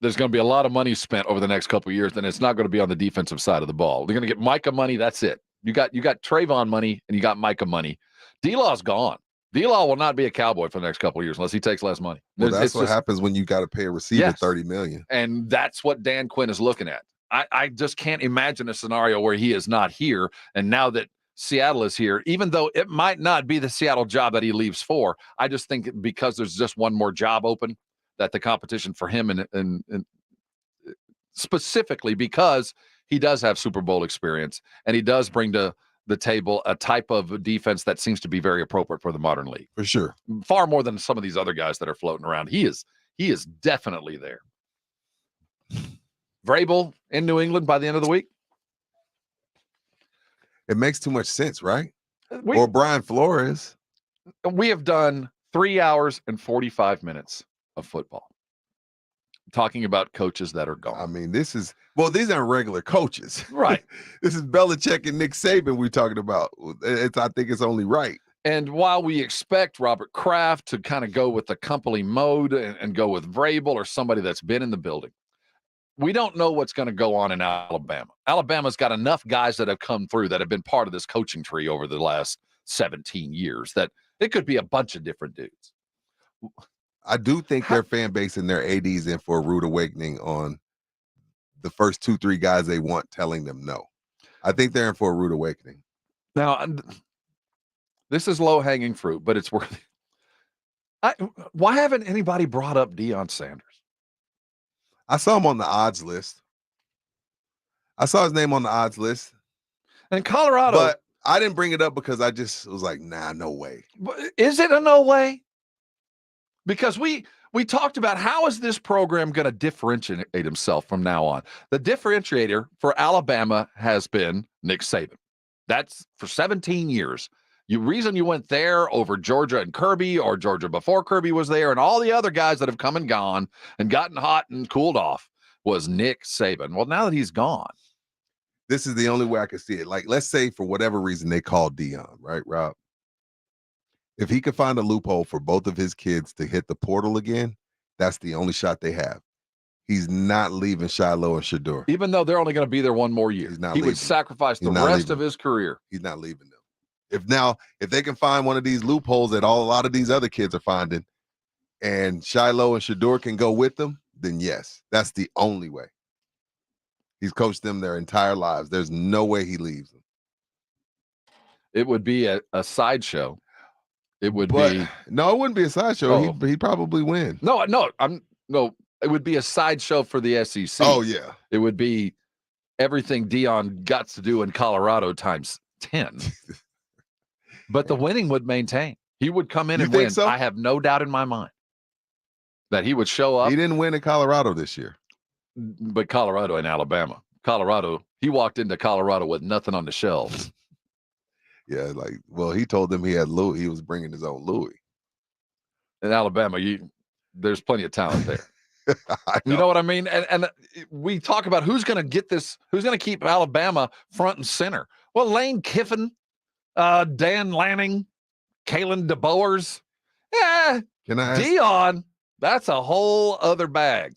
there's going to be a lot of money spent over the next couple of years, and it's not going to be on the defensive side of the ball. They're going to get Micah money. That's it. You got Trayvon money, and you got Micah money. D-Law's gone. D-Law will not be a Cowboy for the next couple of years unless he takes less money. Well, that's what happens when you got to pay a receiver $30 million. And that's what Dan Quinn is looking at. I just can't imagine a scenario where he is not here. And now that Seattle is here, even though it might not be the Seattle job that he leaves for, I just think because there's just one more job open, that the competition for him and specifically because he does have Super Bowl experience and he does bring to the table a type of defense that seems to be very appropriate for the modern league. For sure. Far more than some of these other guys that are floating around. He is definitely there. Vrabel in New England by the end of the week. It makes too much sense, right? Or Brian Flores. We have done 3 hours and 45 minutes of football talking about coaches that are gone. I mean, these aren't regular coaches, right? This is Belichick and Nick Saban we're talking about. I think it's only right. And while we expect Robert Kraft to kind of go with the company mode and go with Vrabel or somebody that's been in the building, we don't know what's going to go on in Alabama. Alabama's got enough guys that have come through that have been part of this coaching tree over the last 17 years that it could be a bunch of different dudes. I do think their fan base and their ADs in for a rude awakening on the first 2-3 guys they want telling them no. I think they're in for a rude awakening. Now, this is low-hanging fruit, but it's worth it. Why haven't anybody brought up Deion Sanders? I saw him on the odds list. I saw his name on the odds list. And Colorado. But I didn't bring it up because I just was like, nah, no way. Is it a no way? Because we talked about how is this program going to differentiate himself from now on. The differentiator for Alabama has been Nick Saban. That's for 17 years. The reason you went there over Georgia and Kirby, or Georgia before Kirby was there, and all the other guys that have come and gone and gotten hot and cooled off was Nick Saban. Well, now that he's gone, this is the only way I can see it. Like, let's say for whatever reason they called Deion, right, Rob? If he could find a loophole for both of his kids to hit the portal again, that's the only shot they have. He's not leaving Shiloh and Shador. Even though they're only going to be there one more year. He would sacrifice the rest of his career. He's not leaving them. If they can find one of these loopholes that a lot of these other kids are finding, and Shiloh and Shador can go with them, then yes, that's the only way. He's coached them their entire lives. There's no way he leaves them. It would be a sideshow. It would be no, it wouldn't be a sideshow. Oh. He'd probably win. No, it would be a sideshow for the SEC. Oh yeah, it would be everything Deion got to do in Colorado times 10. But the winning would maintain. He would come in and win. So? I have no doubt in my mind that he would show up. He didn't win in Colorado this year. But Colorado and Alabama. Colorado, he walked into Colorado with nothing on the shelves. Yeah, he told them he had Louis. He was bringing his own Louis. In Alabama, there's plenty of talent there. You know what I mean? And we talk about who's going to get this, who's going to keep Alabama front and center. Well, Lane Kiffin, Dan Lanning, Kalen DeBoers. Yeah. Can I ask? Deion, that's a whole other bag.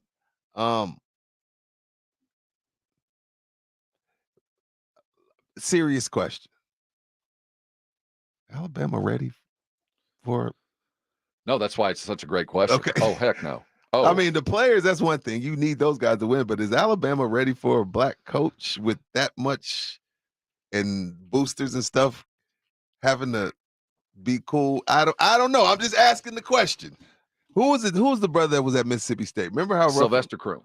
Serious question. Alabama ready for? No, that's why it's such a great question. Okay. Oh, heck no. Oh, I mean, the players, that's one thing. You need those guys to win, but is Alabama ready for a black coach with that much and boosters and stuff having to be cool? I don't know. I'm just asking the question. Who was it? Who was the brother that was at Mississippi State? Remember how Sylvester Croom.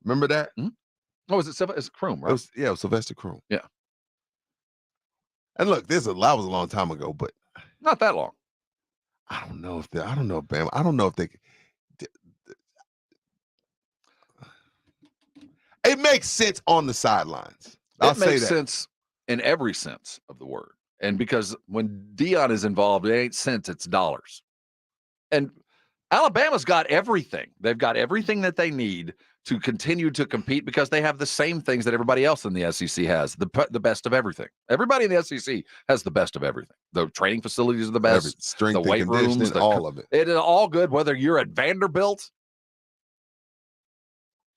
Remember that? Mm-hmm. Oh, was it Croom, right? It was Sylvester Croom. Yeah. And look, that was a long time ago, but not that long. I don't know if Bama. I don't know if they. It makes sense on the sidelines. It makes sense in every sense of the word. And because when Deion is involved, it ain't cents, it's dollars. And Alabama's got everything. They've got everything that they need to continue to compete because they have the same things that everybody else in the SEC has, the best of everything. Everybody in the SEC has the best of everything. The training facilities are the best. Strength, the weight rooms, all of it. It is all good, whether you're at Vanderbilt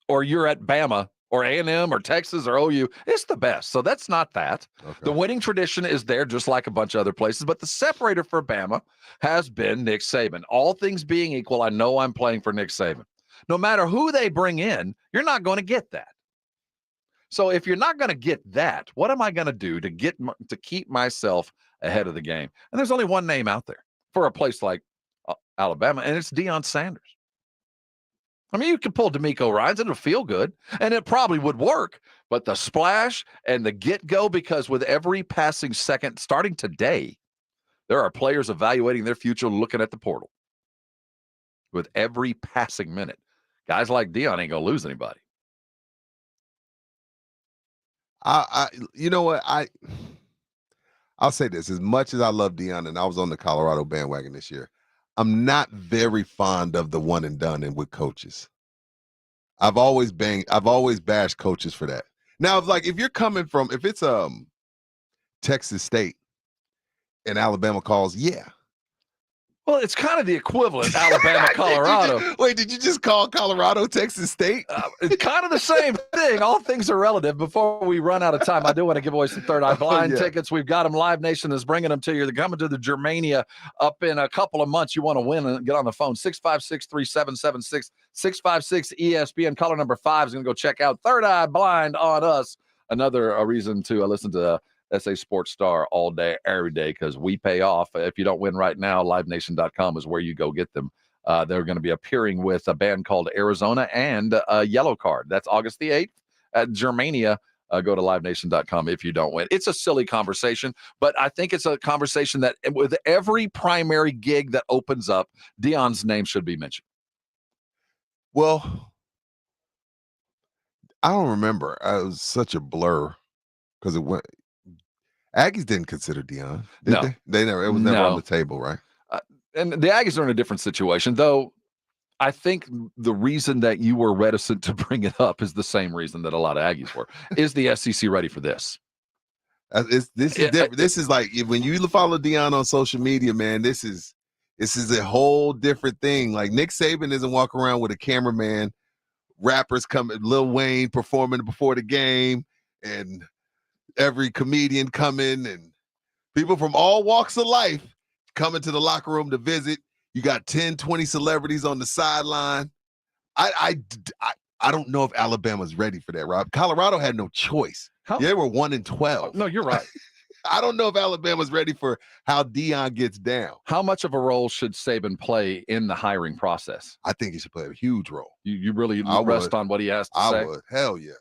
or you're at Bama or A&M or Texas or OU. It's the best. So that's not that. Okay. The winning tradition is there just like a bunch of other places, but the separator for Bama has been Nick Saban. All things being equal, I know I'm playing for Nick Saban. No matter who they bring in, you're not going to get that. So if you're not going to get that, what am I going to do to keep myself ahead of the game? And there's only one name out there for a place like Alabama, and it's Deion Sanders. I mean, you can pull D'Amico Ryans, and it'll feel good, and it probably would work. But the splash and the get-go, because with every passing second, starting today, there are players evaluating their future looking at the portal. With every passing minute. Guys like Deion ain't going to lose anybody. You know what? I'll say this. As much as I love Deion, and I was on the Colorado bandwagon this year, I'm not very fond of the one and done and with coaches. I've always bashed coaches for that. Now, if you're coming from, if it's Texas State and Alabama calls, yeah. Well, it's kind of the equivalent, Alabama, Colorado. Wait, did you just call Colorado Texas State? It's kind of the same thing. All things are relative. Before we run out of time, I do want to give away some Third Eye Blind tickets. We've got them. Live Nation is bringing them to you. They're coming to the Germania up in a couple of months. You want to win and get on the phone. 656-3776, 656-ESPN. Caller number 5 is going to go check out Third Eye Blind on us. Another reason to listen to SA Sports Star all day, every day, because we pay off. If you don't win right now, livenation.com is where you go get them. They're going to be appearing with a band called Arizona and Yellow Card. That's August the 8th at Germania. Go to livenation.com if you don't win. It's a silly conversation, but I think it's a conversation that with every primary gig that opens up, Deion's name should be mentioned. Well, I don't remember. It was such a blur because it went. Aggies didn't consider Deion. Did they? They never. It was never on the table, right? And the Aggies are in a different situation, though. I think the reason that you were reticent to bring it up is the same reason that a lot of Aggies were. Is the SEC ready for this? This is different. This is like when you follow Deion on social media, man. This is a whole different thing. Like Nick Saban isn't walking around with a cameraman, rappers coming, Lil Wayne performing before the game, and every comedian coming and people from all walks of life coming to the locker room to visit. You got 10, 20 celebrities on the sideline. I don't know if Alabama's ready for that, Rob. Colorado had no choice. They were 1-12. No, you're right. I don't know if Alabama's ready for how Deion gets down. How much of a role should Saban play in the hiring process? I think he should play a huge role. You really rest on what he has to say? I would. Hell yeah.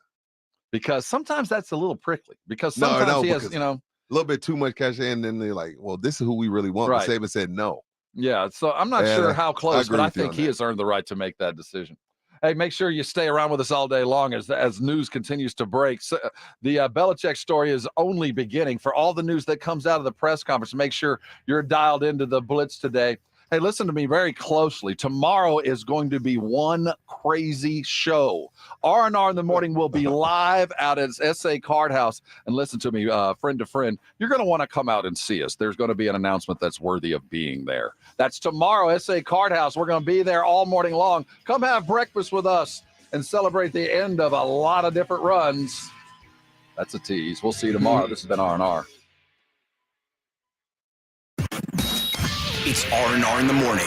Because sometimes that's a little prickly. Because sometimes he has, a little bit too much cash in, and then they're like, well, this is who we really want. Right. But Saban said no. Yeah, so I'm not sure how close, but I think he has earned the right to make that decision. Hey, make sure you stay around with us all day long as news continues to break. So, the Belichick story is only beginning. For all the news that comes out of the press conference, make sure you're dialed into the Blitz today. Hey, listen to me very closely. Tomorrow is going to be one crazy show. R&R in the Morning will be live out at SA Card House. And listen to me, friend to friend, you're going to want to come out and see us. There's going to be an announcement that's worthy of being there. That's tomorrow, SA Card House. We're going to be there all morning long. Come have breakfast with us and celebrate the end of a lot of different runs. That's a tease. We'll see you tomorrow. This has been R&R. It's R&R in the Morning